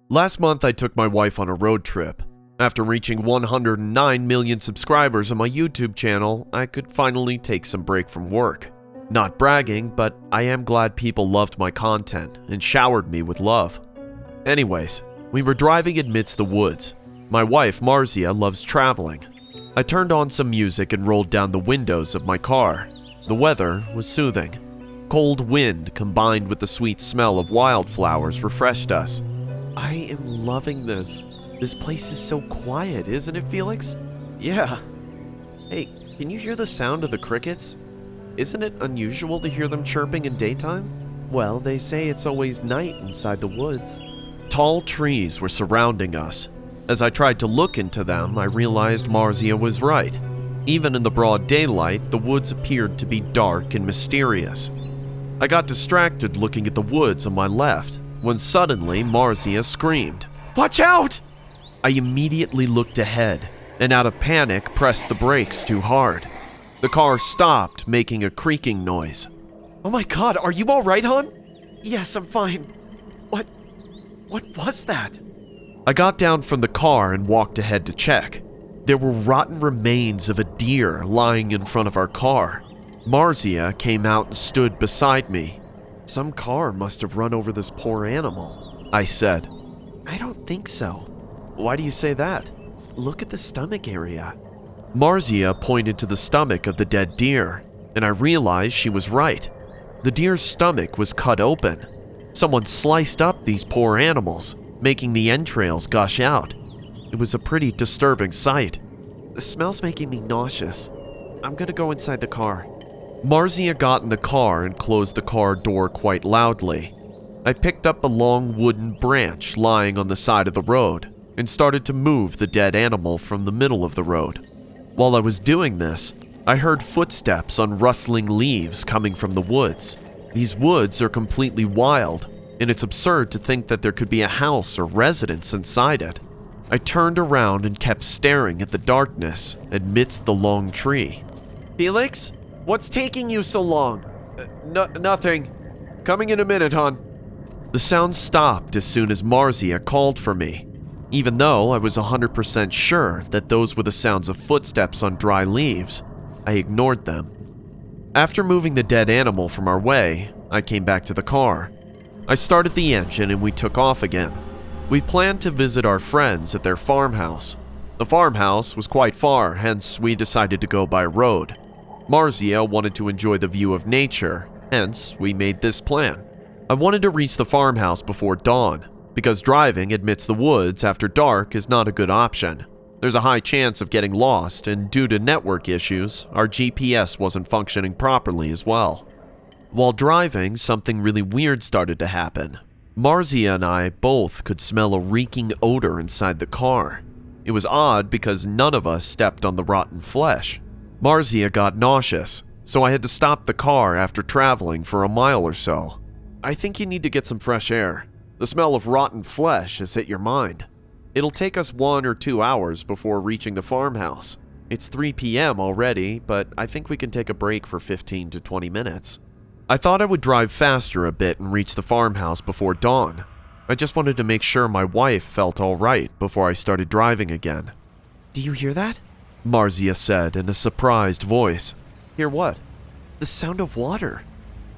Last month, I took my wife on a road trip. After reaching 109 million subscribers on my YouTube channel, I could finally take some break from work. Not bragging, but I am glad people loved my content and showered me with love. Anyways, we were driving amidst the woods. My wife, Marzia, loves traveling. I turned on some music and rolled down the windows of my car. The weather was soothing. Cold wind combined with the sweet smell of wildflowers refreshed us. I am loving this. This place is so quiet, isn't it, Felix? Yeah. Hey, can you hear the sound of the crickets? Isn't it unusual to hear them chirping in daytime? Well, they say it's always night inside the woods. Tall trees were surrounding us. As I tried to look into them, I realized Marzia was right. Even in the broad daylight, the woods appeared to be dark and mysterious. I got distracted looking at the woods on my left, when suddenly Marzia screamed, "Watch out!" I immediately looked ahead, and out of panic pressed the brakes too hard. The car stopped, making a creaking noise. "Oh my god, are you alright, hon?" "Yes, I'm fine." What was that?" I got down from the car and walked ahead to check. There were rotten remains of a deer lying in front of our car. Marzia came out and stood beside me. "Some car must have run over this poor animal," I said. "I don't think so." "Why do you say that?" "Look at the stomach area." Marzia pointed to the stomach of the dead deer, and I realized she was right. The deer's stomach was cut open. Someone sliced up these poor animals, making the entrails gush out. It was a pretty disturbing sight. "The smell's making me nauseous. I'm gonna go inside the car." Marzia got in the car and closed the car door quite loudly. I picked up a long wooden branch lying on the side of the road and started to move the dead animal from the middle of the road. While I was doing this, I heard footsteps on rustling leaves coming from the woods. These woods are completely wild, and it's absurd to think that there could be a house or residence inside it. I turned around and kept staring at the darkness amidst the long tree. "Felix? What's taking you so long?" Nothing. Coming in a minute, hon." The sound stopped as soon as Marzia called for me. Even though I was 100% sure that those were the sounds of footsteps on dry leaves, I ignored them. After moving the dead animal from our way, I came back to the car. I started the engine and we took off again. We planned to visit our friends at their farmhouse. The farmhouse was quite far, hence we decided to go by road. Marzia wanted to enjoy the view of nature, hence we made this plan. I wanted to reach the farmhouse before dawn, because driving amidst the woods after dark is not a good option. There's a high chance of getting lost, and due to network issues, our GPS wasn't functioning properly as well. While driving, something really weird started to happen. Marzia and I both could smell a reeking odor inside the car. It was odd because none of us stepped on the rotten flesh. Marzia got nauseous, so I had to stop the car after traveling for a mile or so. "I think you need to get some fresh air. The smell of rotten flesh has hit your mind. It'll take us 1 or 2 hours before reaching the farmhouse. It's 3 p.m. already, but I think we can take a break for 15 to 20 minutes. I thought I would drive faster a bit and reach the farmhouse before dawn. I just wanted to make sure my wife felt all right before I started driving again. "Do you hear that?" Marzia said in a surprised voice. "Hear what?" "The sound of water.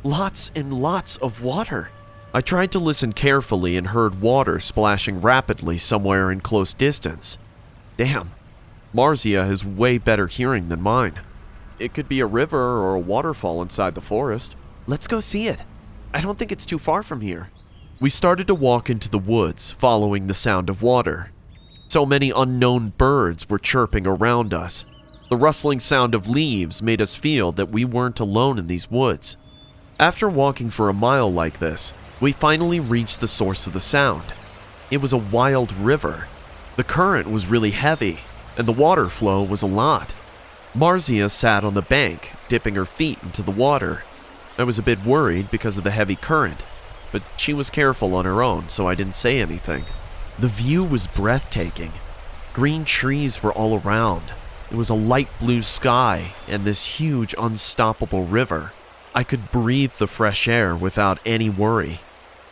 Lots and lots of water." I tried to listen carefully and heard water splashing rapidly somewhere in close distance. Damn, Marzia has way better hearing than mine. It could be a river or a waterfall inside the forest. "Let's go see it. I don't think it's too far from here." We started to walk into the woods, following the sound of water. So many unknown birds were chirping around us. The rustling sound of leaves made us feel that we weren't alone in these woods. After walking for a mile like this, we finally reached the source of the sound. It was a wild river. The current was really heavy, and the water flow was a lot. Marzia sat on the bank, dipping her feet into the water. I was a bit worried because of the heavy current, but she was careful on her own, so I didn't say anything. The view was breathtaking. Green trees were all around. It was a light blue sky and this huge, unstoppable river. I could breathe the fresh air without any worry.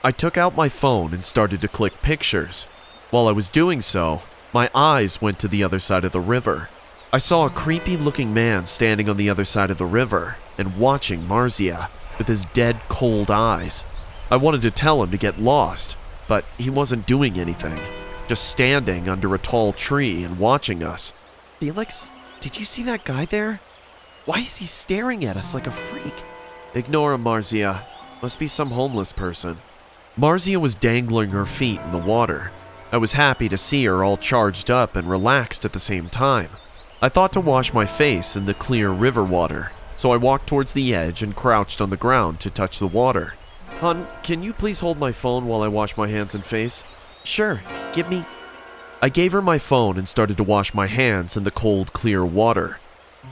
I took out my phone and started to click pictures. While I was doing so, my eyes went to the other side of the river. I saw a creepy-looking man standing on the other side of the river and watching Marzia with his dead, cold eyes. I wanted to tell him to get lost, but he wasn't doing anything, just standing under a tall tree and watching us. Felix, did you see that guy there? Why is he staring at us like a freak? Ignore him, Marzia. Must be some homeless person. Marzia was dangling her feet in the water. I was happy to see her all charged up and relaxed at the same time. I thought to wash my face in the clear river water, so I walked towards the edge and crouched on the ground to touch the water. Hun, can you please hold my phone while I wash my hands and face? Sure, give me... I gave her my phone and started to wash my hands in the cold, clear water.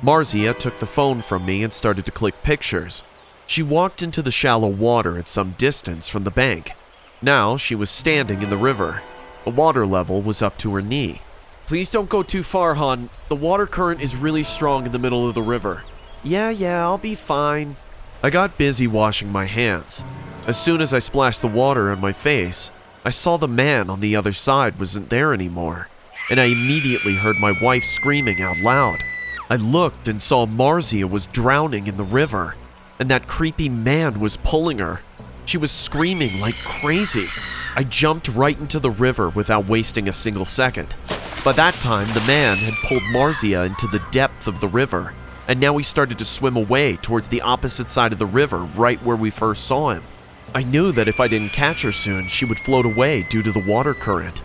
Marzia took the phone from me and started to click pictures. She walked into the shallow water at some distance from the bank. Now she was standing in the river. The water level was up to her knee. Please don't go too far, hon. The water current is really strong in the middle of the river. Yeah, I'll be fine. I got busy washing my hands. As soon as I splashed the water on my face, I saw the man on the other side wasn't there anymore, and I immediately heard my wife screaming out loud. I looked and saw Marzia was drowning in the river, and that creepy man was pulling her. She was screaming like crazy. I jumped right into the river without wasting a single second. By that time, the man had pulled Marzia into the depth of the river, and now he started to swim away towards the opposite side of the river right where we first saw him. I knew that if I didn't catch her soon, she would float away due to the water current.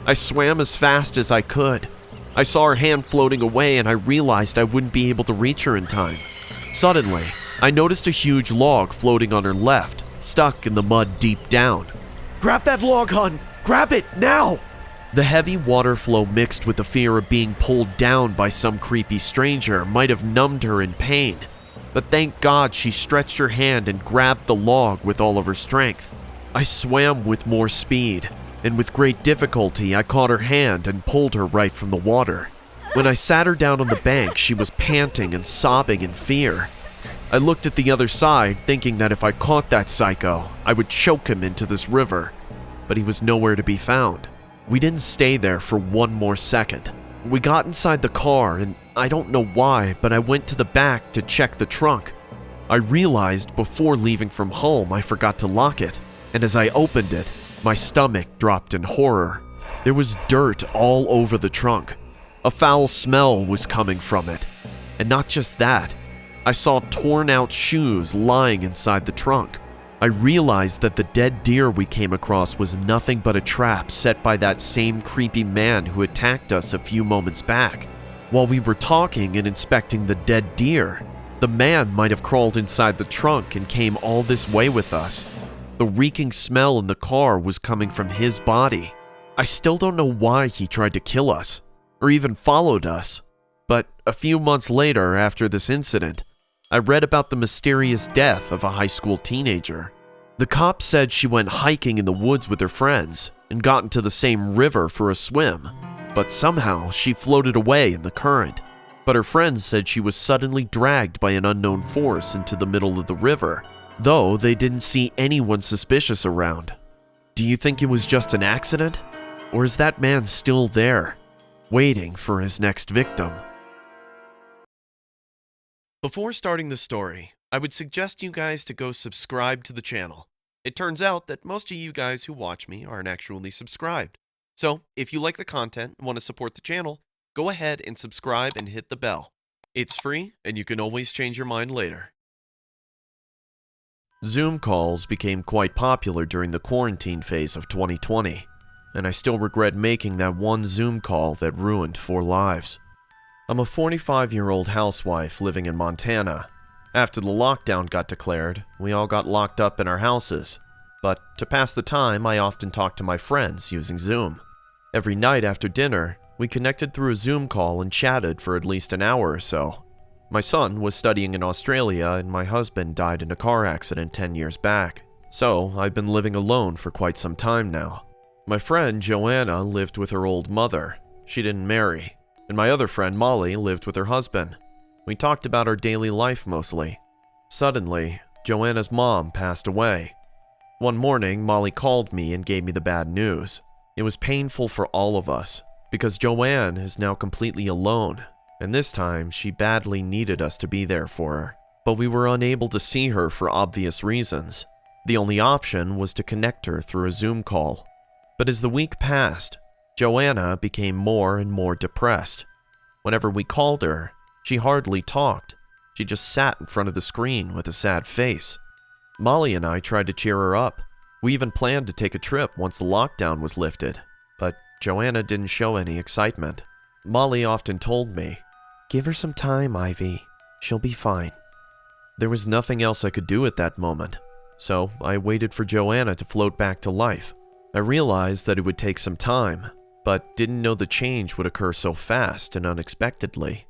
I swam as fast as I could. I saw her hand floating away and I realized I wouldn't be able to reach her in time. Suddenly, I noticed a huge log floating on her left, stuck in the mud deep down. Grab that log, hon! Grab it, now! The heavy water flow mixed with the fear of being pulled down by some creepy stranger might have numbed her in pain. But thank God she stretched her hand and grabbed the log with all of her strength. I swam with more speed, and with great difficulty I caught her hand and pulled her right from the water. When I sat her down on the bank, she was panting and sobbing in fear. I looked at the other side, thinking that if I caught that psycho, I would choke him into this river. But he was nowhere to be found. We didn't stay there for one more second. We got inside the car, and I don't know why, but I went to the back to check the trunk. I realized before leaving from home I forgot to lock it, and as I opened it, my stomach dropped in horror. There was dirt all over the trunk. A foul smell was coming from it. And not just that, I saw torn out shoes lying inside the trunk. I realized that the dead deer we came across was nothing but a trap set by that same creepy man who attacked us a few moments back. While we were talking and inspecting the dead deer, the man might have crawled inside the trunk and came all this way with us. The reeking smell in the car was coming from his body. I still don't know why he tried to kill us, or even followed us. But a few months later, after this incident, I read about the mysterious death of a high school teenager. The cops said she went hiking in the woods with her friends and got into the same river for a swim, but somehow she floated away in the current. But her friends said she was suddenly dragged by an unknown force into the middle of the river, though they didn't see anyone suspicious around. Do you think it was just an accident? Or is that man still there, waiting for his next victim? Before starting the story, I would suggest you guys to go subscribe to the channel. It turns out that most of you guys who watch me aren't actually subscribed. So, if you like the content and want to support the channel, go ahead and subscribe and hit the bell. It's free, and you can always change your mind later. Zoom calls became quite popular during the quarantine phase of 2020, and I still regret making that one Zoom call that ruined 4 lives. I'm a 45-year-old housewife living in Montana. After the lockdown got declared, we all got locked up in our houses. But to pass the time, I often talked to my friends using Zoom. Every night after dinner, we connected through a Zoom call and chatted for at least an hour or so. My son was studying in Australia and my husband died in a car accident 10 years back. So I've been living alone for quite some time now. My friend Joanna lived with her old mother. She didn't marry. And my other friend Molly lived with her husband. We talked about our daily life mostly. Suddenly, Joanna's mom passed away. One morning, Molly called me and gave me the bad news. It was painful for all of us, because Joanne is now completely alone, and this time she badly needed us to be there for her. But we were unable to see her for obvious reasons. The only option was to connect her through a Zoom call. But as the week passed, Joanna became more and more depressed. Whenever we called her, she hardly talked. She just sat in front of the screen with a sad face. Molly and I tried to cheer her up. We even planned to take a trip once the lockdown was lifted, but Joanna didn't show any excitement. Molly often told me, "Give her some time, Ivy. She'll be fine." There was nothing else I could do at that moment, so I waited for Joanna to float back to life. I realized that it would take some time, but didn't know the change would occur so fast and unexpectedly.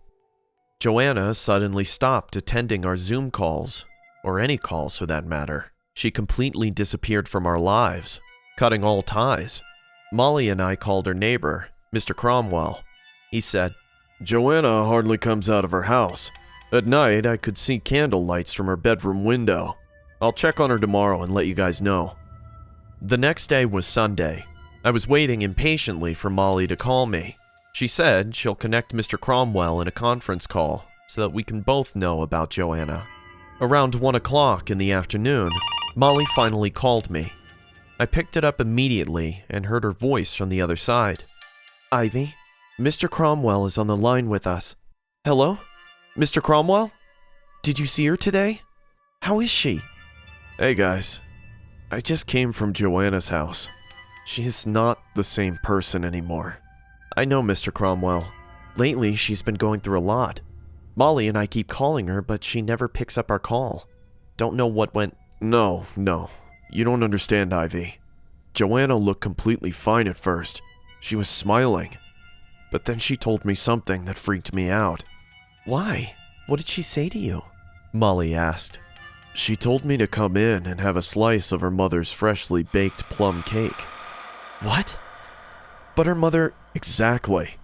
Joanna suddenly stopped attending our Zoom calls, or any calls for that matter. She completely disappeared from our lives, cutting all ties. Molly and I called her neighbor, Mr. Cromwell. He said, "Joanna hardly comes out of her house. At night, I could see candle lights from her bedroom window. I'll check on her tomorrow and let you guys know." The next day was Sunday. I was waiting impatiently for Molly to call me. She said she'll connect Mr. Cromwell in a conference call so that we can both know about Joanna. Around 1 o'clock in the afternoon, Molly finally called me. I picked it up immediately and heard her voice from the other side. "Ivy, Mr. Cromwell is on the line with us." "Hello? Mr. Cromwell? Did you see her today? How is she?" "Hey guys, I just came from Joanna's house. She is not the same person anymore." "I know, Mr. Cromwell. Lately, she's been going through a lot. Molly and I keep calling her, but she never picks up our call. Don't know what went—" No, you don't understand, Ivy. Joanna looked completely fine at first. She was smiling. But then she told me something that freaked me out." "Why? What did she say to you?" Molly asked. "She told me to come in and have a slice of her mother's freshly baked plum cake." "What? But her mother—" "Exactly.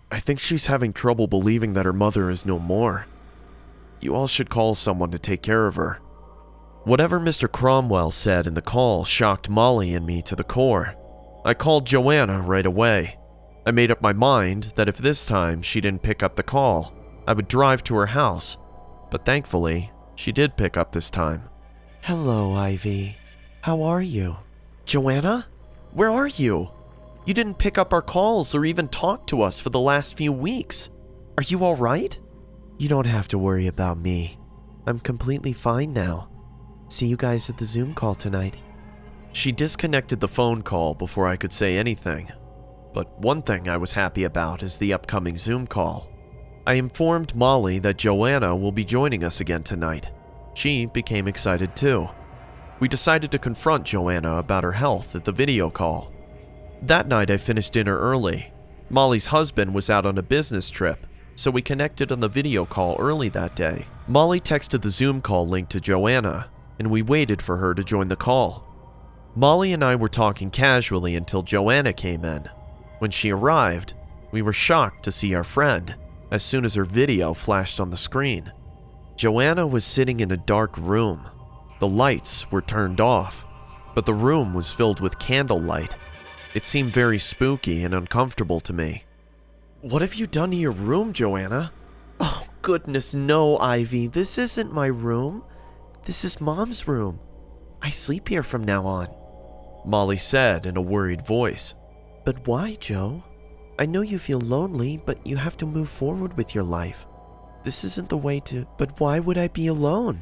I think she's having trouble believing that her mother is no more. You all should call someone to take care of her." Whatever Mr. Cromwell said in the call shocked Molly and me to the core. I called Joanna right away. I made up my mind that if this time she didn't pick up the call, I would drive to her house, but thankfully, she did pick up this time. "Hello, Ivy. How are you?" "Joanna? Where are you? You didn't pick up our calls or even talk to us for the last few weeks. Are you all right?" "You don't have to worry about me. I'm completely fine now. See you guys at the Zoom call tonight." She disconnected the phone call before I could say anything. But one thing I was happy about is the upcoming Zoom call. I informed Molly that Joanna will be joining us again tonight. She became excited too. We decided to confront Joanna about her health at the video call. That night I finished dinner early. Molly's husband was out on a business trip, so we connected on the video call early that day. Molly texted the Zoom call link to Joanna, and we waited for her to join the call. Molly and I were talking casually until Joanna came in. When she arrived, we were shocked to see our friend as soon as her video flashed on the screen. Joanna was sitting in a dark room. The lights were turned off, but the room was filled with candlelight. It seemed very spooky and uncomfortable to me. "What have you done to your room, Joanna?" "Oh, goodness, no, Ivy. This isn't my room. This is Mom's room. I sleep here from now on," Molly said in a worried voice. "But why, Joe? I know you feel lonely, but you have to move forward with your life. This isn't the way to—" "But why would I be alone?"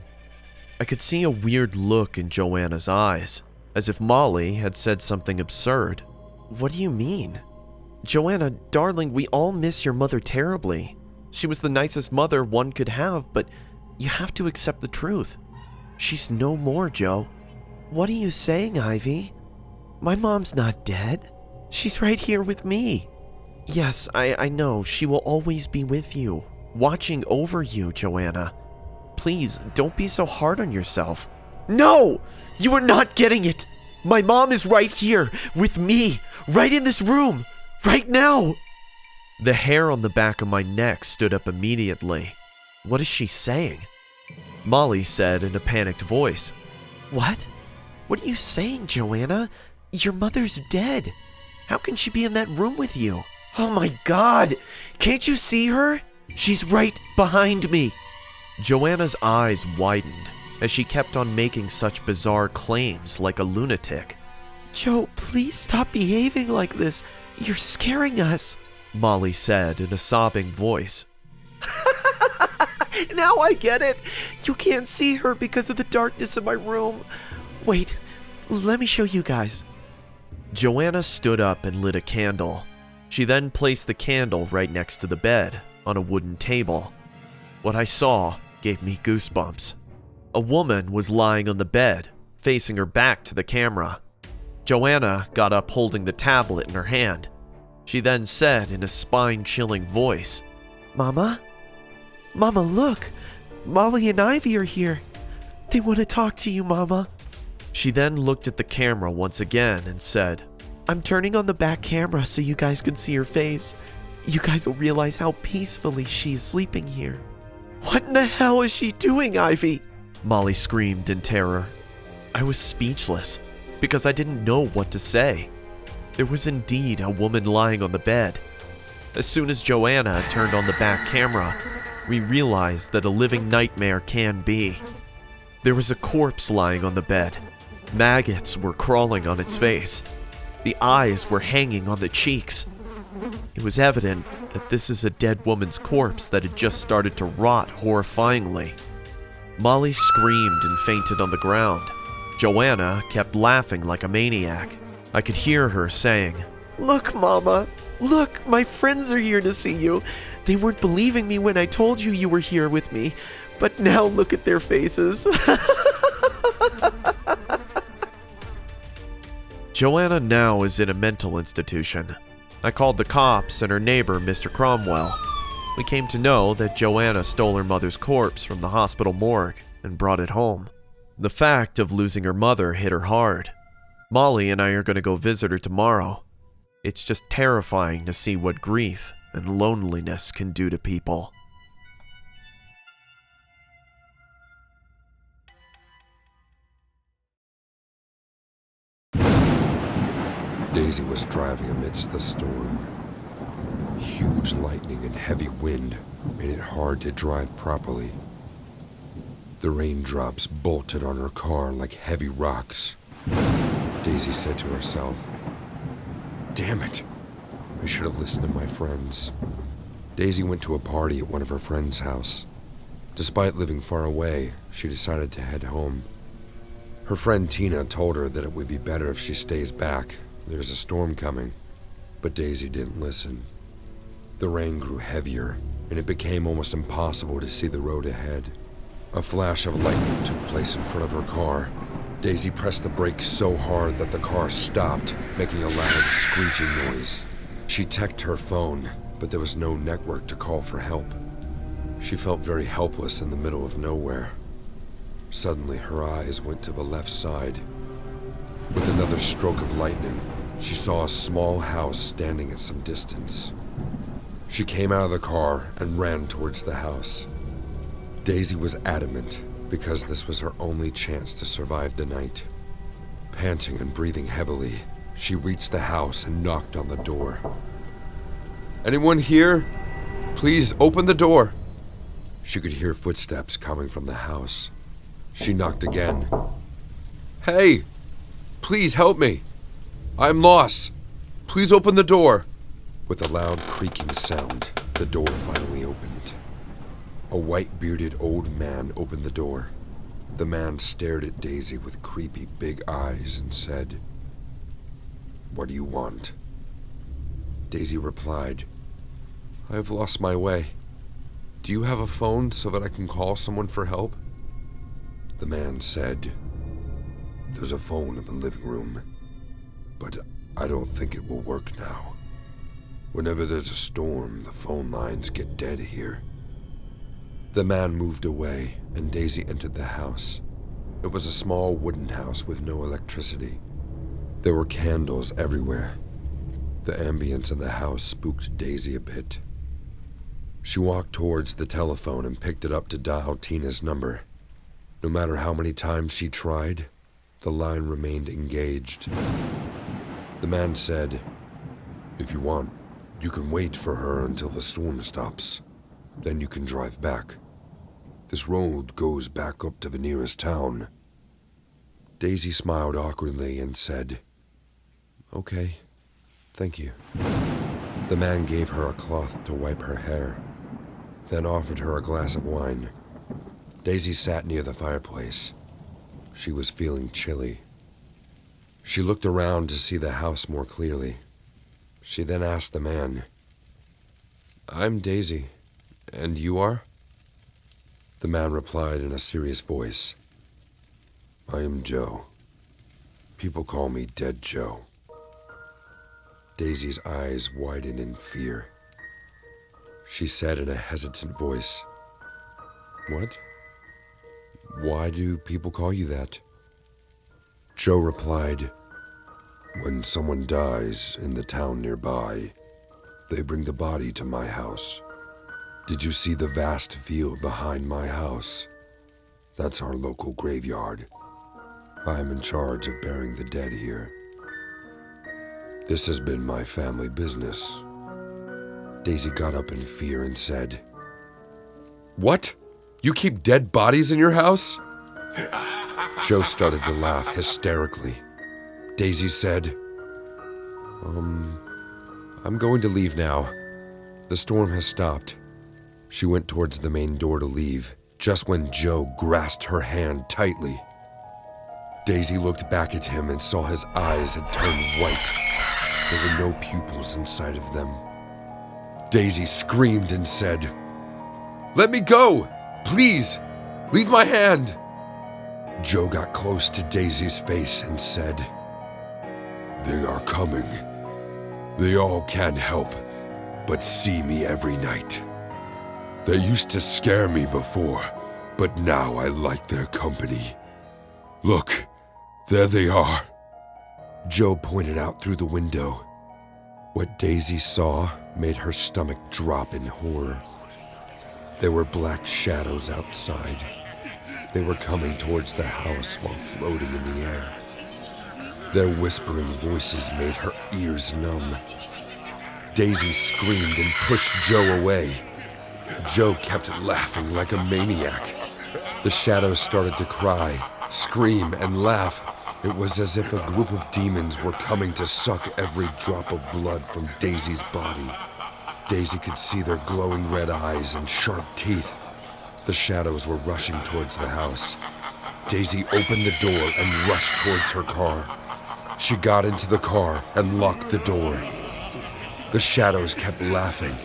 I could see a weird look in Joanna's eyes, as if Molly had said something absurd. "What do you mean?" "Joanna, darling, we all miss your mother terribly. She was the nicest mother one could have, but you have to accept the truth. She's no more, Joe." "What are you saying, Ivy? My mom's not dead. She's right here with me." "Yes, I know. She will always be with you, watching over you, Joanna. Please, don't be so hard on yourself." "No! You are not getting it! My mom is right here, with me, right in this room, right now!" The hair on the back of my neck stood up immediately. What is she saying? Molly said in a panicked voice. "What? What are you saying, Joanna? Your mother's dead. How can she be in that room with you? Oh my God! Can't you see her? She's right behind me. Joanna's eyes widened as she kept on making such bizarre claims like a lunatic. Joe, please stop behaving like this. You're scaring us, Molly said in a sobbing voice. Now I get it. You can't see her because of the darkness in my room. Wait, let me show you guys. Joanna stood up and lit a candle. She then placed the candle right next to the bed on a wooden table. What I saw gave me goosebumps. A woman was lying on the bed, facing her back to the camera. Joanna got up holding the tablet in her hand. She then said in a spine-chilling voice, Mama? Mama, look! Molly and Ivy are here. They want to talk to you, Mama. She then looked at the camera once again and said, I'm turning on the back camera so you guys can see her face. You guys will realize how peacefully she's sleeping here. What in the hell is she doing, Ivy? Molly screamed in terror. I was speechless because I didn't know what to say. There was indeed a woman lying on the bed. As soon as Joanna turned on the back camera, we realized that a living nightmare can be. There was a corpse lying on the bed. Maggots were crawling on its face. The eyes were hanging on the cheeks. It was evident that this is a dead woman's corpse that had just started to rot horrifyingly. Molly screamed and fainted on the ground. Joanna kept laughing like a maniac. I could hear her saying, Look, Mama! Look, my friends are here to see you. They weren't believing me when I told you you were here with me, but now look at their faces. Joanna now is in a mental institution. I called the cops and her neighbor, Mr. Cromwell. We came to know that Joanna stole her mother's corpse from the hospital morgue and brought it home. The fact of losing her mother hit her hard. Molly and I are going to go visit her tomorrow. It's just terrifying to see what grief and loneliness can do to people. Daisy was driving amidst the storm. Huge lightning and heavy wind made it hard to drive properly. The raindrops bolted on her car like heavy rocks. Daisy said to herself, Damn it! I should have listened to my friends. Daisy went to a party at one of her friends' house. Despite living far away, she decided to head home. Her friend Tina told her that it would be better if she stays back. There's a storm coming. But Daisy didn't listen. The rain grew heavier, and it became almost impossible to see the road ahead. A flash of lightning took place in front of her car. Daisy pressed the brakes so hard that the car stopped, making a loud screeching noise. She checked her phone, but there was no network to call for help. She felt very helpless in the middle of nowhere. Suddenly, her eyes went to the left side. With another stroke of lightning, she saw a small house standing at some distance. She came out of the car and ran towards the house. Daisy was adamant because this was her only chance to survive the night. Panting and breathing heavily, she reached the house and knocked on the door. Anyone here? Please open the door. She could hear footsteps coming from the house. She knocked again. Hey! Please help me! I'm lost! Please open the door! With a loud creaking sound, the door finally opened. A white-bearded old man opened the door. The man stared at Daisy with creepy big eyes and said, What do you want? Daisy replied, I have lost my way. Do you have a phone so that I can call someone for help? The man said, There's a phone in the living room, but I don't think it will work now. Whenever there's a storm, the phone lines get dead here. The man moved away, and Daisy entered the house. It was a small wooden house with no electricity. There were candles everywhere. The ambience in the house spooked Daisy a bit. She walked towards the telephone and picked it up to dial Tina's number. No matter how many times she tried, the line remained engaged. The man said, "If you want, you can wait for her until the storm stops. Then you can drive back. This road goes back up to the nearest town." Daisy smiled awkwardly and said, "Okay, thank you." The man gave her a cloth to wipe her hair, then offered her a glass of wine. Daisy sat near the fireplace. She was feeling chilly. She looked around to see the house more clearly. She then asked the man, "I'm Daisy, and you are?" The man replied in a serious voice, "I am Joe. People call me Dead Joe." Daisy's eyes widened in fear. She said in a hesitant voice, "What? Why do people call you that?" Joe replied, "When someone dies in the town nearby, they bring the body to my house. Did you see the vast field behind my house? That's our local graveyard. I am in charge of burying the dead here. This has been my family business." Daisy got up in fear and said, "What? You keep dead bodies in your house?" Joe started to laugh hysterically. Daisy said, I'm going to leave now. The storm has stopped." She went towards the main door to leave, just when Joe grasped her hand tightly. Daisy looked back at him and saw his eyes had turned white. There were no pupils inside of them. Daisy screamed and said, "Let me go! Please! Leave my hand!" Joe got close to Daisy's face and said, "They are coming. They all can't help but see me every night. They used to scare me before, but now I like their company. Look, there they are." Joe pointed out through the window. What Daisy saw made her stomach drop in horror. There were black shadows outside. They were coming towards the house while floating in the air. Their whispering voices made her ears numb. Daisy screamed and pushed Joe away. Joe kept laughing like a maniac. The shadows started to cry, scream, and laugh. It was as if a group of demons were coming to suck every drop of blood from Daisy's body. Daisy could see their glowing red eyes and sharp teeth. The shadows were rushing towards the house. Daisy opened the door and rushed towards her car. She got into the car and locked the door. The shadows kept laughing.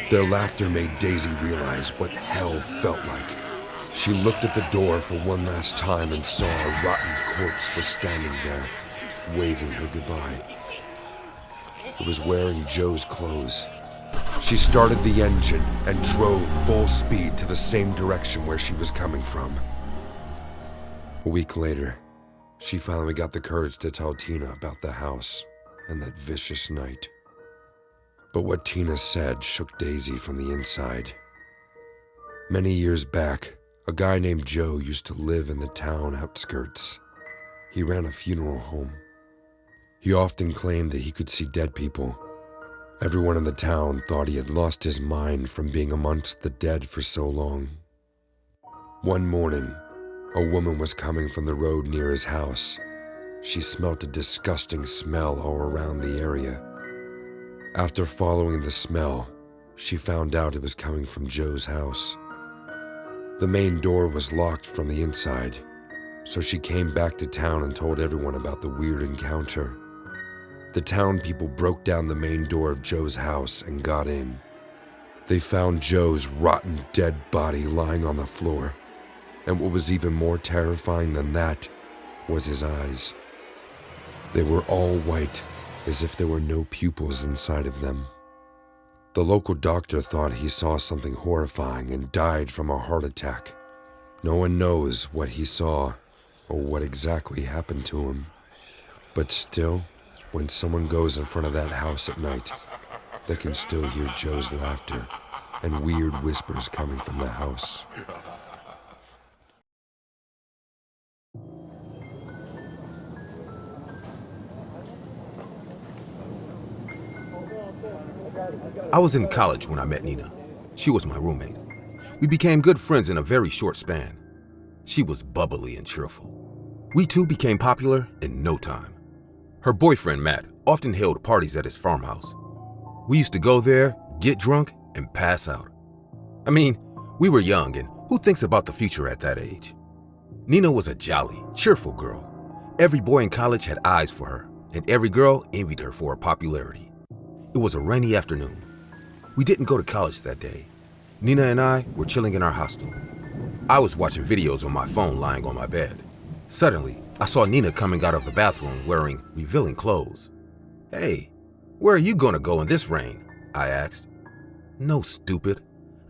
Their laughter made Daisy realize what hell felt like. She looked at the door for one last time and saw a rotten corpse was standing there, waving her goodbye. It was wearing Joe's clothes. She started the engine and drove full speed to the same direction where she was coming from. A week later, she finally got the courage to tell Tina about the house and that vicious night. But what Tina said shook Daisy from the inside. Many years back, a guy named Joe used to live in the town outskirts. He ran a funeral home. He often claimed that he could see dead people. Everyone in the town thought he had lost his mind from being amongst the dead for so long. One morning, a woman was coming from the road near his house. She smelt a disgusting smell all around the area. After following the smell, she found out it was coming from Joe's house. The main door was locked from the inside, so she came back to town and told everyone about the weird encounter. The town people broke down the main door of Joe's house and got in. They found Joe's rotten dead body lying on the floor, and what was even more terrifying than that was his eyes. They were all white, as if there were no pupils inside of them. The local doctor thought he saw something horrifying and died from a heart attack. No one knows what he saw or what exactly happened to him. But still, when someone goes in front of that house at night, they can still hear Joe's laughter and weird whispers coming from the house. I was in college when I met Nina. She was my roommate. We became good friends in a very short span. She was bubbly and cheerful. We two became popular in no time. Her boyfriend, Matt, often held parties at his farmhouse. We used to go there, get drunk, and pass out. I mean, we were young, and who thinks about the future at that age? Nina was a jolly, cheerful girl. Every boy in college had eyes for her, and every girl envied her for her popularity. It was a rainy afternoon. We didn't go to college that day. Nina and I were chilling in our hostel. I was watching videos on my phone lying on my bed. Suddenly, I saw Nina coming out of the bathroom wearing revealing clothes. "Hey, where are you gonna go in this rain?" I asked. "No, stupid.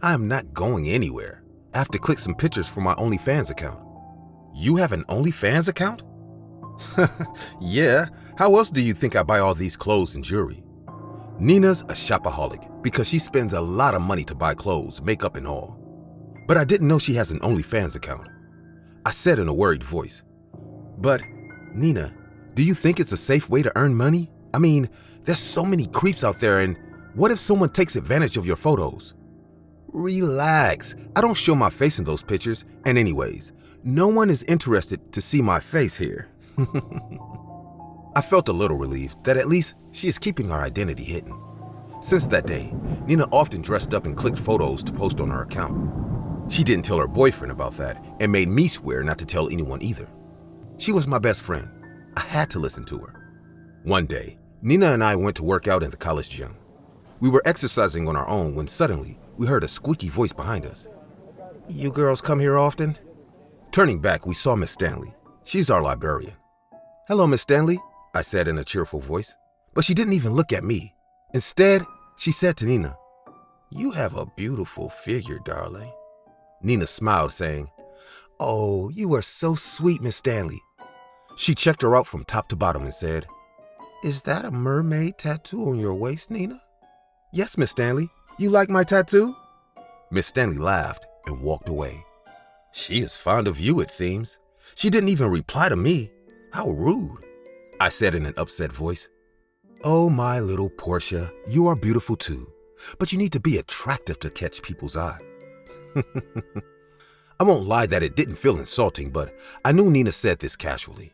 I am not going anywhere. I have to click some pictures for my OnlyFans account." "You have an OnlyFans account?" "Yeah, how else do you think I buy all these clothes and jewelry?" Nina's a shopaholic because she spends a lot of money to buy clothes, makeup, and all. But I didn't know she has an OnlyFans account. I said in a worried voice, "But, Nina, do you think it's a safe way to earn money? I mean, there's so many creeps out there, and what if someone takes advantage of your photos?" "Relax. I don't show my face in those pictures, and anyways, no one is interested to see my face here." I felt a little relieved that at least she is keeping our identity hidden. Since that day, Nina often dressed up and clicked photos to post on her account. She didn't tell her boyfriend about that and made me swear not to tell anyone either. She was my best friend. I had to listen to her. One day, Nina and I went to work out in the college gym. We were exercising on our own when suddenly we heard a squeaky voice behind us. "You girls come here often?" Turning back, we saw Miss Stanley. She's our librarian. "Hello, Miss Stanley," I said in a cheerful voice. But she didn't even look at me. Instead, she said to Nina, "You have a beautiful figure, darling." Nina smiled, saying, "Oh, you are so sweet, Miss Stanley." She checked her out from top to bottom and said, "Is that a mermaid tattoo on your waist, Nina?" "Yes, Miss Stanley. You like my tattoo?" Miss Stanley laughed and walked away. "She is fond of you, it seems. She didn't even reply to me. How rude," I said in an upset voice. "Oh, my little Portia, you are beautiful too, but you need to be attractive to catch people's eye." I won't lie that it didn't feel insulting, but I knew Nina said this casually.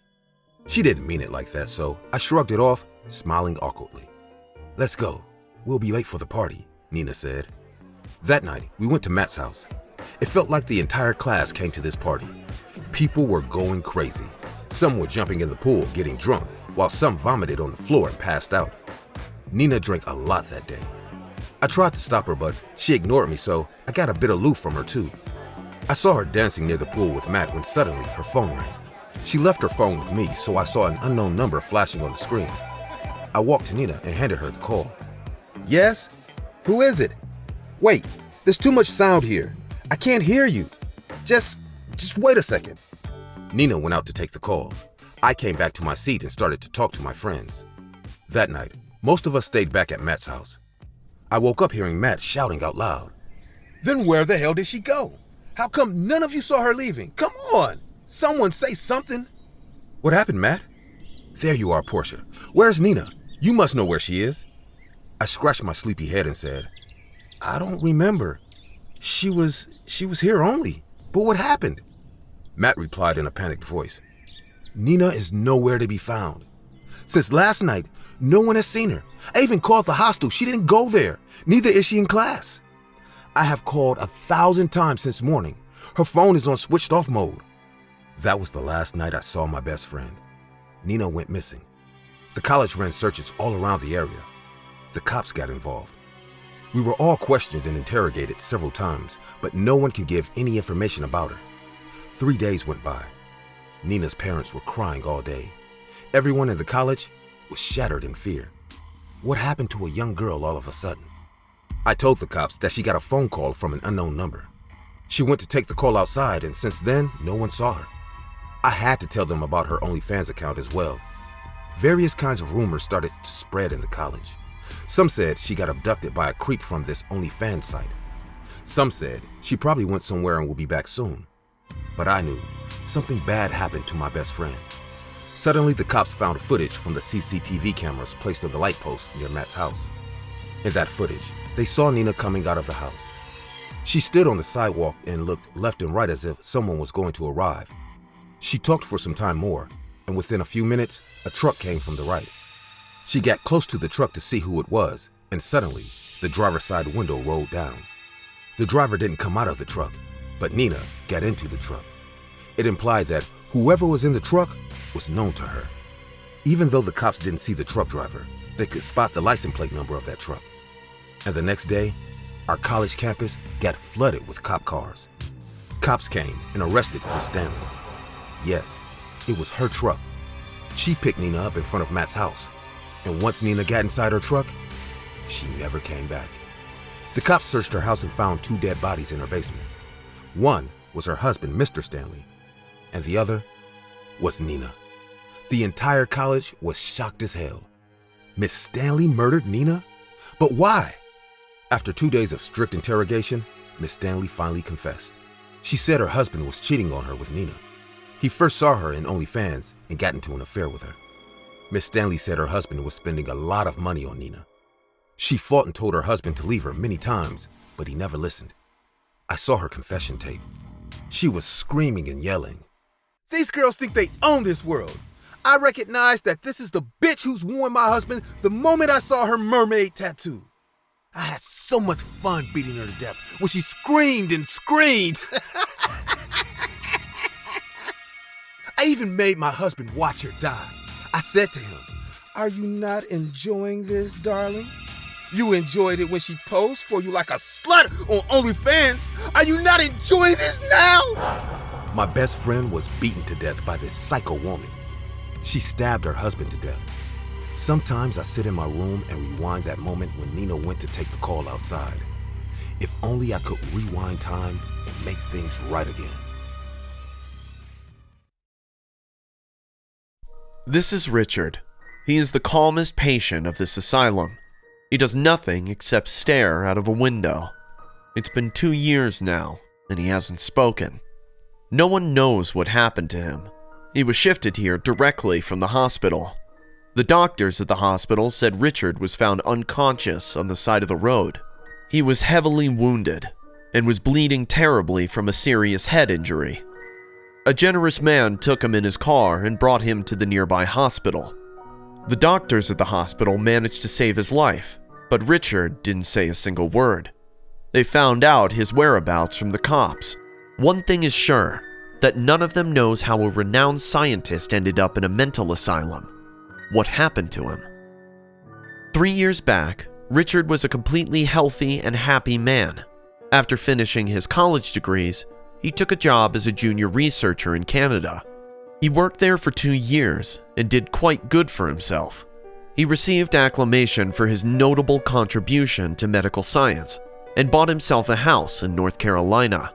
She didn't mean it like that, so I shrugged it off, smiling awkwardly. "Let's go. We'll be late for the party," Nina said. That night, we went to Matt's house. It felt like the entire class came to this party. People were going crazy. Some were jumping in the pool, getting drunk, while some vomited on the floor and passed out. Nina drank a lot that day. I tried to stop her, but she ignored me, so I got a bit aloof from her too. I saw her dancing near the pool with Matt when suddenly her phone rang. She left her phone with me, so I saw an unknown number flashing on the screen. I walked to Nina and handed her the call. "Yes? Who is it? Wait, there's too much sound here. I can't hear you. Just wait a second." Nina went out to take the call. I came back to my seat and started to talk to my friends. That night, most of us stayed back at Matt's house. I woke up hearing Matt shouting out loud. "Then where the hell did she go? How come none of you saw her leaving? Come on! Someone say something!" "What happened, Matt?" "There you are, Portia. Where's Nina? You must know where she is." I scratched my sleepy head and said, "I don't remember. She was here only. But what happened?" Matt replied in a panicked voice. "Nina is nowhere to be found. Since last night, no one has seen her. I even called the hostel. She didn't go there. Neither is she in class. I have called 1,000 times since morning. Her phone is on switched off mode." That was the last night I saw my best friend. Nina went missing. The college ran searches all around the area. The cops got involved. We were all questioned and interrogated several times, but no one could give any information about her. 3 days went by. Nina's parents were crying all day. Everyone in the college was shattered in fear. What happened to a young girl all of a sudden? I told the cops that she got a phone call from an unknown number. She went to take the call outside, and since then, no one saw her. I had to tell them about her OnlyFans account as well. Various kinds of rumors started to spread in the college. Some said she got abducted by a creep from this OnlyFans site. Some said she probably went somewhere and will be back soon. But I knew something bad happened to my best friend. Suddenly, the cops found footage from the CCTV cameras placed on the light post near Matt's house. In that footage, they saw Nina coming out of the house. She stood on the sidewalk and looked left and right as if someone was going to arrive. She talked for some time more, and within a few minutes, a truck came from the right. She got close to the truck to see who it was, and suddenly, the driver's side window rolled down. The driver didn't come out of the truck, but Nina got into the truck. It implied that whoever was in the truck was known to her. Even though the cops didn't see the truck driver, they could spot the license plate number of that truck. And the next day, our college campus got flooded with cop cars. Cops came and arrested Miss Stanley. Yes, it was her truck. She picked Nina up in front of Matt's house. And once Nina got inside her truck, she never came back. The cops searched her house and found 2 dead bodies in her basement. One was her husband, Mr. Stanley, and the other was Nina. The entire college was shocked as hell. Miss Stanley murdered Nina? But why? After 2 days of strict interrogation, Miss Stanley finally confessed. She said her husband was cheating on her with Nina. He first saw her in OnlyFans and got into an affair with her. Miss Stanley said her husband was spending a lot of money on Nina. She fought and told her husband to leave her many times, but he never listened. I saw her confession tape. She was screaming and yelling. "These girls think they own this world. I recognize that this is the bitch who's warned my husband the moment I saw her mermaid tattoo. I had so much fun beating her to death when she screamed and screamed. I even made my husband watch her die. I said to him, 'Are you not enjoying this, darling? You enjoyed it when she posed for you like a slut on OnlyFans. Are you not enjoying this now?' My best friend was beaten to death by this psycho woman. She stabbed her husband to death. Sometimes I sit in my room and rewind that moment when Nina went to take the call outside. If only I could rewind time and make things right again." This is Richard. He is the calmest patient of this asylum. He does nothing except stare out of a window. It's been 2 years now, and he hasn't spoken. No one knows what happened to him. He was shifted here directly from the hospital. The doctors at the hospital said Richard was found unconscious on the side of the road. He was heavily wounded and was bleeding terribly from a serious head injury. A generous man took him in his car and brought him to the nearby hospital. The doctors at the hospital managed to save his life, but Richard didn't say a single word. They found out his whereabouts from the cops. One thing is sure, that none of them knows how a renowned scientist ended up in a mental asylum. What happened to him? 3 years back, Richard was a completely healthy and happy man. After finishing his college degrees, he took a job as a junior researcher in Canada. He worked there for 2 years and did quite good for himself. He received acclamation for his notable contribution to medical science and bought himself a house in North Carolina.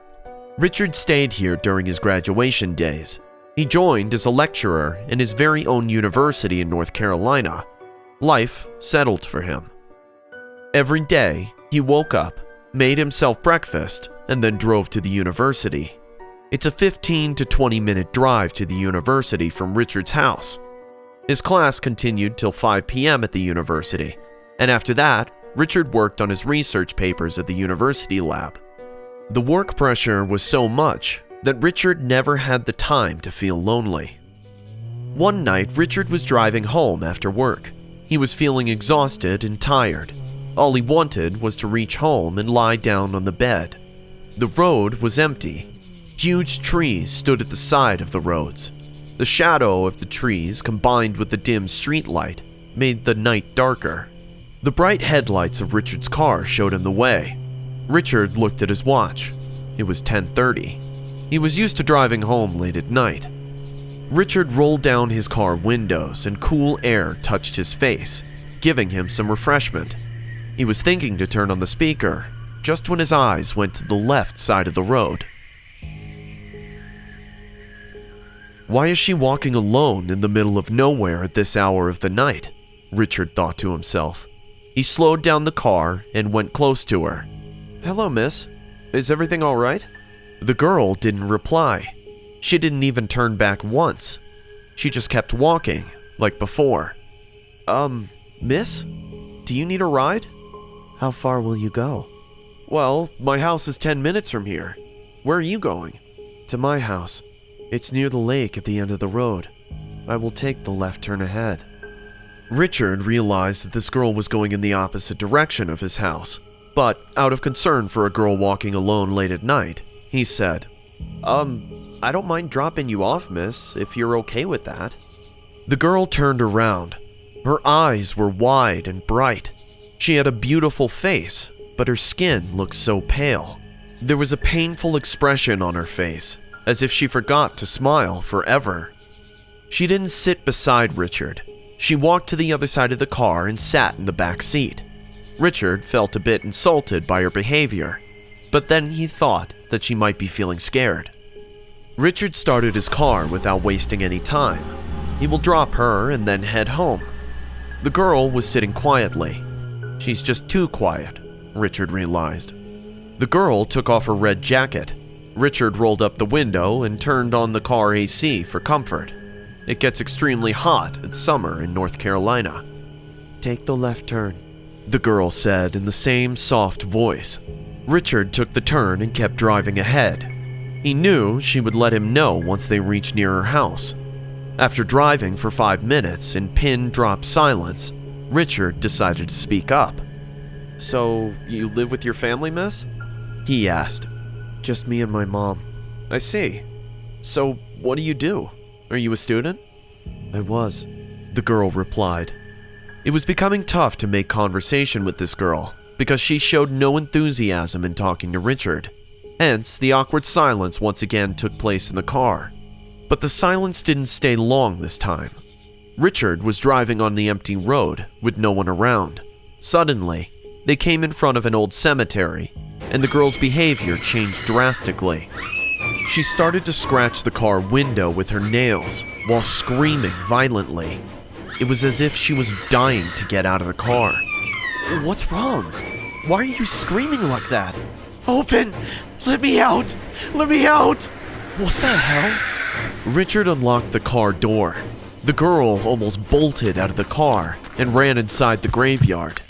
Richard stayed here during his graduation days. He joined as a lecturer in his very own university in North Carolina. Life settled for him. Every day, he woke up, made himself breakfast, and then drove to the university. It's a 15 to 20-minute drive to the university from Richard's house. His class continued till 5 p.m. at the university, and after that, Richard worked on his research papers at the university lab. The work pressure was so much that Richard never had the time to feel lonely. One night, Richard was driving home after work. He was feeling exhausted and tired. All he wanted was to reach home and lie down on the bed. The road was empty. Huge trees stood at the side of the roads. The shadow of the trees, combined with the dim street light, made the night darker. The bright headlights of Richard's car showed him the way. Richard looked at his watch. It was 10:30. He was used to driving home late at night. Richard rolled down his car windows and cool air touched his face, giving him some refreshment. He was thinking to turn on the speaker, just when his eyes went to the left side of the road. Why is she walking alone in the middle of nowhere at this hour of the night? Richard thought to himself. He slowed down the car and went close to her. "Hello, miss. Is everything all right?" The girl didn't reply. She didn't even turn back once. She just kept walking, like before. Miss? Do you need a ride?" How far will you go? Well, my house is 10 minutes from here. Where are you going? To my house. It's near the lake at the end of the road. I will take the left turn ahead. Richard realized that this girl was going in the opposite direction of his house, but out of concern for a girl walking alone late at night, he said, I don't mind dropping you off, miss, if you're okay with that. The girl turned around. Her eyes were wide and bright. She had a beautiful face, but her skin looked so pale. There was a painful expression on her face, as if she forgot to smile forever. She didn't sit beside Richard. She walked to the other side of the car and sat in the back seat. Richard felt a bit insulted by her behavior, but then he thought that she might be feeling scared. Richard started his car without wasting any time. He will drop her and then head home. The girl was sitting quietly. She's just too quiet, Richard realized. The girl took off her red jacket. Richard rolled up the window and turned on the car AC for comfort. It gets extremely hot in summer in North Carolina. Take the left turn, the girl said in the same soft voice. Richard took the turn and kept driving ahead. He knew she would let him know once they reached near her house. After driving for 5 minutes in pin-drop silence, Richard decided to speak up. So, you live with your family, miss? He asked. Just me and my mom. I see. So, what do you do? Are you a student? I was, the girl replied. It was becoming tough to make conversation with this girl because she showed no enthusiasm in talking to Richard. Hence, the awkward silence once again took place in the car. But the silence didn't stay long this time. Richard was driving on the empty road with no one around. Suddenly, they came in front of an old cemetery, and the girl's behavior changed drastically. She started to scratch the car window with her nails while screaming violently. It was as if she was dying to get out of the car. What's wrong? Why are you screaming like that? Open! Let me out! Let me out! What the hell? Richard unlocked the car door. The girl almost bolted out of the car and ran inside the graveyard.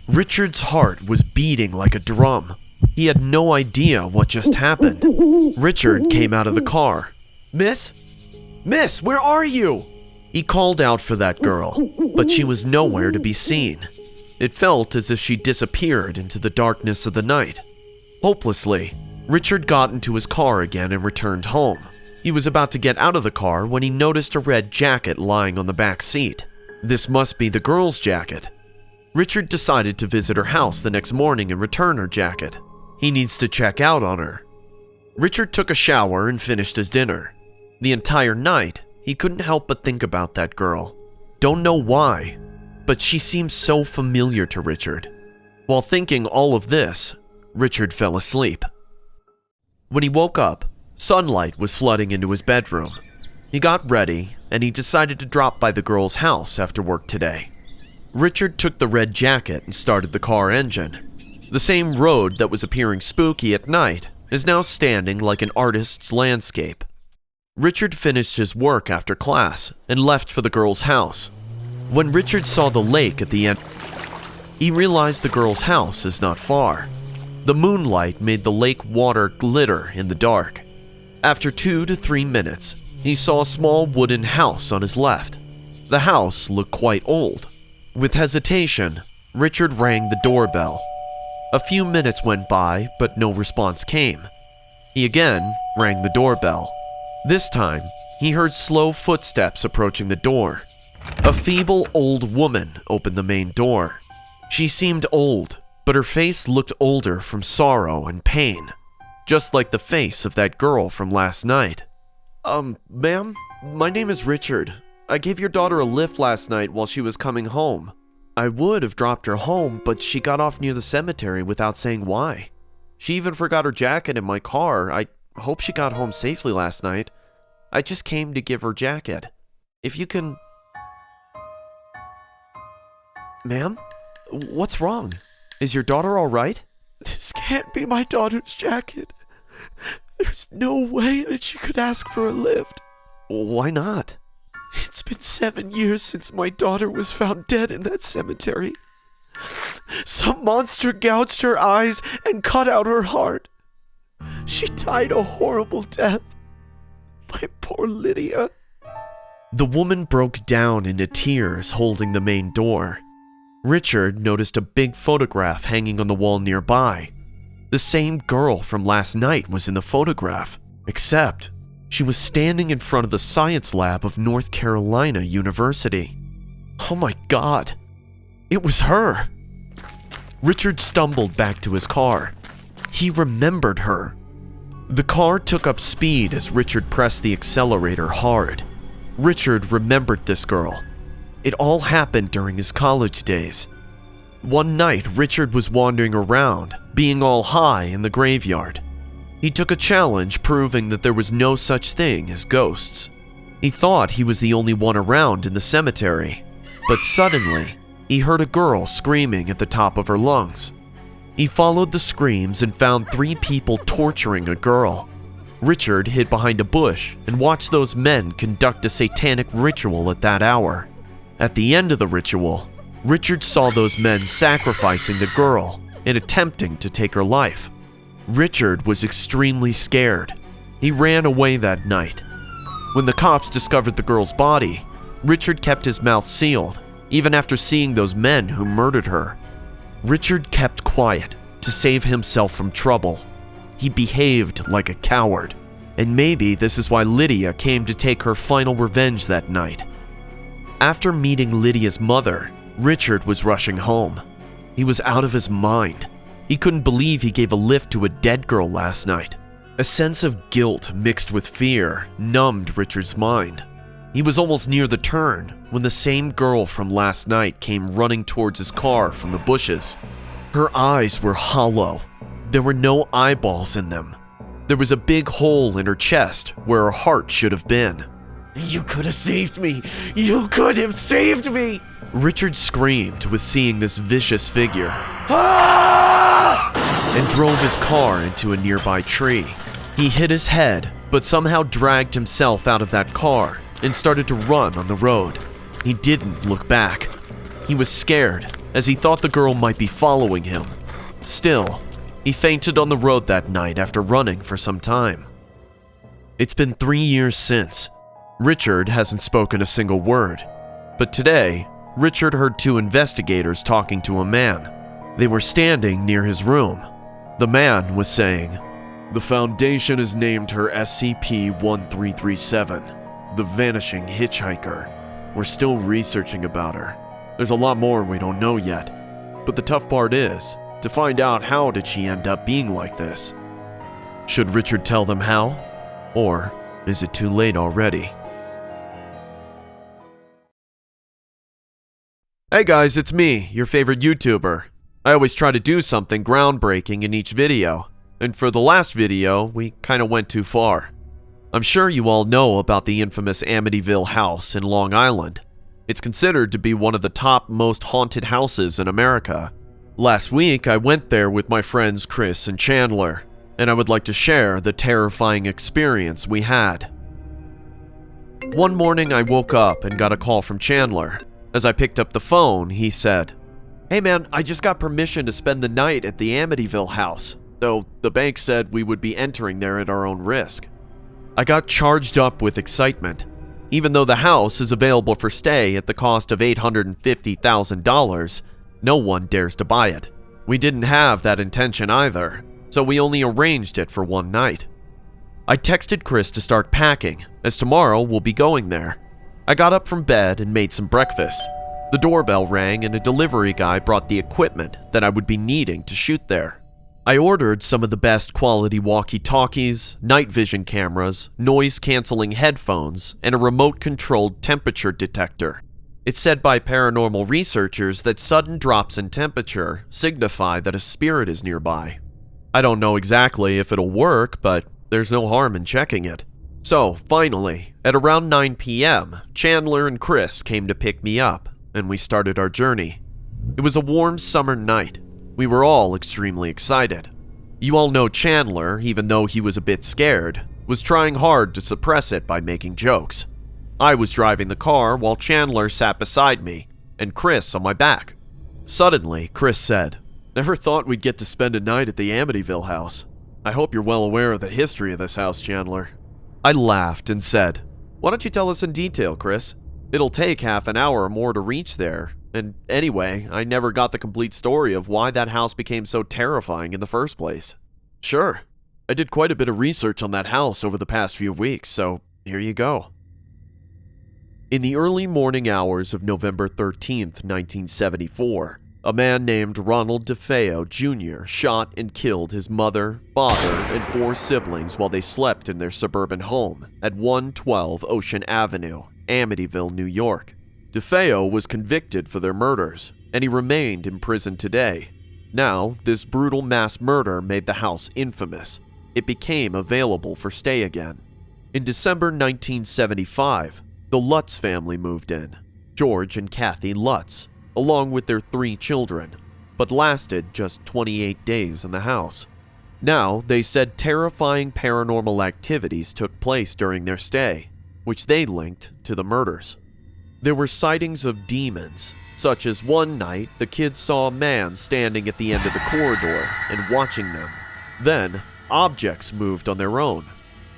Richard's heart was beating like a drum. He had no idea what just happened. Richard came out of the car. Miss? Miss, where are you? He called out for that girl, but she was nowhere to be seen. It felt as if she disappeared into the darkness of the night. Hopelessly, Richard got into his car again and returned home. He was about to get out of the car when he noticed a red jacket lying on the back seat. This must be the girl's jacket. Richard decided to visit her house the next morning and return her jacket. He needs to check out on her. Richard took a shower and finished his dinner. The entire night, he couldn't help but think about that girl. Don't know why, but she seemed so familiar to Richard. While thinking all of this, Richard fell asleep. When he woke up, sunlight was flooding into his bedroom. He got ready, and he decided to drop by the girl's house after work today. Richard took the red jacket and started the car engine. The same road that was appearing spooky at night is now standing like an artist's landscape. Richard finished his work after class and left for the girl's house. When Richard saw the lake at the end, he realized the girl's house is not far. The moonlight made the lake water glitter in the dark. After 2 to 3 minutes, he saw a small wooden house on his left. The house looked quite old. With hesitation, Richard rang the doorbell. A few minutes went by, but no response came. He again rang the doorbell. This time, he heard slow footsteps approaching the door. A feeble old woman opened the main door. She seemed old, but her face looked older from sorrow and pain, just like the face of that girl from last night. Ma'am, my name is Richard. I gave your daughter a lift last night while she was coming home. I would have dropped her home, but she got off near the cemetery without saying why. She even forgot her jacket in my car. I hope she got home safely last night. I just came to give her jacket. If you can... Ma'am? What's wrong? Is your daughter all right? This can't be my daughter's jacket. There's no way that she could ask for a lift. Why not? It's been 7 years since my daughter was found dead in that cemetery. Some monster gouged her eyes and cut out her heart. She died a horrible death. My poor Lydia." The woman broke down into tears, holding the main door. Richard noticed a big photograph hanging on the wall nearby. The same girl from last night was in the photograph, except she was standing in front of the science lab of North Carolina University. Oh my God, it was her. Richard stumbled back to his car. He remembered her. The car took up speed as Richard pressed the accelerator hard. Richard remembered this girl. It all happened during his college days. One night, Richard was wandering around, being all high in the graveyard. He took a challenge proving that there was no such thing as ghosts. He thought he was the only one around in the cemetery, but suddenly, he heard a girl screaming at the top of her lungs. He followed the screams and found 3 people torturing a girl. Richard hid behind a bush and watched those men conduct a satanic ritual at that hour. At the end of the ritual, Richard saw those men sacrificing the girl and attempting to take her life. Richard was extremely scared. He ran away that night. When the cops discovered the girl's body, Richard kept his mouth sealed, even after seeing those men who murdered her. Richard kept quiet to save himself from trouble. He behaved like a coward, and maybe this is why Lydia came to take her final revenge that night. After meeting Lydia's mother, Richard was rushing home. He was out of his mind. He couldn't believe he gave a lift to a dead girl last night. A sense of guilt mixed with fear numbed Richard's mind. He was almost near the turn when the same girl from last night came running towards his car from the bushes. Her eyes were hollow. There were no eyeballs in them. There was a big hole in her chest where her heart should have been. "You could have saved me! You could have saved me!" Richard screamed with seeing this vicious figure. "Ah!" and drove his car into a nearby tree. He hit his head, but somehow dragged himself out of that car and started to run on the road. He didn't look back. He was scared, as he thought the girl might be following him. Still, he fainted on the road that night after running for some time. It's been 3 years since. Richard hasn't spoken a single word, but today, Richard heard 2 investigators talking to a man. They were standing near his room. The man was saying, "The Foundation has named her SCP-1337, the Vanishing Hitchhiker. We're still researching about her. There's a lot more we don't know yet, but the tough part is to find out how did she end up being like this." Should Richard tell them how? Or is it too late already? Hey guys, it's me, your favorite YouTuber. I always try to do something groundbreaking in each video, and for the last video, we kinda went too far. I'm sure you all know about the infamous Amityville House in Long Island. It's considered to be one of the top most haunted houses in America. Last week, I went there with my friends Chris and Chandler, and I would like to share the terrifying experience we had. One morning, I woke up and got a call from Chandler. As I picked up the phone, he said, "Hey man, I just got permission to spend the night at the Amityville House, though the bank said we would be entering there at our own risk." I got charged up with excitement. Even though the house is available for stay at the cost of $850,000, no one dares to buy it. We didn't have that intention either, so we only arranged it for one night. I texted Chris to start packing, as tomorrow we'll be going there. I got up from bed and made some breakfast. The doorbell rang and a delivery guy brought the equipment that I would be needing to shoot there. I ordered some of the best quality walkie-talkies, night vision cameras, noise-canceling headphones, and a remote-controlled temperature detector. It's said by paranormal researchers that sudden drops in temperature signify that a spirit is nearby. I don't know exactly if it'll work, but there's no harm in checking it. So, finally, at around 9 p.m., Chandler and Chris came to pick me up, and we started our journey. It was a warm summer night. We were all extremely excited. You all know Chandler, even though he was a bit scared, was trying hard to suppress it by making jokes. I was driving the car while Chandler sat beside me, and Chris on my back. Suddenly, Chris said, "Never thought we'd get to spend a night at the Amityville House. I hope you're well aware of the history of this house, Chandler." I laughed and said, "Why don't you tell us in detail, Chris? It'll take half an hour or more to reach there. And anyway, I never got the complete story of why that house became so terrifying in the first place." "Sure. I did quite a bit of research on that house over the past few weeks, so here you go." In the early morning hours of November 13th, 1974, a man named Ronald DeFeo Jr. shot and killed his mother, father, and 4 siblings while they slept in their suburban home at 112 Ocean Avenue, Amityville, New York. DeFeo was convicted for their murders, and he remained in prison today. Now, this brutal mass murder made the house infamous. It became available for stay again. In December 1975, the Lutz family moved in, George and Kathy Lutz, along with their 3 children, but lasted just 28 days in the house. Now, they said terrifying paranormal activities took place during their stay, which they linked to the murders. There were sightings of demons, such as one night the kids saw a man standing at the end of the corridor and watching them. Then, objects moved on their own.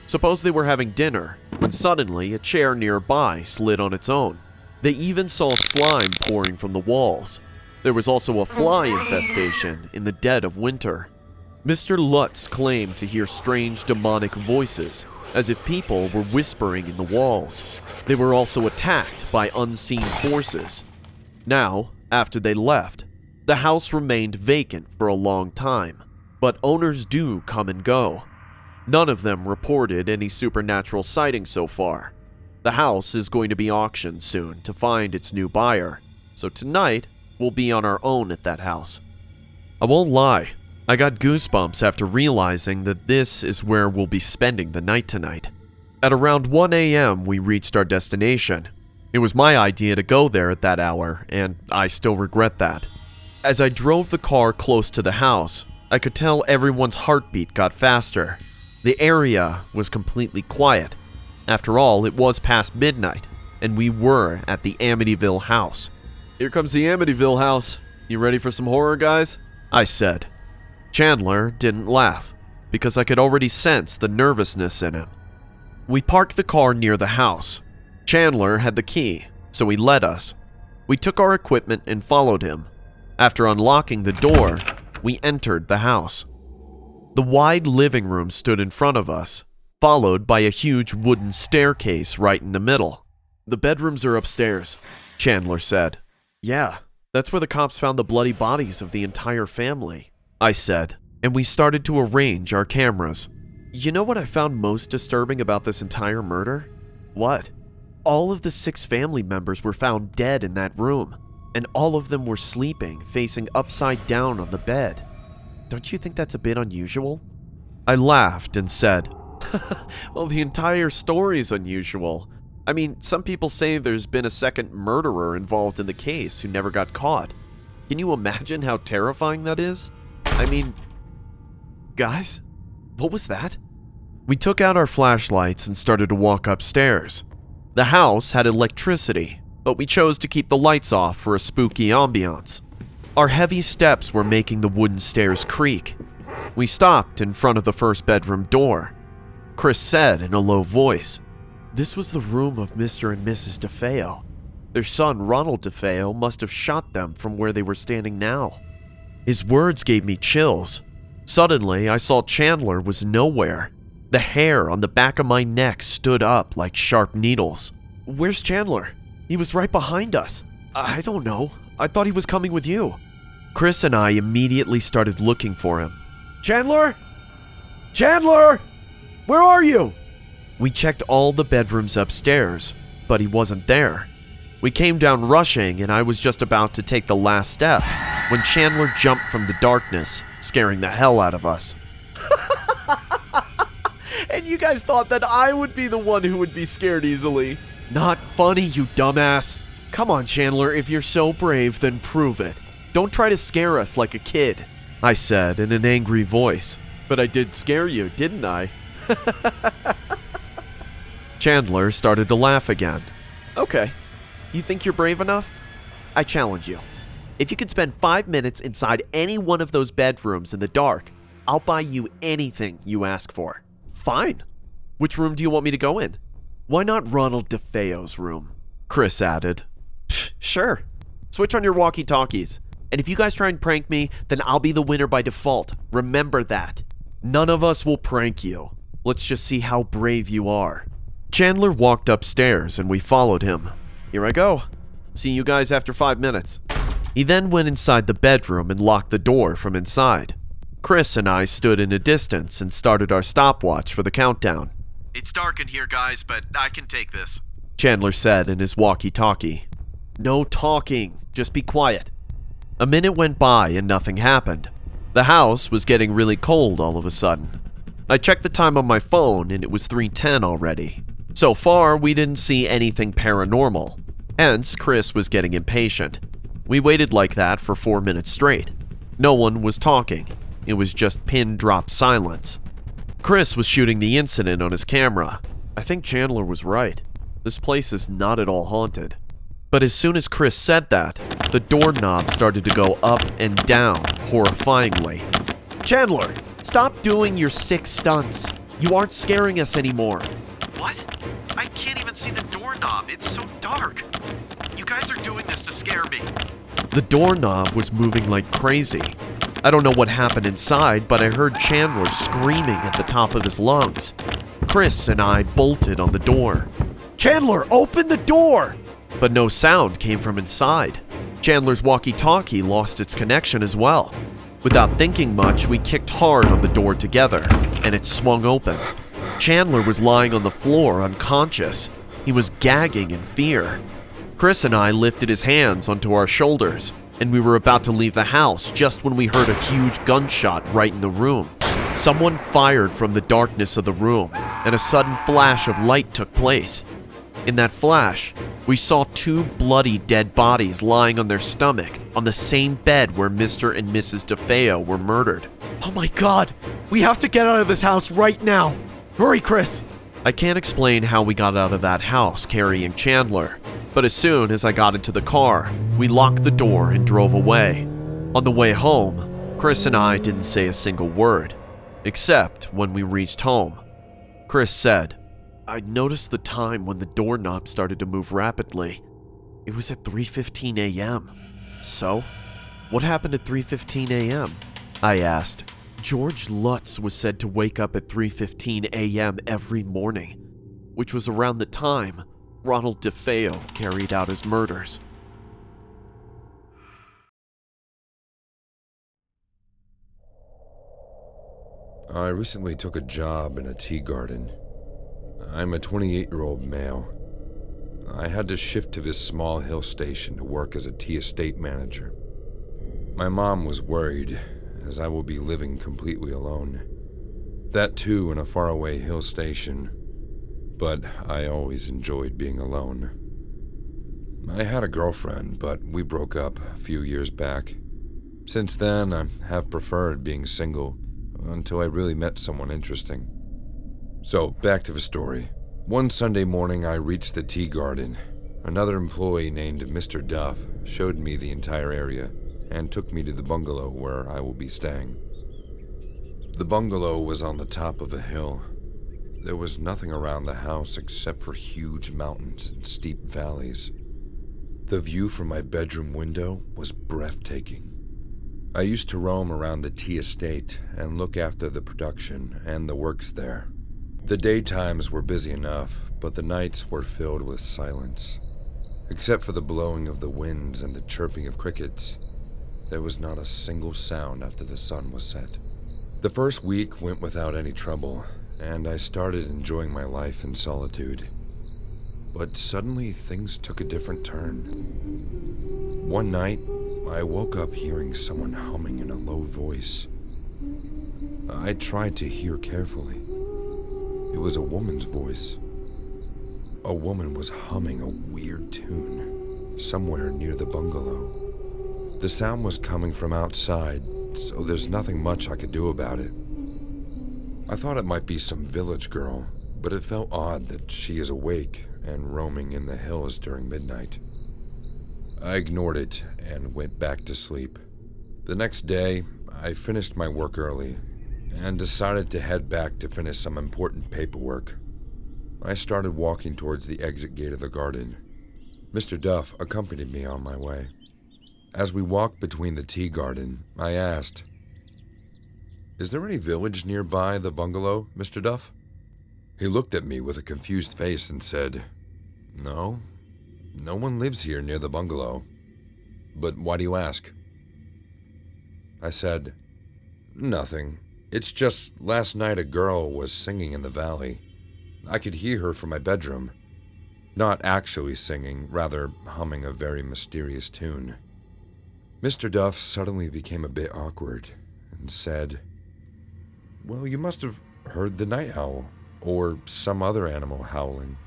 Suppose they were having dinner, when suddenly a chair nearby slid on its own. They even saw slime pouring from the walls. There was also a fly infestation in the dead of winter. Mr. Lutz claimed to hear strange demonic voices, as if people were whispering in the walls. They were also attacked by unseen forces. Now, after they left, the house remained vacant for a long time, but owners do come and go. None of them reported any supernatural sightings so far. The house is going to be auctioned soon to find its new buyer, so tonight we'll be on our own at that house. I won't lie, I got goosebumps after realizing that this is where we'll be spending the night tonight. At around 1 a.m. we reached our destination. It was my idea to go there at that hour, and I still regret that. As I drove the car close to the house, I could tell everyone's heartbeat got faster. The area was completely quiet. After all, it was past midnight, and we were at the Amityville house. "Here comes the Amityville house. You ready for some horror, guys?" I said. Chandler didn't laugh, because I could already sense the nervousness in him. We parked the car near the house. Chandler had the key, so he led us. We took our equipment and followed him. After unlocking the door, we entered the house. The wide living room stood in front of us, followed by a huge wooden staircase right in the middle. "The bedrooms are upstairs," Chandler said. "Yeah, that's where the cops found the bloody bodies of the entire family," I said, and we started to arrange our cameras. You know what I found most disturbing about this entire murder? What? All of the 6 family members were found dead in that room, and all of them were sleeping, facing upside down on the bed. Don't you think that's a bit unusual? I laughed and said, "Well, the entire story's unusual. I mean, some people say there's been a second murderer involved in the case who never got caught. Can you imagine how terrifying that is? I mean, guys, what was that?" We took out our flashlights and started to walk upstairs. The house had electricity, but we chose to keep the lights off for a spooky ambiance. Our heavy steps were making the wooden stairs creak. We stopped in front of the first bedroom door. Chris said in a low voice, "This was the room of Mr. and Mrs. DeFeo. Their son, Ronald DeFeo, must have shot them from where they were standing now." His words gave me chills. Suddenly, I saw Chandler was nowhere. The hair on the back of my neck stood up like sharp needles. "Where's Chandler? He was right behind us." "I don't know. I thought he was coming with you." Chris and I immediately started looking for him. "Chandler? Chandler! Where are you?" We checked all the bedrooms upstairs, but he wasn't there. We came down rushing, and I was just about to take the last step when Chandler jumped from the darkness, scaring the hell out of us. "And you guys thought that I would be the one who would be scared easily." "Not funny, you dumbass. Come on, Chandler, if you're so brave, then prove it. Don't try to scare us like a kid," I said in an angry voice. "But I did scare you, didn't I?" Chandler started to laugh again. "Okay, you think you're brave enough? I challenge you. If you could spend 5 minutes inside any one of those bedrooms in the dark, I'll buy you anything you ask for. Fine. Which room do you want me to go in? Why not Ronald DeFeo's room? Chris added. Sure. Switch on your walkie-talkies. And if you guys try and prank me, then I'll be the winner by default. Remember that. None of us will prank you. Let's just see how brave you are. Chandler walked upstairs and we followed him. Here I go. See you guys after 5 minutes. He then went inside the bedroom and locked the door from inside. Chris and I stood in a distance and started our stopwatch for the countdown. It's dark in here, guys, but I can take this, Chandler said in his walkie-talkie. No talking, just be quiet. A minute went by and nothing happened. The house was getting really cold all of a sudden. I checked the time on my phone and it was 3:10 already. So far, we didn't see anything paranormal. Hence, Chris was getting impatient. We waited like that for 4 minutes straight. No one was talking. It was just pin-drop silence. Chris was shooting the incident on his camera. I think Chandler was right. This place is not at all haunted. But as soon as Chris said that, the doorknob started to go up and down horrifyingly. Chandler, stop doing your sick stunts. You aren't scaring us anymore. What? I can't even see the doorknob. It's so dark. You guys are doing this to scare me. The doorknob was moving like crazy. I don't know what happened inside, but I heard Chandler screaming at the top of his lungs. Chris and I bolted on the door. Chandler, open the door! But no sound came from inside. Chandler's walkie-talkie lost its connection as well. Without thinking much, we kicked hard on the door together, and it swung open. Chandler was lying on the floor unconscious. He was gagging in fear. Chris and I lifted his hands onto our shoulders, and we were about to leave the house just when we heard a huge gunshot right in the room. Someone fired from the darkness of the room, and a sudden flash of light took place. In that flash, we saw 2 bloody dead bodies lying on their stomach on the same bed where Mr. and Mrs. DeFeo were murdered. Oh my God! We have to get out of this house right now! Hurry, Chris! I can't explain how we got out of that house carrying Chandler, but as soon as I got into the car, we locked the door and drove away. On the way home, Chris and I didn't say a single word, except when we reached home. Chris said, I noticed the time when the doorknob started to move rapidly. It was at 3:15 a.m. So, what happened at 3:15 a.m.? I asked. George Lutz was said to wake up at 3:15 a.m. every morning, which was around the time Ronald DeFeo carried out his murders. I recently took a job in a tea garden. I'm a 28-year-old male. I had to shift to this small hill station to work as a tea estate manager. My mom was worried, as I will be living completely alone. That too in a faraway hill station, but I always enjoyed being alone. I had a girlfriend, but we broke up a few years back. Since then, I have preferred being single until I really met someone interesting. So, back to the story. One Sunday morning, I reached the tea garden. Another employee named Mr. Duff showed me the entire area and took me to the bungalow where I will be staying. The bungalow was on the top of a hill. There was nothing around the house except for huge mountains and steep valleys. The view from my bedroom window was breathtaking. I used to roam around the tea estate and look after the production and the works there. The daytimes were busy enough, but the nights were filled with silence. Except for the blowing of the winds and the chirping of crickets, there was not a single sound after the sun was set. The first week went without any trouble, and I started enjoying my life in solitude. But suddenly things took a different turn. One night, I woke up hearing someone humming in a low voice. I tried to hear carefully. It was a woman's voice. A woman was humming a weird tune somewhere near the bungalow. The sound was coming from outside, so there's nothing much I could do about it. I thought it might be some village girl, but it felt odd that she is awake and roaming in the hills during midnight. I ignored it and went back to sleep. The next day, I finished my work early and decided to head back to finish some important paperwork. I started walking towards the exit gate of the garden. Mr. Duff accompanied me on my way. As we walked between the tea garden, I asked, "Is there any village nearby the bungalow, Mr. Duff?" He looked at me with a confused face and said, No one lives here near the bungalow. But why do you ask?" I said, "Nothing. It's just last night a girl was singing in the valley. I could hear her from my bedroom. Not actually singing, rather humming a very mysterious tune." Mr. Duff suddenly became a bit awkward and said, "Well, you must have heard the night owl or some other animal howling.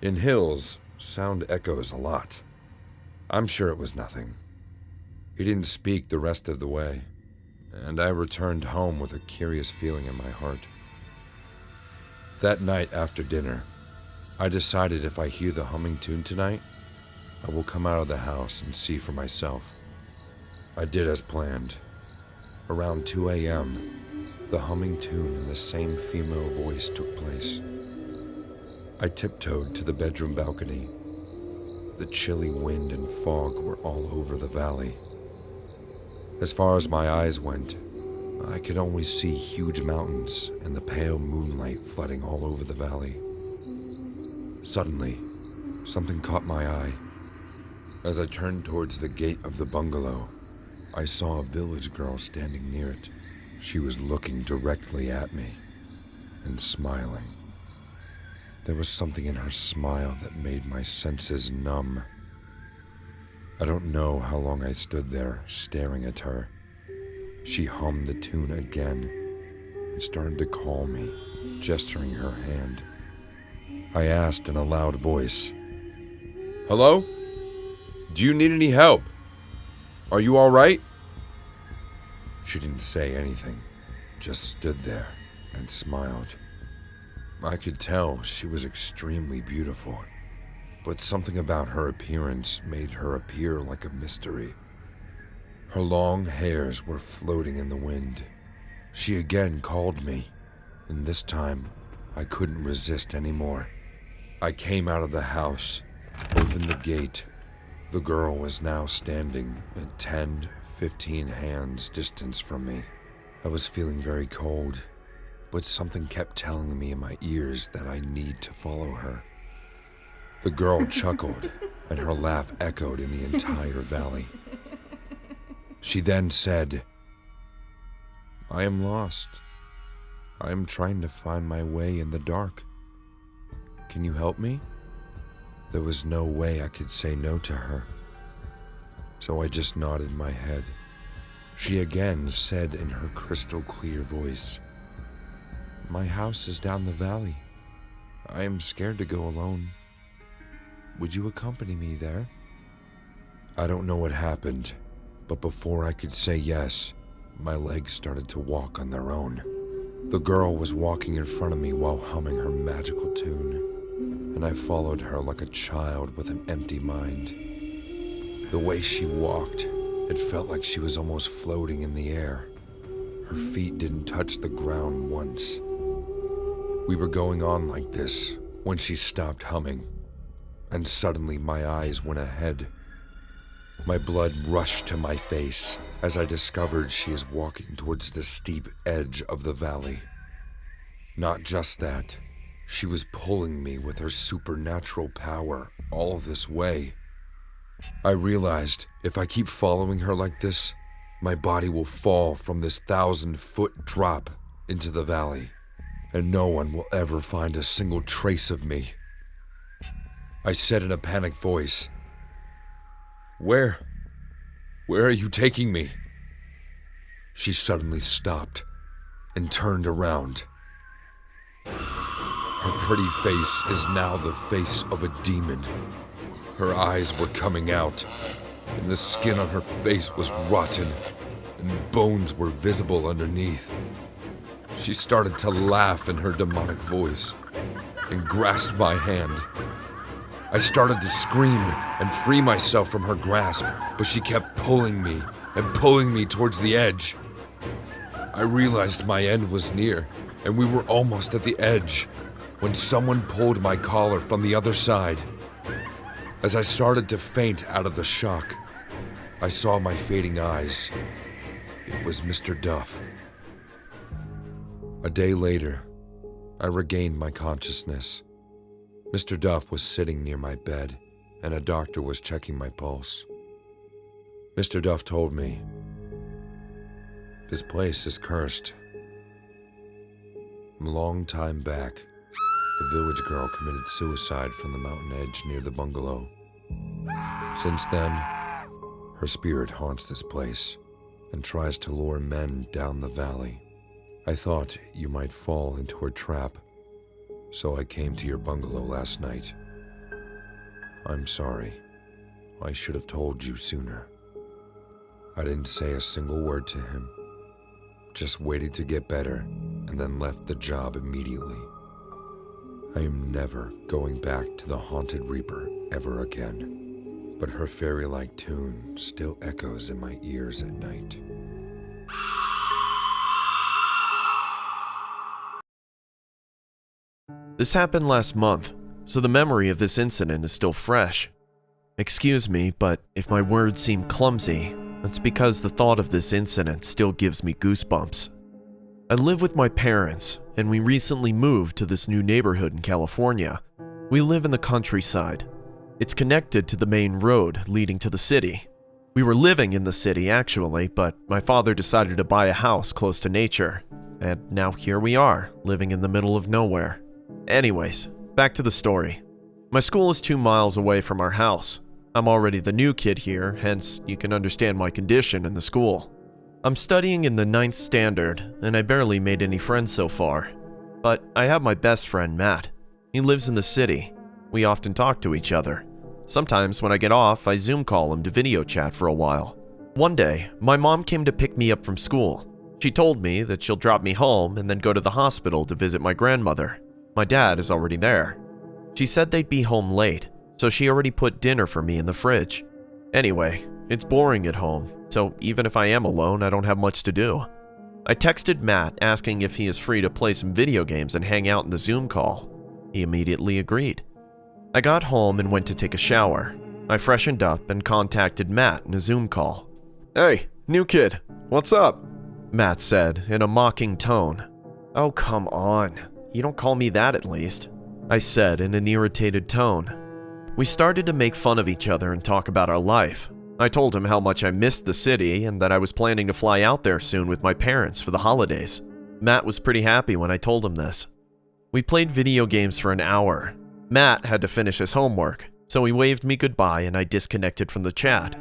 In hills, sound echoes a lot. I'm sure it was nothing." He didn't speak the rest of the way, and I returned home with a curious feeling in my heart. That night after dinner, I decided if I hear the humming tune tonight, I will come out of the house and see for myself. I did as planned. Around 2 a.m., the humming tune in the same female voice took place. I tiptoed to the bedroom balcony. The chilly wind and fog were all over the valley. As far as my eyes went, I could only see huge mountains and the pale moonlight flooding all over the valley. Suddenly, something caught my eye. As I turned towards the gate of the bungalow, I saw a village girl standing near it. She was looking directly at me and smiling. There was something in her smile that made my senses numb. I don't know how long I stood there staring at her. She hummed the tune again and started to call me, gesturing her hand. I asked in a loud voice, "Hello? Do you need any help? Are you all right?" She didn't say anything, just stood there and smiled. I could tell she was extremely beautiful, but something about her appearance made her appear like a mystery. Her long hairs were floating in the wind. She again called me, and this time I couldn't resist anymore. I came out of the house, opened the gate. The girl was now standing at 10-15 hands distance from me. I was feeling very cold, but something kept telling me in my ears that I need to follow her. The girl chuckled, and her laugh echoed in the entire valley. She then said, "I am lost. I am trying to find my way in the dark. Can you help me?" There was no way I could say no to her, so I just nodded my head. She again said in her crystal clear voice, "My house is down the valley. I am scared to go alone. Would you accompany me there?" I don't know what happened, but before I could say yes, my legs started to walk on their own. The girl was walking in front of me while humming her magical tune, and I followed her like a child with an empty mind. The way she walked, it felt like she was almost floating in the air. Her feet didn't touch the ground once. We were going on like this when she stopped humming, and suddenly my eyes went ahead. My blood rushed to my face as I discovered she is walking towards the steep edge of the valley. Not just that, she was pulling me with her supernatural power all this way. I realized if I keep following her like this, my body will fall from this 1,000-foot drop into the valley, and no one will ever find a single trace of me. I said in a panicked voice, Where are you taking me?" She suddenly stopped and turned around. Her pretty face is now the face of a demon. Her eyes were coming out, and the skin on her face was rotten, and bones were visible underneath. She started to laugh in her demonic voice and grasped my hand. I started to scream and free myself from her grasp, but she kept pulling me and pulling me towards the edge. I realized my end was near, and we were almost at the edge, when someone pulled my collar from the other side. As I started to faint out of the shock, I saw my fading eyes. It was Mr. Duff. A day later, I regained my consciousness. Mr. Duff was sitting near my bed, and a doctor was checking my pulse. Mr. Duff told me, "This place is cursed. A long time back, a village girl committed suicide from the mountain edge near the bungalow. Since then, her spirit haunts this place and tries to lure men down the valley. I thought you might fall into her trap, so I came to your bungalow last night. I'm sorry. I should have told you sooner." I didn't say a single word to him, just waited to get better and then left the job immediately. I am never going back to the Haunted Reaper ever again, but her fairy-like tune still echoes in my ears at night. This happened last month, so the memory of this incident is still fresh. Excuse me, but if my words seem clumsy, that's because the thought of this incident still gives me goosebumps. I live with my parents, and we recently moved to this new neighborhood in California. We live in the countryside. It's connected to the main road leading to the city. We were living in the city actually, but my father decided to buy a house close to nature, and now here we are, living in the middle of nowhere. Anyways, back to the story. My school is 2 miles away from our house. I'm already the new kid here, hence you can understand my condition in the school. I'm studying in the 9th standard, and I barely made any friends so far. But I have my best friend, Matt. He lives in the city. We often talk to each other. Sometimes when I get off, I Zoom call him to video chat for a while. One day, my mom came to pick me up from school. She told me that she'll drop me home and then go to the hospital to visit my grandmother. My dad is already there. She said they'd be home late, so she already put dinner for me in the fridge. Anyway, it's boring at home, so even if I am alone, I don't have much to do. I texted Matt asking if he is free to play some video games and hang out in the Zoom call. He immediately agreed. I got home and went to take a shower. I freshened up and contacted Matt in a Zoom call. "Hey, new kid, what's up?" Matt said in a mocking tone. "Oh, come on. You don't call me that at least," I said in an irritated tone. We started to make fun of each other and talk about our life. I told him how much I missed the city and that I was planning to fly out there soon with my parents for the holidays. Matt was pretty happy when I told him this. We played video games for an hour. Matt had to finish his homework, so he waved me goodbye and I disconnected from the chat.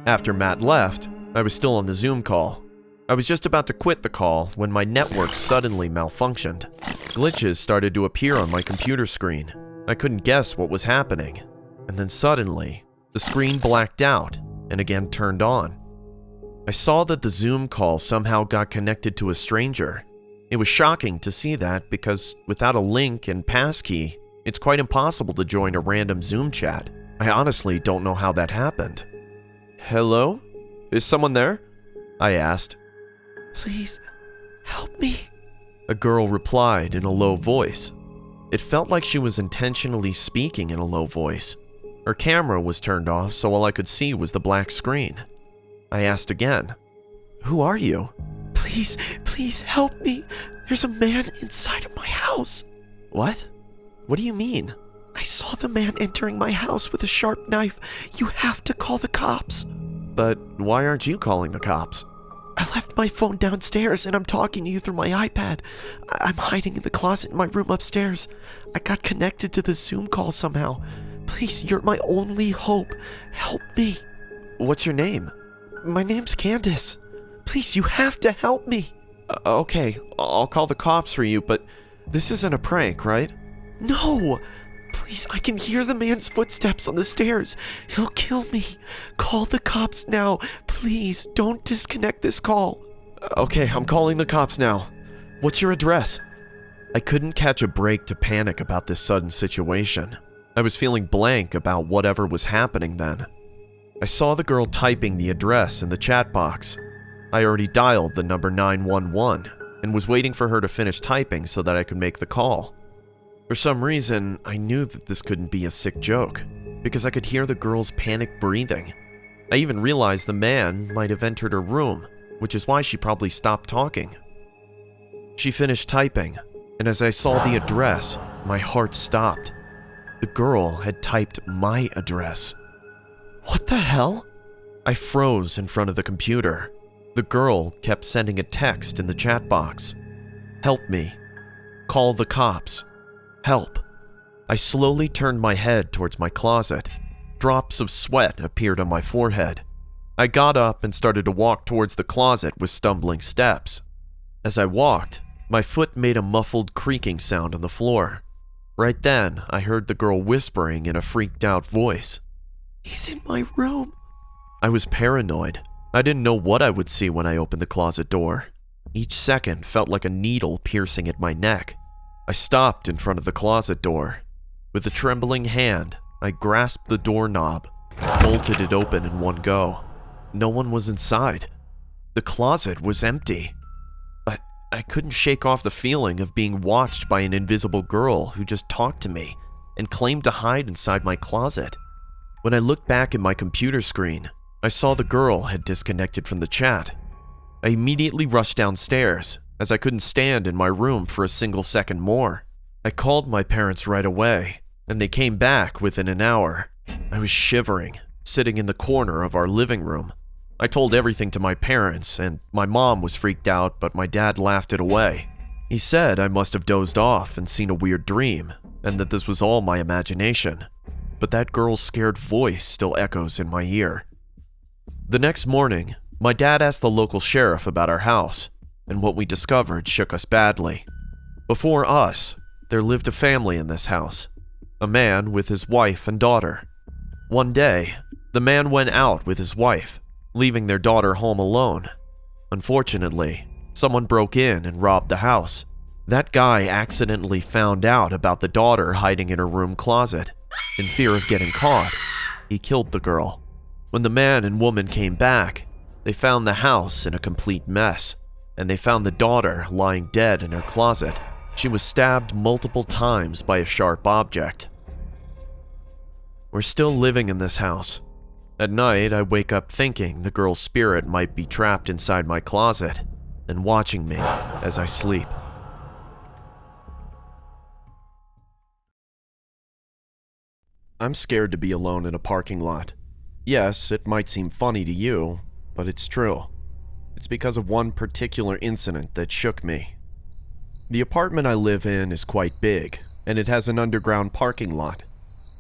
After Matt left, I was still on the Zoom call. I was just about to quit the call when my network suddenly malfunctioned. Glitches started to appear on my computer screen. I couldn't guess what was happening. And then suddenly, the screen blacked out and again turned on. I saw that the Zoom call somehow got connected to a stranger. It was shocking to see that because without a link and passkey, it's quite impossible to join a random Zoom chat. I honestly don't know how that happened. "Hello? Is someone there?" I asked. "Please, help me," a girl replied in a low voice. It felt like she was intentionally speaking in a low voice. Her camera was turned off, so all I could see was the black screen. I asked again, "Who are you?" Please help me. There's a man inside of my house." "What? What do you mean?" "I saw the man entering my house with a sharp knife. You have to call the cops." "But why aren't you calling the cops?" "I left my phone downstairs and I'm talking to you through my iPad. I'm hiding in the closet in my room upstairs. I got connected to the Zoom call somehow. Please, you're my only hope. Help me." "What's your name?" "My name's Candace. Please, you have to help me." Okay, I'll call the cops for you, but this isn't a prank, right?" "No. Please, I can hear the man's footsteps on the stairs. He'll kill me. Call the cops now. Please, don't disconnect this call." "Okay, I'm calling the cops now. What's your address?" I couldn't catch a break to panic about this sudden situation. I was feeling blank about whatever was happening then. I saw the girl typing the address in the chat box. I already dialed the number 911 and was waiting for her to finish typing so that I could make the call. For some reason, I knew that this couldn't be a sick joke, because I could hear the girl's panic breathing. I even realized the man might have entered her room, which is why she probably stopped talking. She finished typing, and as I saw the address, my heart stopped. The girl had typed my address. What the hell? I froze in front of the computer. The girl kept sending a text in the chat box. Help me. Call the cops. Help. I slowly turned my head towards my closet. Drops of sweat appeared on my forehead. I got up and started to walk towards the closet with stumbling steps. As I walked, my foot made a muffled creaking sound on the floor. Right then, I heard the girl whispering in a freaked out voice. He's in my room. I was paranoid. I didn't know what I would see when I opened the closet door. Each second felt like a needle piercing at my neck. I stopped in front of the closet door. With a trembling hand, I grasped the doorknob, bolted it open in one go. No one was inside. The closet was empty. But I couldn't shake off the feeling of being watched by an invisible girl who just talked to me and claimed to hide inside my closet. When I looked back at my computer screen, I saw the girl had disconnected from the chat. I immediately rushed downstairs, as I couldn't stand in my room for a single second more. I called my parents right away, and they came back within an hour. I was shivering, sitting in the corner of our living room. I told everything to my parents, and my mom was freaked out, but my dad laughed it away. He said I must have dozed off and seen a weird dream, and that this was all my imagination. But that girl's scared voice still echoes in my ear. The next morning, my dad asked the local sheriff about our house, and what we discovered shook us badly. Before us, there lived a family in this house, a man with his wife and daughter. One day, the man went out with his wife, leaving their daughter home alone. Unfortunately, someone broke in and robbed the house. That guy accidentally found out about the daughter hiding in her room closet. In fear of getting caught, he killed the girl. When the man and woman came back, they found the house in a complete mess, and they found the daughter lying dead in her closet. She was stabbed multiple times by a sharp object. We're still living in this house. At night, I wake up thinking the girl's spirit might be trapped inside my closet and watching me as I sleep. I'm scared to be alone in a parking lot. Yes, it might seem funny to you, but it's true. It's because of one particular incident that shook me. The apartment I live in is quite big, and it has an underground parking lot.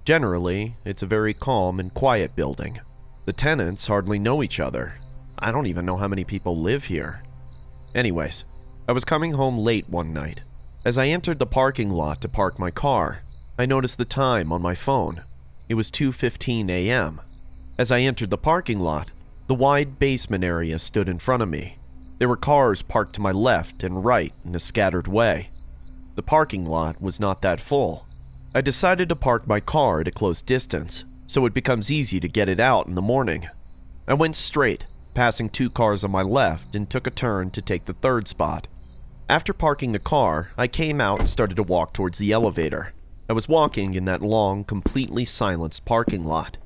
Generally, it's a very calm and quiet building. The tenants hardly know each other. I don't even know how many people live here. Anyways, I was coming home late one night. As I entered the parking lot to park my car, I noticed the time on my phone. It was 2:15 a.m. As I entered the parking lot, the wide basement area stood in front of me. There were cars parked to my left and right in a scattered way. The parking lot was not that full. I decided to park my car at a close distance, so it becomes easy to get it out in the morning. I went straight, passing two cars on my left, and took a turn to take the third spot. After parking the car, I came out and started to walk towards the elevator. I was walking in that long, completely silenced parking lot.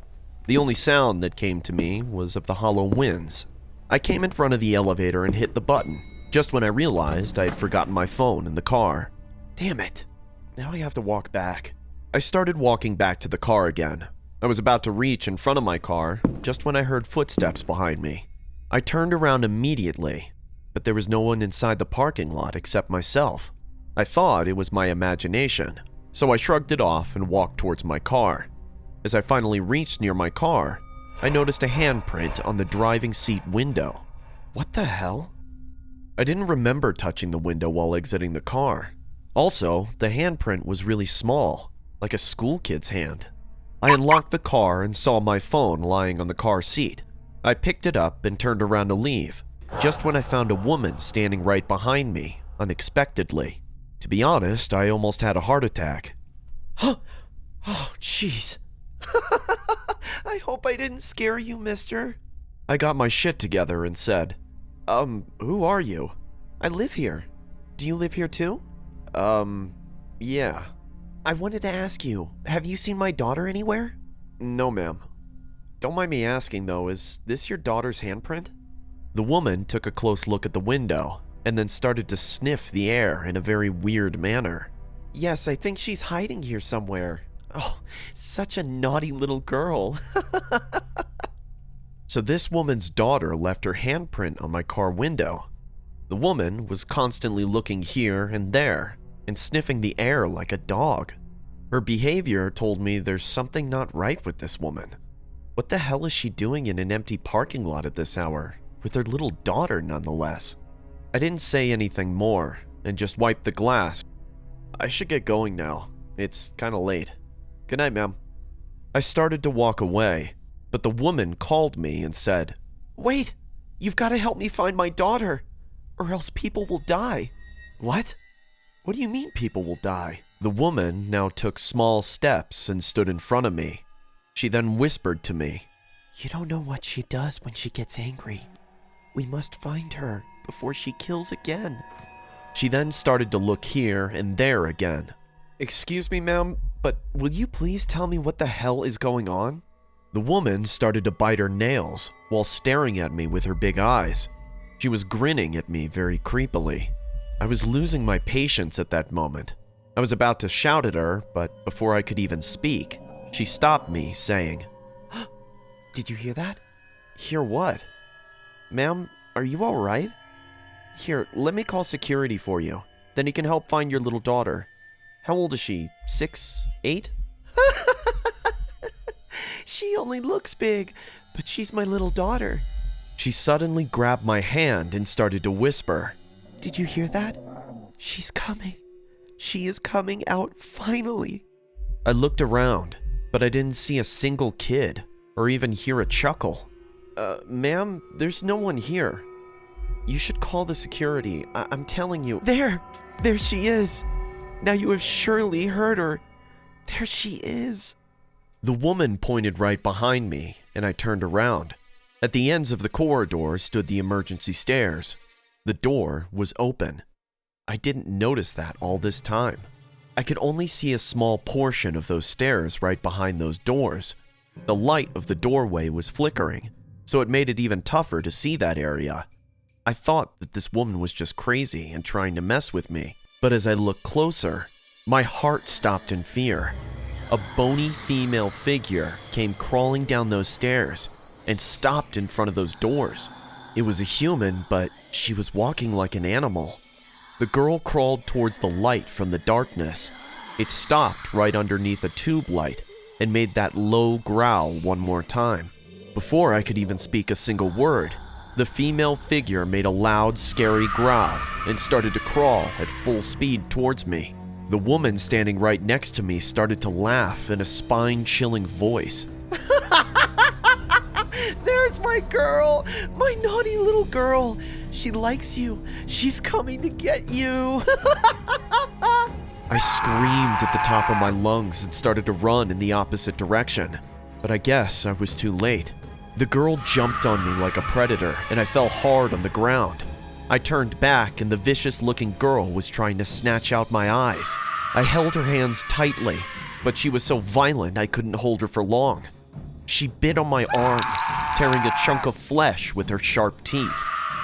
The only sound that came to me was of the hollow winds. I came in front of the elevator and hit the button, just when I realized I had forgotten my phone in the car. Damn it. Now I have to walk back. I started walking back to the car again. I was about to reach in front of my car, just when I heard footsteps behind me. I turned around immediately, but there was no one inside the parking lot except myself. I thought it was my imagination, so I shrugged it off and walked towards my car. As I finally reached near my car, I noticed a handprint on the driving seat window. What the hell? I didn't remember touching the window while exiting the car. Also, the handprint was really small, like a school kid's hand. I unlocked the car and saw my phone lying on the car seat. I picked it up and turned around to leave, just when I found a woman standing right behind me, unexpectedly. To be honest, I almost had a heart attack. Oh, jeez. I hope I didn't scare you, mister. I got my shit together and said, who are you? I live here. Do you live here too? Yeah. I wanted to ask you, have you seen my daughter anywhere? No, ma'am. Don't mind me asking, though, is this your daughter's handprint? The woman took a close look at the window and then started to sniff the air in a very weird manner. Yes, I think she's hiding here somewhere. Oh, such a naughty little girl. So this woman's daughter left her handprint on my car window. The woman was constantly looking here and there and sniffing the air like a dog. Her behavior told me there's something not right with this woman. What the hell is she doing in an empty parking lot at this hour, with her little daughter nonetheless? I didn't say anything more and just wiped the glass. I should get going now. It's kinda late. Good night, ma'am. I started to walk away, but the woman called me and said, Wait, you've got to help me find my daughter, or else people will die. What? What do you mean people will die? The woman now took small steps and stood in front of me. She then whispered to me, You don't know what she does when she gets angry. We must find her before she kills again. She then started to look here and there again. Excuse me, ma'am, but will you please tell me what the hell is going on? The woman started to bite her nails while staring at me with her big eyes. She was grinning at me very creepily. I was losing my patience at that moment. I was about to shout at her, but before I could even speak, she stopped me, saying, Did you hear that? Hear what? Ma'am, are you all right? Here, let me call security for you. Then you can help find your little daughter. How old is she? 6, 8? She only looks big, but she's my little daughter. She suddenly grabbed my hand and started to whisper. Did you hear that? She's coming. She is coming out finally. I looked around, but I didn't see a single kid or even hear a chuckle. Ma'am, there's no one here. You should call the security. I'm telling you. There she is. Now you have surely heard her. There she is. The woman pointed right behind me, and I turned around. At the ends of the corridor stood the emergency stairs. The door was open. I didn't notice that all this time. I could only see a small portion of those stairs right behind those doors. The light of the doorway was flickering, so it made it even tougher to see that area. I thought that this woman was just crazy and trying to mess with me, but as I looked closer, my heart stopped in fear. A bony female figure came crawling down those stairs and stopped in front of those doors. It was a human, but she was walking like an animal. The girl crawled towards the light from the darkness. It stopped right underneath a tube light and made that low growl one more time. Before I could even speak a single word, the female figure made a loud, scary growl and started to crawl at full speed towards me. The woman standing right next to me started to laugh in a spine-chilling voice. There's my girl, my naughty little girl. She likes you. She's coming to get you. I screamed at the top of my lungs and started to run in the opposite direction, but I guess I was too late. The girl jumped on me like a predator, and I fell hard on the ground. I turned back, and the vicious-looking girl was trying to snatch out my eyes. I held her hands tightly, but she was so violent I couldn't hold her for long. She bit on my arm, tearing a chunk of flesh with her sharp teeth.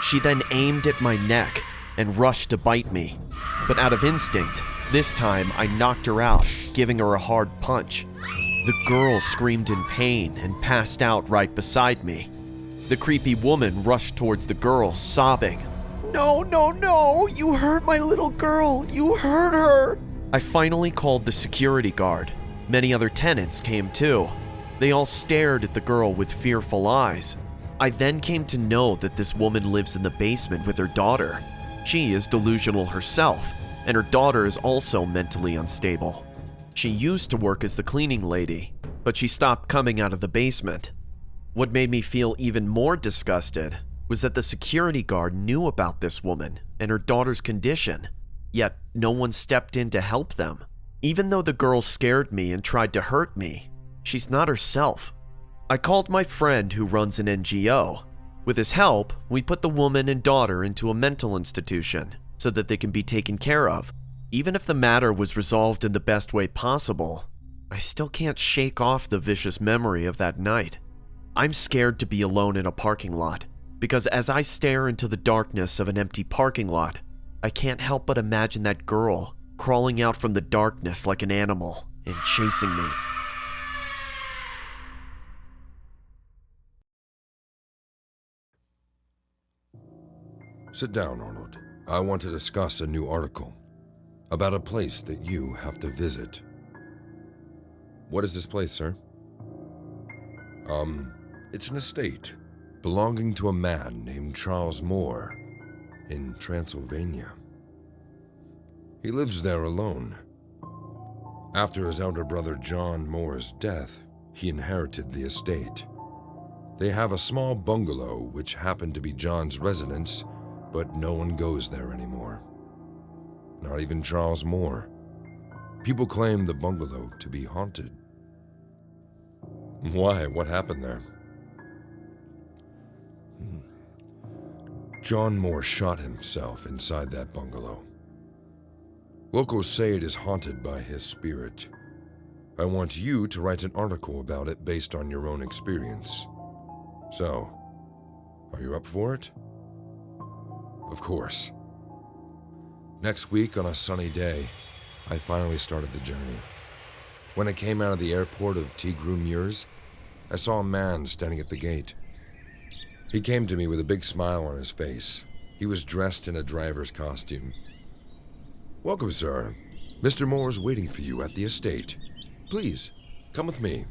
She then aimed at my neck and rushed to bite me. But out of instinct, this time I knocked her out, giving her a hard punch. The girl screamed in pain and passed out right beside me. The creepy woman rushed towards the girl, sobbing. No, no, no! You hurt my little girl! You hurt her! I finally called the security guard. Many other tenants came too. They all stared at the girl with fearful eyes. I then came to know that this woman lives in the basement with her daughter. She is delusional herself, and her daughter is also mentally unstable. She used to work as the cleaning lady, but she stopped coming out of the basement. What made me feel even more disgusted was that the security guard knew about this woman and her daughter's condition, yet no one stepped in to help them. Even though the girl scared me and tried to hurt me, she's not herself. I called my friend who runs an NGO. With his help, we put the woman and daughter into a mental institution so that they can be taken care of. Even if the matter was resolved in the best way possible, I still can't shake off the vicious memory of that night. I'm scared to be alone in a parking lot, because as I stare into the darkness of an empty parking lot, I can't help but imagine that girl crawling out from the darkness like an animal and chasing me. Sit down, Arnold. I want to discuss a new article about a place that you have to visit. What is this place, sir? It's an estate belonging to a man named Charles Moore in Transylvania. He lives there alone. After his elder brother John Moore's death, he inherited the estate. They have a small bungalow which happened to be John's residence, but no one goes there anymore. Not even Charles Moore. People claim the bungalow to be haunted. Why? What happened there? John Moore shot himself inside that bungalow. Locals say it is haunted by his spirit. I want you to write an article about it based on your own experience. So, are you up for it? Of course. Next week, on a sunny day, I finally started the journey. When I came out of the airport of Tigre-Mures, I saw a man standing at the gate. He came to me with a big smile on his face. He was dressed in a driver's costume. "Welcome, sir. Mr. Moore is waiting for you at the estate. Please, come with me."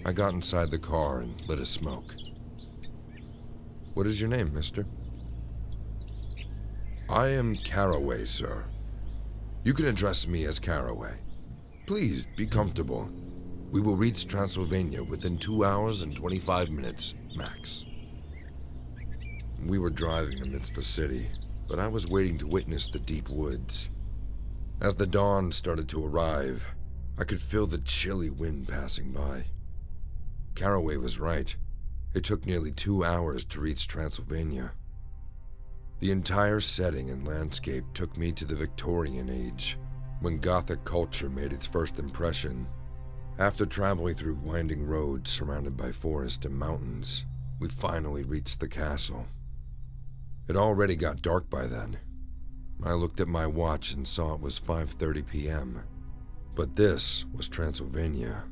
I got inside the car and lit a smoke. "What is your name, mister?" "I am Caraway, sir. You can address me as Caraway. Please be comfortable. We will reach Transylvania within 2 hours and 25 minutes, max." We were driving amidst the city, but I was waiting to witness the deep woods. As the dawn started to arrive, I could feel the chilly wind passing by. Caraway was right. It took nearly 2 hours to reach Transylvania. The entire setting and landscape took me to the Victorian age, when Gothic culture made its first impression. After traveling through winding roads surrounded by forest and mountains, we finally reached the castle. It already got dark by then. I looked at my watch and saw it was 5:30 p.m. But this was Transylvania,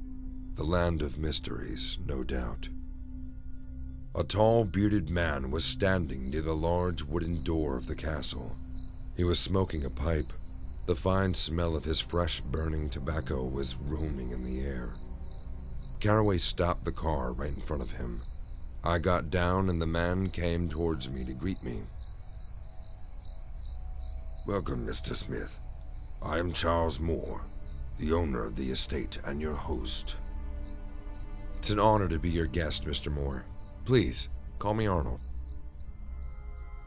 the land of mysteries, no doubt. A tall, bearded man was standing near the large wooden door of the castle. He was smoking a pipe. The fine smell of his fresh burning tobacco was roaming in the air. Caraway stopped the car right in front of him. I got down and the man came towards me to greet me. "Welcome, Mr. Smith. I am Charles Moore, the owner of the estate and your host." "It's an honor to be your guest, Mr. Moore. Please, call me Arnold."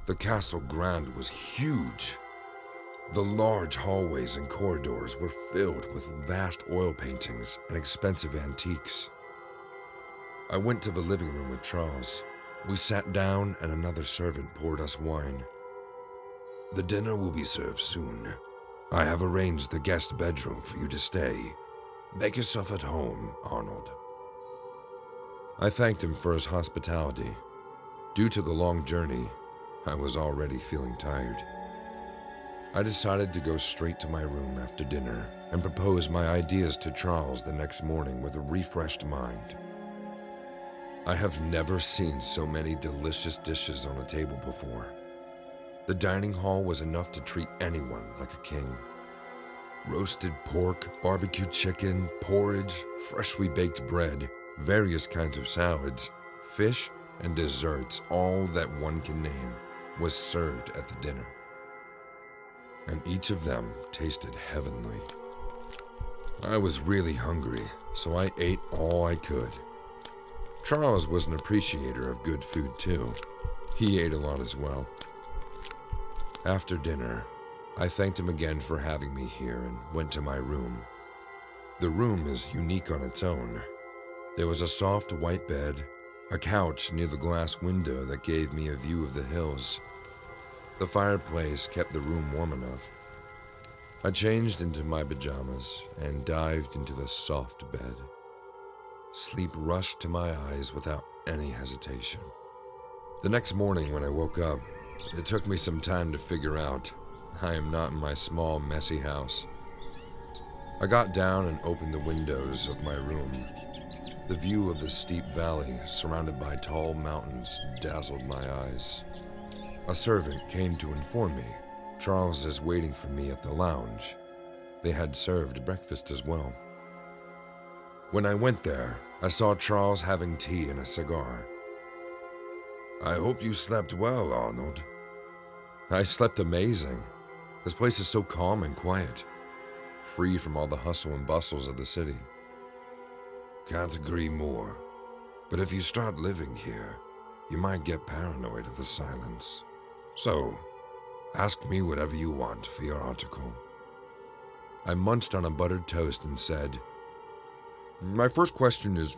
The castle grand was huge. The large hallways and corridors were filled with vast oil paintings and expensive antiques. I went to the living room with Charles. We sat down and another servant poured us wine. "The dinner will be served soon. I have arranged the guest bedroom for you to stay. Make yourself at home, Arnold." I thanked him for his hospitality. Due to the long journey, I was already feeling tired. I decided to go straight to my room after dinner and propose my ideas to Charles the next morning with a refreshed mind. I have never seen so many delicious dishes on a table before. The dining hall was enough to treat anyone like a king. Roasted pork, barbecue chicken, porridge, freshly baked bread, various kinds of salads, fish, and desserts, all that one can name, was served at the dinner. And each of them tasted heavenly. I was really hungry, so I ate all I could. Charles was an appreciator of good food too. He ate a lot as well. After dinner, I thanked him again for having me here and went to my room. The room is unique on its own. There was a soft white bed, a couch near the glass window that gave me a view of the hills. The fireplace kept the room warm enough. I changed into my pajamas and dived into the soft bed. Sleep rushed to my eyes without any hesitation. The next morning when I woke up, it took me some time to figure out I am not in my small, messy house. I got down and opened the windows of my room. The view of the steep valley, surrounded by tall mountains, dazzled my eyes. A servant came to inform me Charles is waiting for me at the lounge. They had served breakfast as well. When I went there, I saw Charles having tea and a cigar. "I hope you slept well, Arnold." "I slept amazing. This place is so calm and quiet, free from all the hustle and bustles of the city." "Can't agree more. But if you start living here, you might get paranoid of the silence. So, ask me whatever you want for your article." I munched on a buttered toast and said, "My first question is,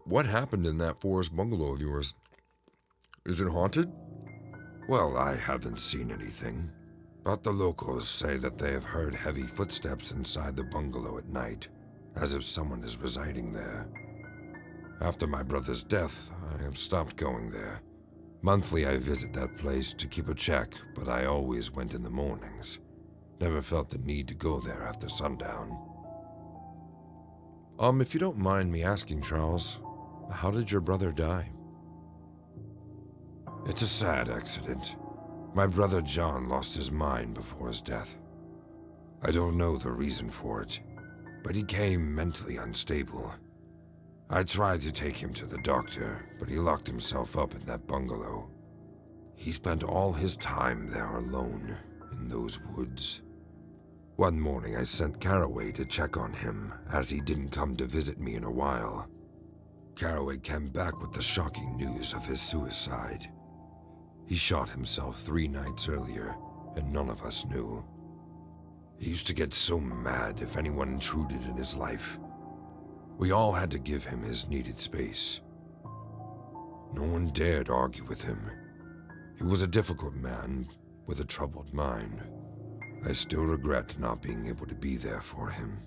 what happened in that forest bungalow of yours? Is it haunted?" "Well, I haven't seen anything, but the locals say that they have heard heavy footsteps inside the bungalow at night, as if someone is residing there. After my brother's death, I have stopped going there. Monthly I visit that place to keep a check, but I always went in the mornings. Never felt the need to go there after sundown." If you don't mind me asking, Charles, how did your brother die?" "It's a sad accident. My brother John lost his mind before his death. I don't know the reason for it, but he became mentally unstable. I tried to take him to the doctor, but he locked himself up in that bungalow. He spent all his time there alone in those woods. One morning I sent Caraway to check on him, as he didn't come to visit me in a while. Caraway came back with the shocking news of his suicide. He shot himself 3 nights earlier, and none of us knew. He used to get so mad if anyone intruded in his life. We all had to give him his needed space. No one dared argue with him. He was a difficult man with a troubled mind. I still regret not being able to be there for him."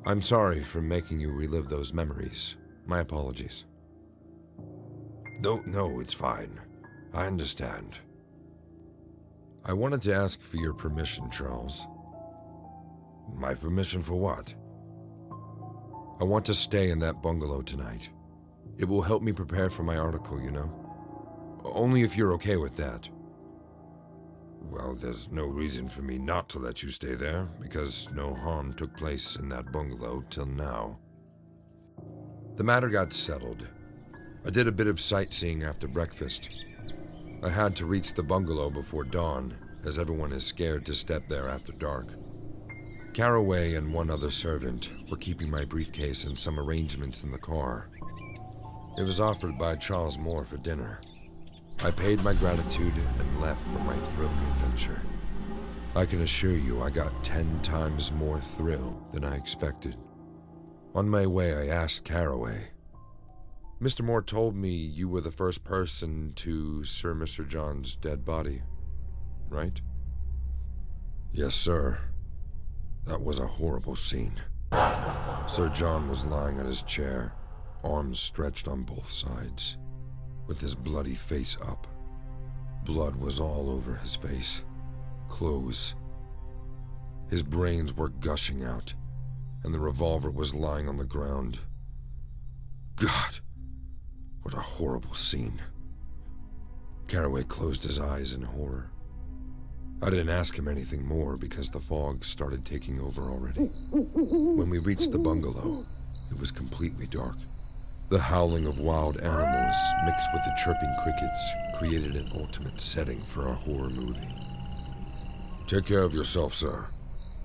"I'm sorry for making you relive those memories. My apologies." No, it's fine. I understand." "I wanted to ask for your permission, Charles." "My permission for what?" "I want to stay in that bungalow tonight. It will help me prepare for my article, you know. Only if you're okay with that." "Well, there's no reason for me not to let you stay there, because no harm took place in that bungalow till now." The matter got settled. I did a bit of sightseeing after breakfast. I had to reach the bungalow before dawn, as everyone is scared to step there after dark. Caraway and one other servant were keeping my briefcase and some arrangements in the car. It was offered by Charles Moore for dinner. I paid my gratitude and left for my thrilling adventure. I can assure you I got 10 times more thrill than I expected. On my way, I asked Caraway, "Mr. Moore told me you were the first person to Sir Mr. John's dead body, right?" "Yes, sir. That was a horrible scene. Sir John was lying on his chair, arms stretched on both sides, with his bloody face up. Blood was all over his face, clothes. His brains were gushing out, and the revolver was lying on the ground. God, what a horrible scene." Caraway closed his eyes in horror. I didn't ask him anything more because the fog started taking over already. When we reached the bungalow, it was completely dark. The howling of wild animals mixed with the chirping crickets created an ultimate setting for a horror movie. "Take care of yourself, sir.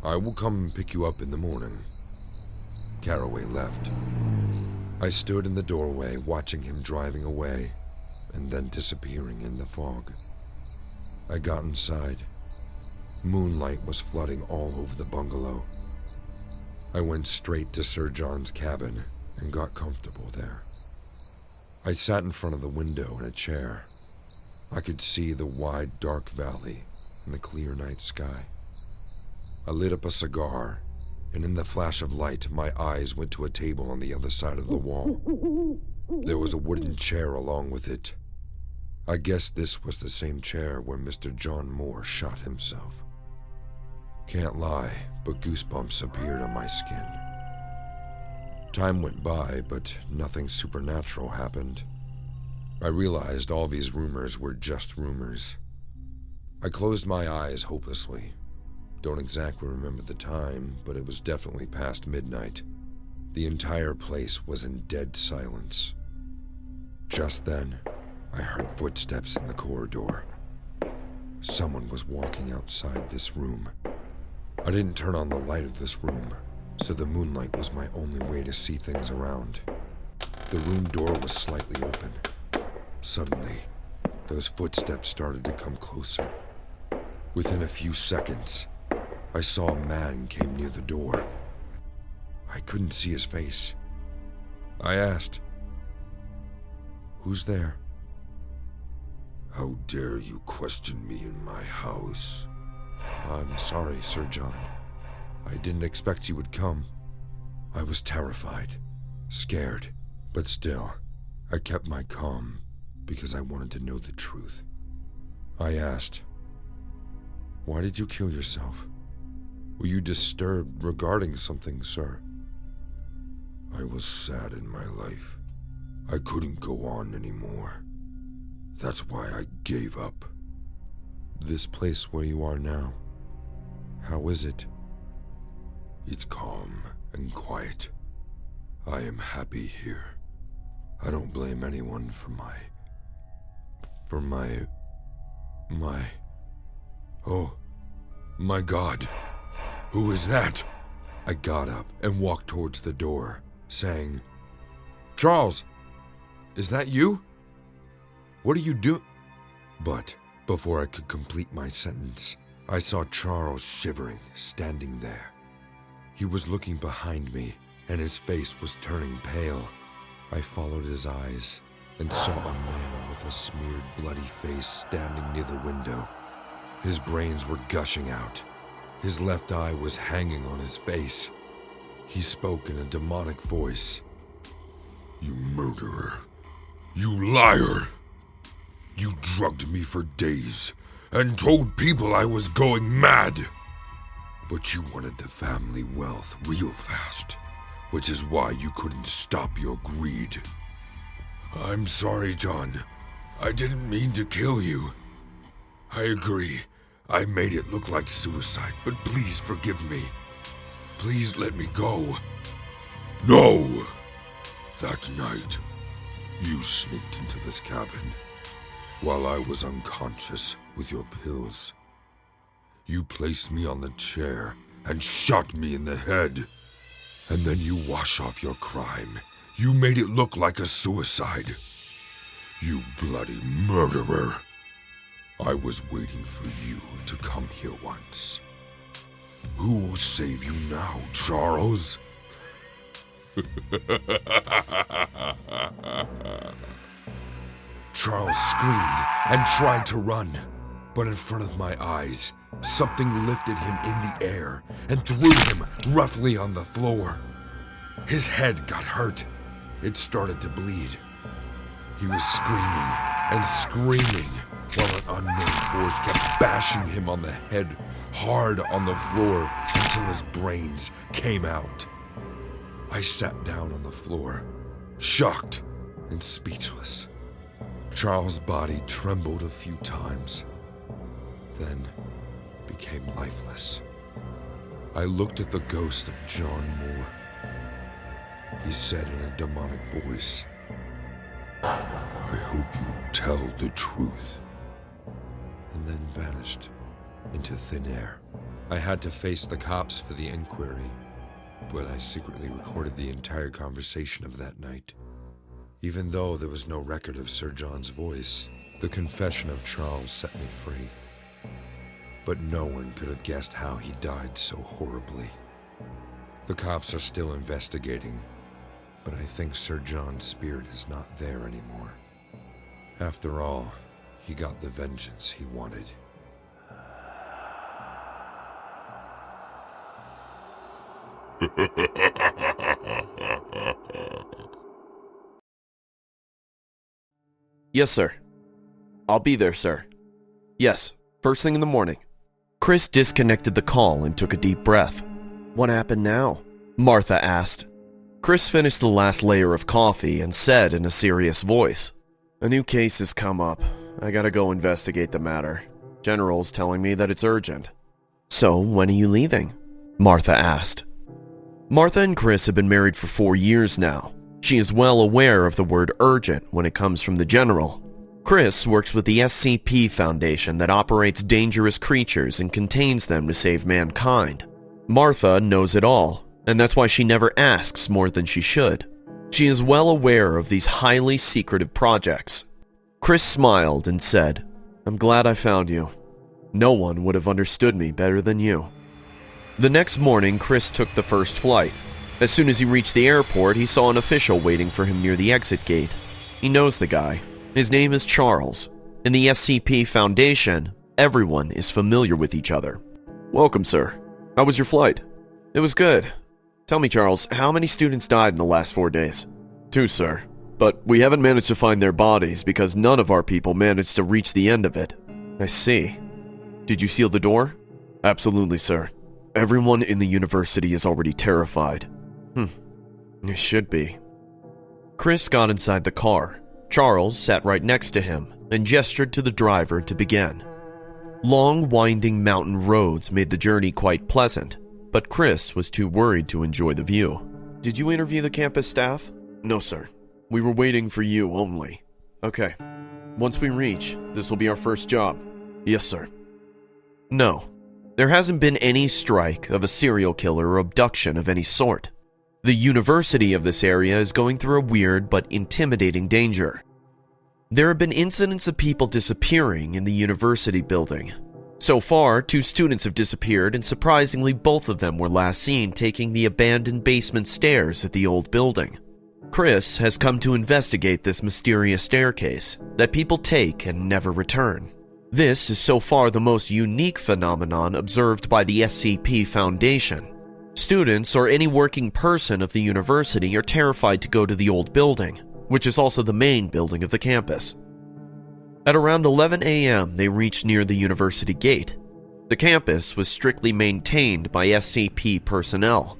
I will come and pick you up in the morning." Caraway left. I stood in the doorway watching him driving away and then disappearing in the fog. I got inside. Moonlight was flooding all over the bungalow. I went straight to Sir John's cabin and got comfortable there. I sat in front of the window in a chair. I could see the wide, dark valley and the clear night sky. I lit up a cigar, and in the flash of light, my eyes went to a table on the other side of the wall. There was a wooden chair along with it. I guess this was the same chair where Mr. John Moore shot himself. Can't lie, but goosebumps appeared on my skin. Time went by, but nothing supernatural happened. I realized all these rumors were just rumors. I closed my eyes hopelessly. Don't exactly remember the time, but it was definitely past midnight. The entire place was in dead silence. Just then, I heard footsteps in the corridor. Someone was walking outside this room. I didn't turn on the light of this room, so the moonlight was my only way to see things around. The room door was slightly open. Suddenly, those footsteps started to come closer. Within a few seconds, I saw a man came near the door. I couldn't see his face. I asked, "Who's there?" "How dare you question me in my house?" "I'm sorry, Sir John. I didn't expect you would come." I was terrified, scared, but still, I kept my calm because I wanted to know the truth. I asked, "Why did you kill yourself? Were you disturbed regarding something, sir?" "I was sad in my life. I couldn't go on anymore. That's why I gave up." "This place where you are now, how is it?" "It's calm and quiet. I am happy here. I don't blame anyone for my... Oh, my God. Who is that?" I got up and walked towards the door, saying, "Charles, is that you? What are you doing?" But before I could complete my sentence, I saw Charles shivering, standing there. He was looking behind me, and his face was turning pale. I followed his eyes and saw a man with a smeared, bloody face standing near the window. His brains were gushing out. His left eye was hanging on his face. He spoke in a demonic voice. "You murderer. You liar. You drugged me for days and told people I was going mad. But you wanted the family wealth real fast, which is why you couldn't stop your greed. I'm sorry, John. I didn't mean to kill you. I agree. I made it look like suicide, but please forgive me. Please let me go." "No! That night, you sneaked into this cabin while I was unconscious with your pills. You placed me on the chair and shot me in the head. And then you wash off your crime. You made it look like a suicide. You bloody murderer. I was waiting for you to come here once. Who will save you now, Charles?" Charles screamed and tried to run, but in front of my eyes, something lifted him in the air and threw him roughly on the floor. His head got hurt. It started to bleed. He was screaming and screaming while an unknown force kept bashing him on the head hard on the floor until his brains came out. I sat down on the floor, shocked and speechless. Charles' body trembled a few times, then became lifeless. I looked at the ghost of John Moore. He said in a demonic voice, "I hope you will tell the truth," and then vanished into thin air. I had to face the cops for the inquiry, but I secretly recorded the entire conversation of that night. Even though there was no record of Sir John's voice, the confession of Charles set me free. but no one could have guessed how he died so horribly. The cops are still investigating, but I think Sir John's spirit is not there anymore. After all, he got the vengeance he wanted. Yes, sir. I'll be there, sir. Yes, first thing in the morning. Chris disconnected the call and took a deep breath. What happened now? Martha asked. Chris finished the last layer of coffee and said in a serious voice, "A new case has come up. I gotta go investigate the matter. General's telling me that it's urgent." So, when are you leaving? Martha asked. Martha and Chris have been married for 4 years now. She is well aware of the word urgent when it comes from the General. Chris works with the SCP Foundation that operates dangerous creatures and contains them to save mankind. Martha knows it all, and that's why she never asks more than she should. She is well aware of these highly secretive projects. Chris smiled and said, "I'm glad I found you. No one would have understood me better than you." The next morning, Chris took the first flight. As soon as he reached the airport, he saw an official waiting for him near the exit gate. He knows the guy. His name is Charles. In the SCP Foundation, everyone is familiar with each other. "Welcome, sir. How was your flight?" "It was good. Tell me, Charles, how many students died in the last 4 days?" "2, sir. But we haven't managed to find their bodies because none of our people managed to reach the end of it." "I see. Did you seal the door?" "Absolutely, sir. Everyone in the university is already terrified." It should be. Chris got inside the car. Charles sat right next to him and gestured to the driver to begin. Long, winding mountain roads made the journey quite pleasant, but Chris was too worried to enjoy the view. "Did you interview the campus staff?" "No, sir. We were waiting for you only." "Okay. Once we reach, this will be our first job." "Yes, sir." No, there hasn't been any strike of a serial killer or abduction of any sort. The university of this area is going through a weird but intimidating danger. There have been incidents of people disappearing in the university building. So far, 2 students have disappeared, and surprisingly, both of them were last seen taking the abandoned basement stairs at the old building. Chris has come to investigate this mysterious staircase that people take and never return. This is so far the most unique phenomenon observed by the SCP Foundation. Students or any working person of the university are terrified to go to the old building, which is also the main building of the campus. At around 11 a.m., they reached near the university gate. The campus was strictly maintained by SCP personnel.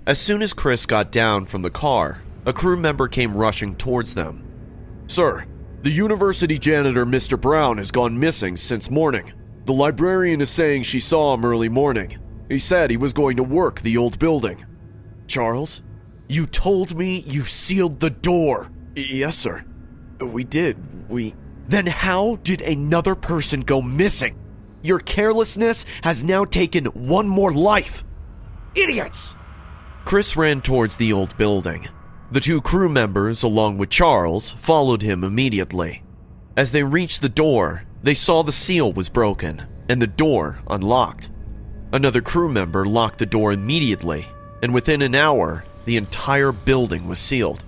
As soon as Chris got down from the car, a crew member came rushing towards them. "Sir, the university janitor, Mr. Brown, has gone missing since morning. The librarian is saying she saw him early morning. He said he was going to work the old building." "Charles, you told me you sealed the door." "Yes, sir. We did. Then how did another person go missing? Your carelessness has now taken one more life. Idiots!" Chris ran towards the old building. The 2 crew members, along with Charles, followed him immediately. As they reached the door, they saw the seal was broken and the door unlocked. Another crew member locked the door immediately, and within an hour, the entire building was sealed.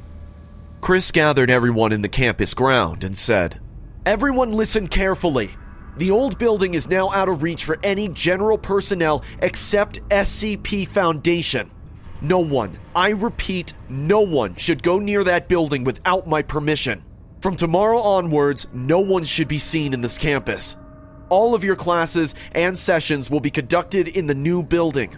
Chris gathered everyone in the campus ground and said, "Everyone listen carefully. The old building is now out of reach for any general personnel except SCP Foundation. No one, I repeat, no one should go near that building without my permission. From tomorrow onwards, no one should be seen in this campus. All of your classes and sessions will be conducted in the new building.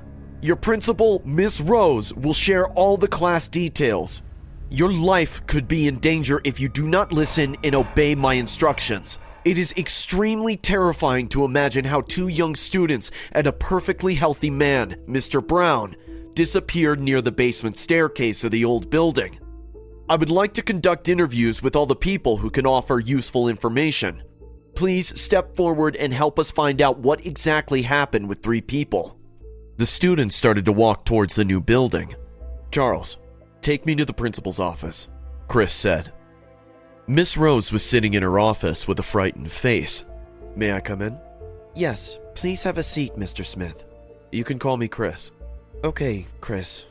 Your principal, Miss Rose, will share all the class details. Your life could be in danger if you do not listen and obey my instructions. It is extremely terrifying to imagine how 2 young students and a perfectly healthy man, Mr. Brown, disappeared near the basement staircase of the old building. I would like to conduct interviews with all the people who can offer useful information. Please step forward and help us find out what exactly happened with 3 people." The students started to walk towards the new building. "Charles, take me to the principal's office," Chris said. Miss Rose was sitting in her office with a frightened face. "May I come in?" Yes, please have a seat, Mr. Smith. You can call me Chris. Okay, Chris.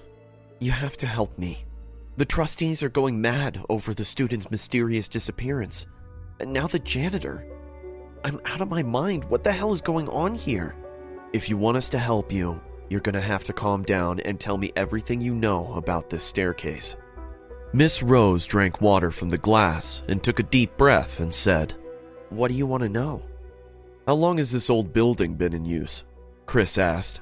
You have to help me. The trustees are going mad over the student's mysterious disappearance. And now the janitor. I'm out of my mind. What the hell is going on here? If you want us to help you, you're gonna have to calm down and tell me everything you know about this staircase. Miss Rose drank water from the glass and took a deep breath and said, What do you want to know? How long has this old building been in use? Chris asked.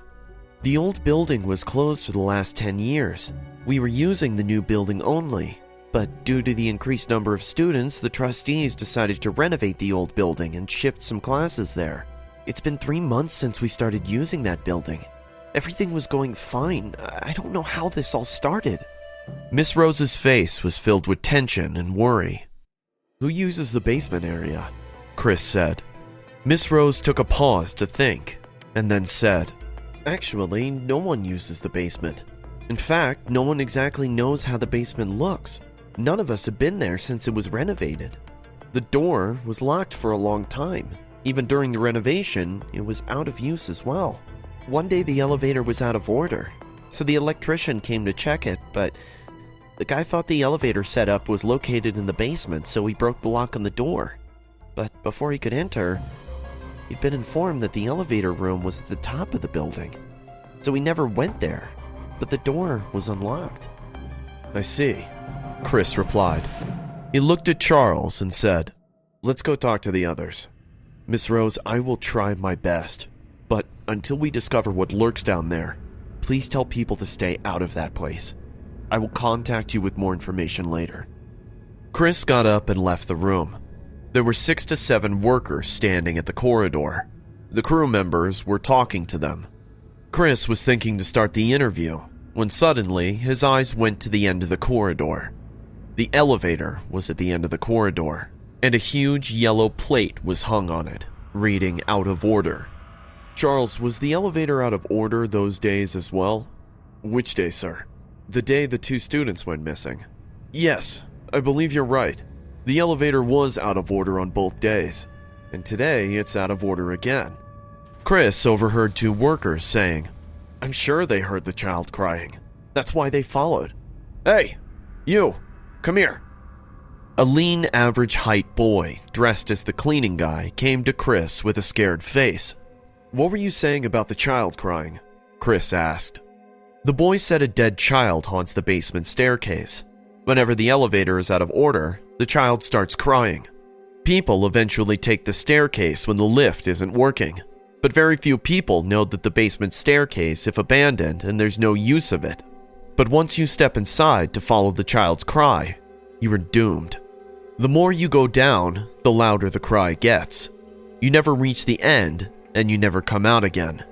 The old building was closed for the last 10 years. We were using the new building only, but due to the increased number of students, the trustees decided to renovate the old building and shift some classes there. It's been 3 months since we started using that building. Everything was going fine. I don't know how this all started. Miss Rose's face was filled with tension and worry. Who uses the basement area? Chris said. Miss Rose took a pause to think, and then said, Actually, no one uses the basement. In fact, no one exactly knows how the basement looks. None of us have been there since it was renovated. The door was locked for a long time. Even during the renovation, it was out of use as well. One day the elevator was out of order, so the electrician came to check it, but the guy thought the elevator setup was located in the basement, so he broke the lock on the door. But before he could enter, he'd been informed that the elevator room was at the top of the building, so he never went there, but the door was unlocked. I see, Chris replied. He looked at Charles and said, Let's go talk to the others. Miss Rose, I will try my best, but until we discover what lurks down there, please tell people to stay out of that place. I will contact you with more information later. Chris got up and left the room. There were 6 to 7 workers standing at the corridor. The crew members were talking to them. Chris was thinking to start the interview when suddenly his eyes went to the end of the corridor. The elevator was at the end of the corridor, and a huge yellow plate was hung on it, reading out of order. Charles, was the elevator out of order those days as well? Which day, sir? The day the 2 students went missing. Yes, I believe you're right. The elevator was out of order on both days, and today it's out of order again. Chris overheard 2 workers saying, I'm sure they heard the child crying. That's why they followed. Hey, you, come here. A lean, average-height boy, dressed as the cleaning guy, came to Chris with a scared face. What were you saying about the child crying? Chris asked. The boy said a dead child haunts the basement staircase. Whenever the elevator is out of order, the child starts crying. People eventually take the staircase when the lift isn't working, but very few people know that the basement staircase is abandoned and there's no use of it. But once you step inside to follow the child's cry, you are doomed. The more you go down, the louder the cry gets. You never reach the end, and you never come out again.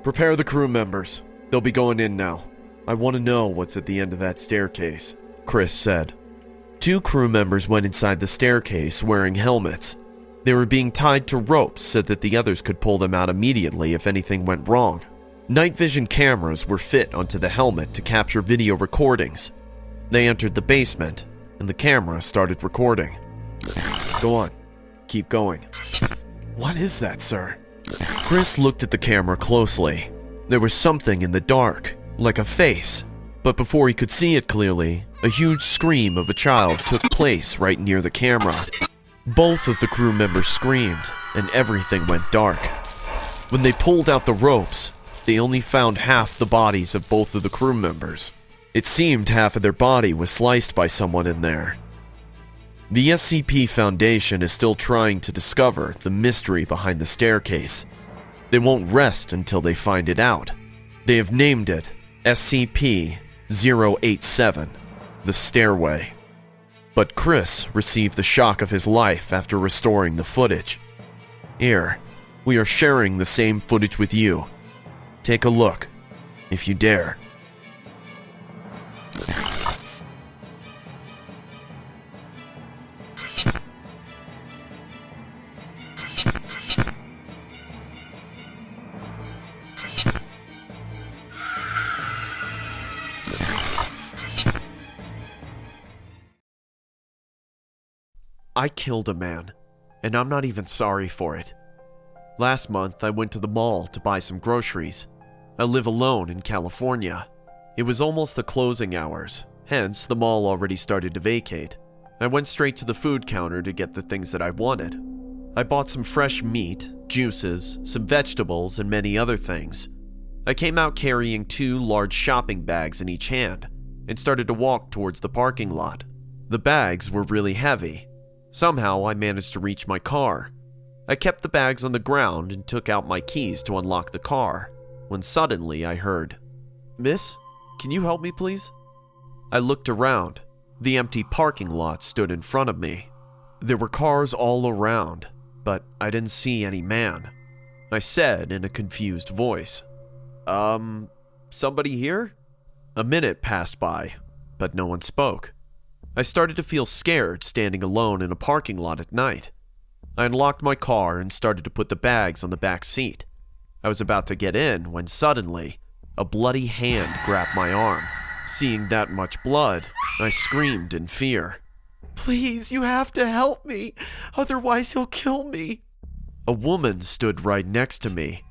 Prepare the crew members. They'll be going in now. I want to know what's at the end of that staircase, Chris said. 2 crew members went inside the staircase wearing helmets. They were being tied to ropes so that the others could pull them out immediately if anything went wrong. Night vision cameras were fit onto the helmet to capture video recordings. They entered the basement, and the camera started recording. Go on. Keep going. What is that, sir? Chris looked at the camera closely. There was something in the dark, like a face. But before he could see it clearly, a huge scream of a child took place right near the camera. Both of the crew members screamed, and everything went dark. When they pulled out the ropes, they only found half the bodies of both of the crew members. It seemed half of their body was sliced by someone in there. The SCP Foundation is still trying to discover the mystery behind the staircase. They won't rest until they find it out. They have named it SCP-087, the Stairway. But Chris received the shock of his life after restoring the footage. Here, we are sharing the same footage with you. Take a look, if you dare. I killed a man, and I'm not even sorry for it. Last month, I went to the mall to buy some groceries. I live alone in California. It was almost the closing hours, hence the mall already started to vacate. I went straight to the food counter to get the things that I wanted. I bought some fresh meat, juices, some vegetables, and many other things. I came out carrying 2 large shopping bags in each hand and started to walk towards the parking lot. The bags were really heavy. Somehow I managed to reach my car. I kept the bags on the ground and took out my keys to unlock the car, when suddenly I heard, "Miss, can you help me please?" I looked around. The empty parking lot stood in front of me. There were cars all around, but I didn't see any man. I said in a confused voice, somebody here?" A minute passed by, but no one spoke. I started to feel scared standing alone in a parking lot at night. I unlocked my car and started to put the bags on the back seat. I was about to get in when suddenly, a bloody hand grabbed my arm. Seeing that much blood, I screamed in fear. Please, you have to help me. Otherwise, he'll kill me. A woman stood right next to me.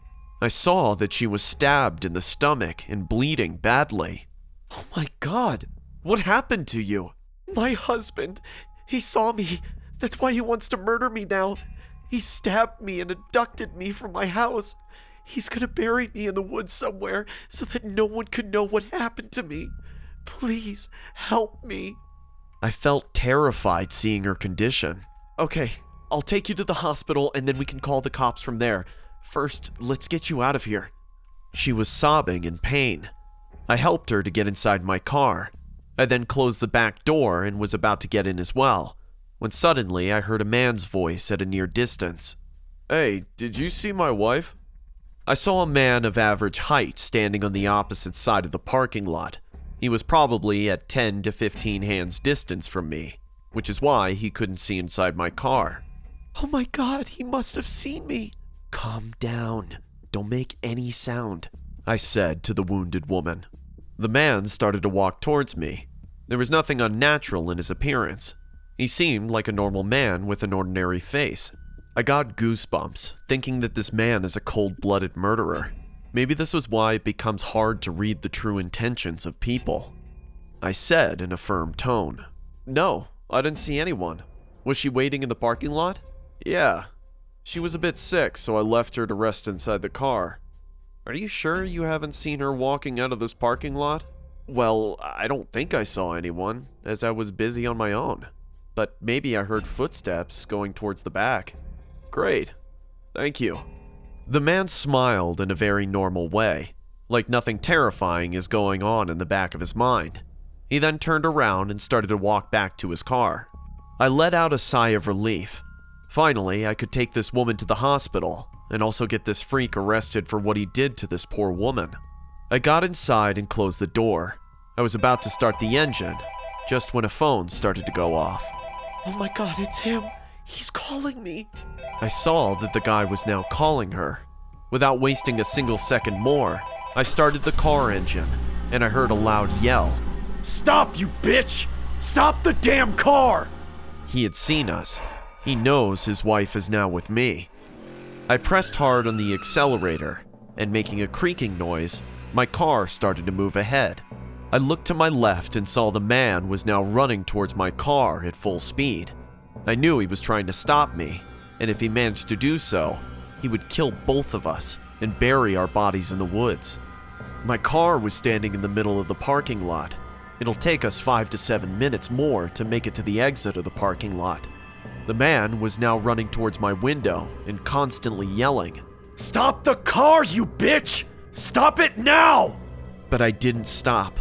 I saw that she was stabbed in the stomach and bleeding badly. Oh my God. What happened to you? My husband. He saw me. That's why he wants to murder me now. He stabbed me and abducted me from my house. He's gonna bury me in the woods somewhere so that no one could know what happened to me. Please, help me. I felt terrified seeing her condition. Okay, I'll take you to the hospital and then we can call the cops from there. First, let's get you out of here. She was sobbing in pain. I helped her to get inside my car. I then closed the back door and was about to get in as well, when suddenly I heard a man's voice at a near distance. "Hey, did you see my wife?" I saw a man of average height standing on the opposite side of the parking lot. He was probably at 10 to 15 hands distance from me, which is why he couldn't see inside my car. Oh my God, he must have seen me. "Calm down. Don't make any sound," I said to the wounded woman. The man started to walk towards me. There was nothing unnatural in his appearance. He seemed like a normal man with an ordinary face. I got goosebumps, thinking that this man is a cold-blooded murderer. Maybe this was why it becomes hard to read the true intentions of people. I said in a firm tone, "No, I didn't see anyone. Was she waiting in the parking lot?" "Yeah. She was a bit sick, so I left her to rest inside the car." "Are you sure you haven't seen her walking out of this parking lot?" "Well, I don't think I saw anyone, as I was busy on my own. But maybe I heard footsteps going towards the back." "Great. Thank you." The man smiled in a very normal way, like nothing terrifying is going on in the back of his mind. He then turned around and started to walk back to his car. I let out a sigh of relief. Finally, I could take this woman to the hospital and also get this freak arrested for what he did to this poor woman. I got inside and closed the door. I was about to start the engine, just when a phone started to go off. Oh my God, it's him. He's calling me. I saw that the guy was now calling her. Without wasting a single second more, I started the car engine, and I heard a loud yell. "Stop, you bitch! Stop the damn car!" He had seen us. He knows his wife is now with me. I pressed hard on the accelerator, and making a creaking noise, my car started to move ahead. I looked to my left and saw the man was now running towards my car at full speed. I knew he was trying to stop me, and if he managed to do so, he would kill both of us and bury our bodies in the woods. My car was standing in the middle of the parking lot. It'll take us 5 to 7 minutes more to make it to the exit of the parking lot. The man was now running towards my window and constantly yelling, "Stop the car, you bitch! Stop it now!" But I didn't stop.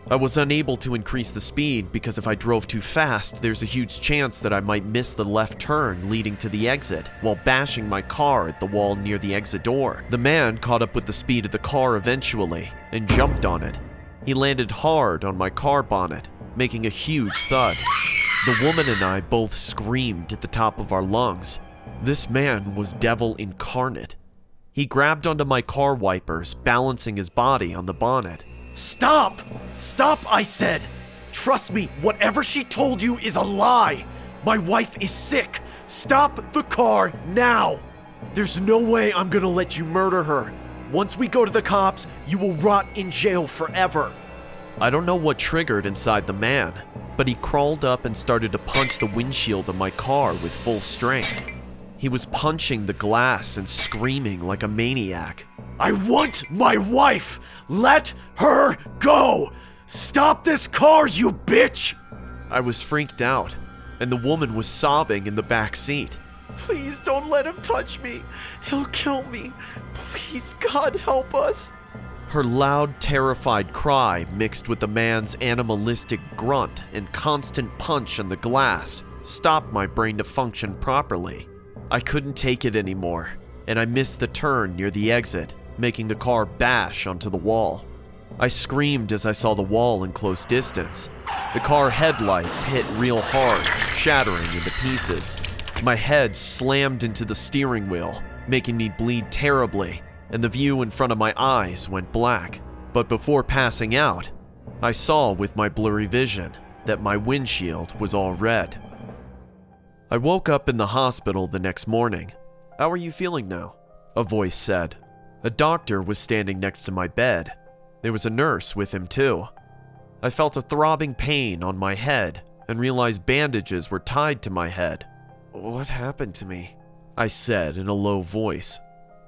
I was unable to increase the speed because if I drove too fast, there's a huge chance that I might miss the left turn leading to the exit while bashing my car at the wall near the exit door. The man caught up with the speed of the car eventually and jumped on it. He landed hard on my car bonnet, making a huge thud. The woman and I both screamed at the top of our lungs. This man was devil incarnate. He grabbed onto my car wipers, balancing his body on the bonnet. "Stop! Stop, I said! Trust me, whatever she told you is a lie! My wife is sick! Stop the car now!" There's no way I'm gonna let you murder her. Once we go to the cops, you will rot in jail forever. I don't know what triggered inside the man, but he crawled up and started to punch the windshield of my car with full strength. He was punching the glass and screaming like a maniac. I want my wife! Let her go! Stop this car, you bitch! I was freaked out, and the woman was sobbing in the back seat. Please don't let him touch me. He'll kill me. Please, God, help us. Her loud, terrified cry mixed with the man's animalistic grunt and constant punch on the glass stopped my brain to function properly. I couldn't take it anymore, and I missed the turn near the exit, making the car bash onto the wall. I screamed as I saw the wall in close distance. The car headlights hit real hard, shattering into pieces. My head slammed into the steering wheel, making me bleed terribly, and the view in front of my eyes went black. But before passing out, I saw with my blurry vision that my windshield was all red. I woke up in the hospital the next morning. How are you feeling now? A voice said. A doctor was standing next to my bed. There was a nurse with him too. I felt a throbbing pain on my head and realized bandages were tied to my head. What happened to me? I said in a low voice.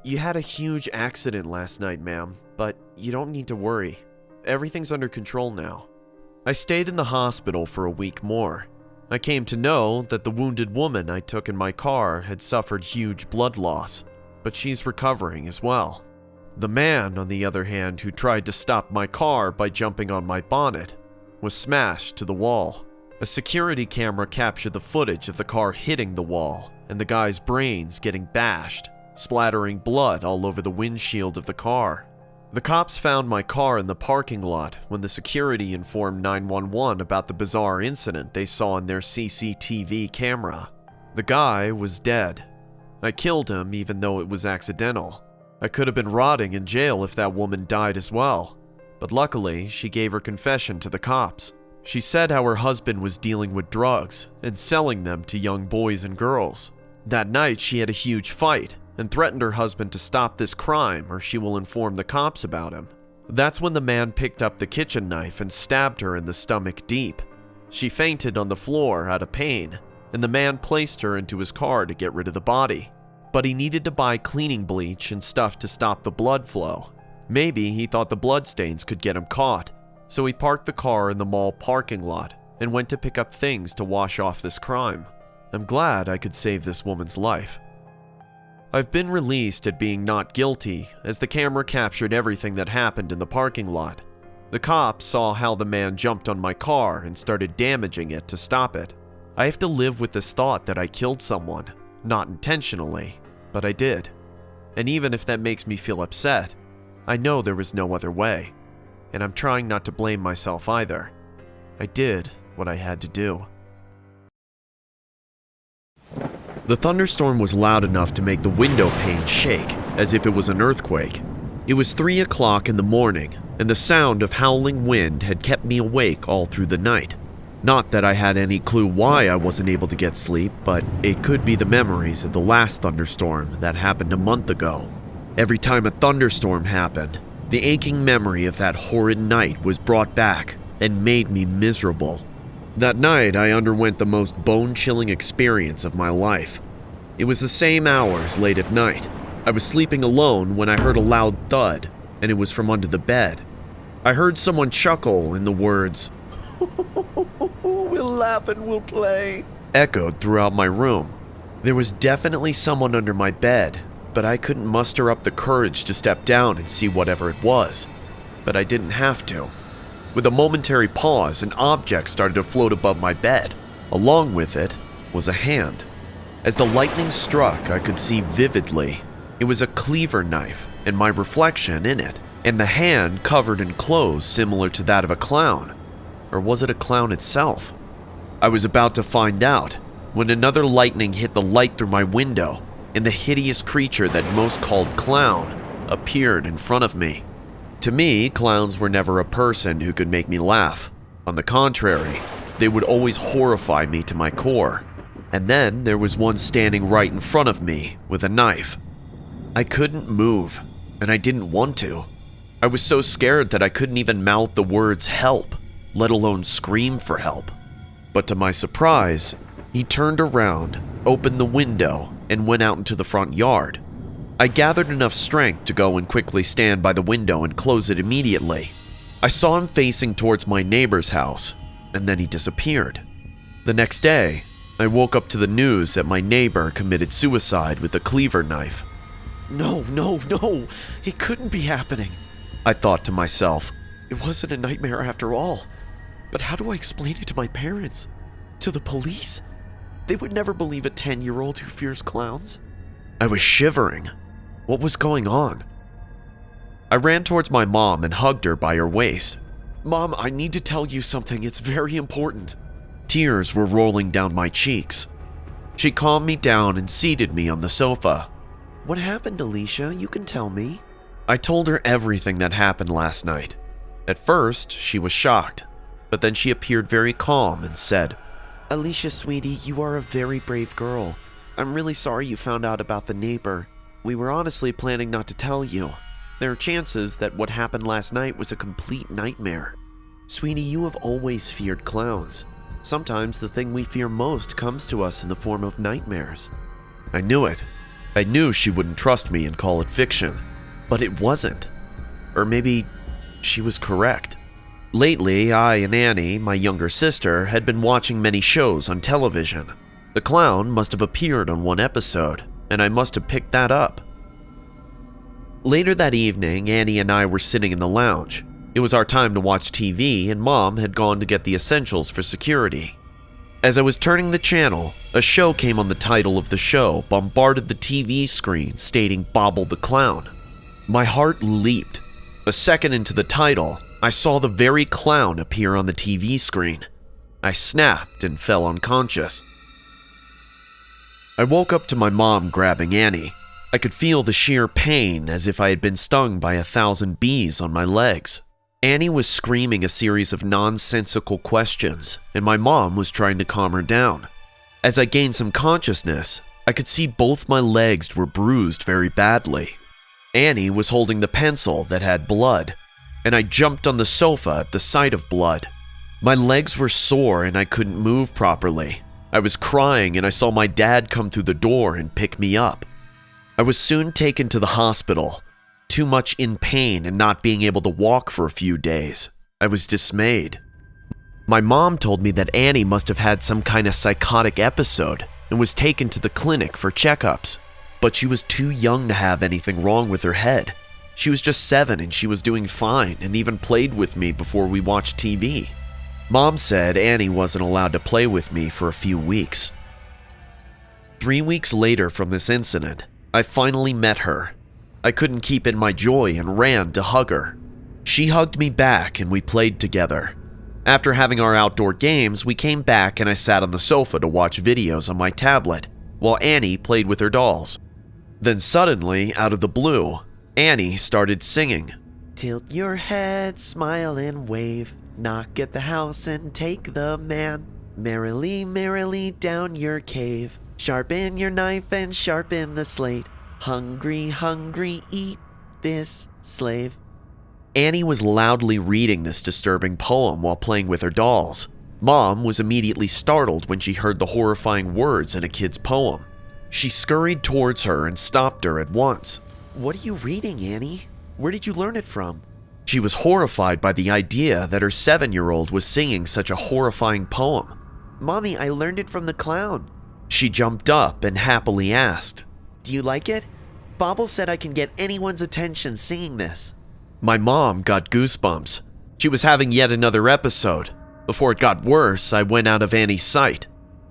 You had a huge accident last night, ma'am, but you don't need to worry. Everything's under control now. I stayed in the hospital for a week more. I came to know that the wounded woman I took in my car had suffered huge blood loss, but she's recovering as well. The man, on the other hand, who tried to stop my car by jumping on my bonnet, was smashed to the wall. A security camera captured the footage of the car hitting the wall and the guy's brains getting bashed, splattering blood all over the windshield of the car. The cops found my car in the parking lot when the security informed 911 about the bizarre incident they saw in their CCTV camera. The guy was dead. I killed him even though it was accidental. I could have been rotting in jail if that woman died as well, but luckily she gave her confession to the cops. She said how her husband was dealing with drugs and selling them to young boys and girls. That night she had a huge fight and threatened her husband to stop this crime or she will inform the cops about him. That's when the man picked up the kitchen knife and stabbed her in the stomach deep. She fainted on the floor out of pain, and the man placed her into his car to get rid of the body. But he needed to buy cleaning bleach and stuff to stop the blood flow. Maybe he thought the bloodstains could get him caught, so he parked the car in the mall parking lot and went to pick up things to wash off this crime. I'm glad I could save this woman's life. I've been released at being not guilty, as the camera captured everything that happened in the parking lot. The cops saw how the man jumped on my car and started damaging it to stop it. I have to live with this thought that I killed someone, not intentionally, but I did. And even if that makes me feel upset, I know there was no other way, and I'm trying not to blame myself either. I did what I had to do. The thunderstorm was loud enough to make the window pane shake, as if it was an earthquake. It was 3 o'clock in the morning, and the sound of howling wind had kept me awake all through the night. Not that I had any clue why I wasn't able to get sleep, but it could be the memories of the last thunderstorm that happened a month ago. Every time a thunderstorm happened, the aching memory of that horrid night was brought back and made me miserable. That night, I underwent the most bone-chilling experience of my life. It was the same hours late at night. I was sleeping alone when I heard a loud thud, and it was from under the bed. I heard someone chuckle and the words, "We'll laugh and we'll play," echoed throughout my room. There was definitely someone under my bed, but I couldn't muster up the courage to step down and see whatever it was. But I didn't have to. With a momentary pause, an object started to float above my bed. Along with it was a hand. As the lightning struck, I could see vividly. It was a cleaver knife and my reflection in it, and the hand covered in clothes similar to that of a clown. Or was it a clown itself? I was about to find out when another lightning hit the light through my window, and the hideous creature that most called clown appeared in front of me. To me, clowns were never a person who could make me laugh. On the contrary, they would always horrify me to my core. And then there was one standing right in front of me with a knife. I couldn't move, and I didn't want to. I was so scared that I couldn't even mouth the words help, let alone scream for help. But to my surprise, he turned around, opened the window, and went out into the front yard. I gathered enough strength to go and quickly stand by the window and close it immediately. I saw him facing towards my neighbor's house, and then he disappeared. The next day, I woke up to the news that my neighbor committed suicide with a cleaver knife. No, it couldn't be happening. I thought to myself. It wasn't a nightmare after all. But how do I explain it to my parents? To the police? They would never believe a 10-year-old who fears clowns. I was shivering. What was going on? I ran towards my mom and hugged her by her waist. Mom, I need to tell you something. It's very important. Tears were rolling down my cheeks. She calmed me down and seated me on the sofa. What happened, Alicia? You can tell me. I told her everything that happened last night. At first, she was shocked, but then she appeared very calm and said, Alicia, sweetie, you are a very brave girl. I'm really sorry you found out about the neighbor. We were honestly planning not to tell you. There are chances that what happened last night was a complete nightmare. Sweetie, you have always feared clowns. Sometimes the thing we fear most comes to us in the form of nightmares. I knew it. I knew she wouldn't trust me and call it fiction. But it wasn't. Or maybe she was correct. Lately, I and Annie, my younger sister, had been watching many shows on television. The clown must have appeared on one episode, and I must have picked that up. Later that evening, Annie and I were sitting in the lounge. It was our time to watch TV, and Mom had gone to get the essentials for security. As I was turning the channel, a show came on. The title of the show bombarded the TV screen stating Bobble the Clown. My heart leaped. A second into the title, I saw the very clown appear on the TV screen. I snapped and fell unconscious. I woke up to my mom grabbing Annie. I could feel the sheer pain as if I had been stung by 1,000 bees on my legs. Annie was screaming a series of nonsensical questions, and my mom was trying to calm her down. As I gained some consciousness, I could see both my legs were bruised very badly. Annie was holding the pencil that had blood, and I jumped on the sofa at the sight of blood. My legs were sore and I couldn't move properly. I was crying and I saw my dad come through the door and pick me up. I was soon taken to the hospital, too much in pain and not being able to walk for a few days. I was dismayed. My mom told me that Annie must have had some kind of psychotic episode and was taken to the clinic for checkups. But she was too young to have anything wrong with her head. She was just 7 and she was doing fine and even played with me before we watched TV. Mom said Annie wasn't allowed to play with me for a few weeks. 3 weeks later from this incident, I finally met her. I couldn't keep in my joy and ran to hug her. She hugged me back and we played together. After having our outdoor games, we came back and I sat on the sofa to watch videos on my tablet, while Annie played with her dolls. Then suddenly, out of the blue, Annie started singing. Tilt your head, smile and wave. Knock at the house and take the man. Merrily, merrily down your cave. Sharpen your knife and sharpen the slate. Hungry, hungry, eat this slave. Annie was loudly reading this disturbing poem while playing with her dolls. Mom was immediately startled when she heard the horrifying words in a kid's poem. She scurried towards her and stopped her at once. What are you reading, Annie? Where did you learn it from? She was horrified by the idea that her 7-year-old was singing such a horrifying poem. Mommy, I learned it from the clown. She jumped up and happily asked, Do you like it? Bobble said I can get anyone's attention singing this. My mom got goosebumps. She was having yet another episode. Before it got worse, I went out of Annie's sight.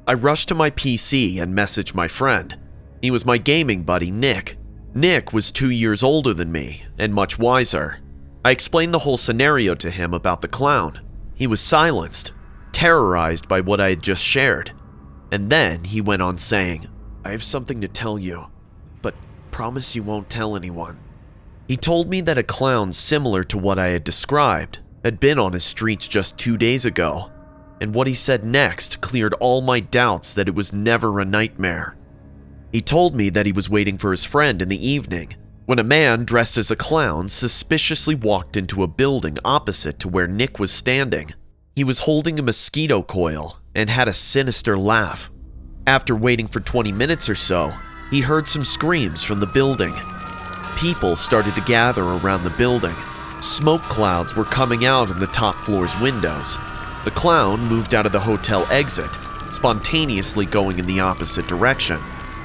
I rushed to my PC and messaged my friend. He was my gaming buddy, Nick. Nick was 2 years older than me and much wiser. I explained the whole scenario to him about the clown. He was silenced, terrorized by what I had just shared. And then he went on saying, I have something to tell you, but promise you won't tell anyone. He told me that a clown similar to what I had described had been on his streets just 2 days ago. and what he said next cleared all my doubts that it was never a nightmare. He told me that he was waiting for his friend in the evening when a man dressed as a clown suspiciously walked into a building opposite to where Nick was standing. He was holding a mosquito coil and had a sinister laugh. After waiting for 20 minutes or so, he heard some screams from the building. People started to gather around the building. Smoke clouds were coming out in the top floor's windows. The clown moved out of the hotel exit, spontaneously going in the opposite direction.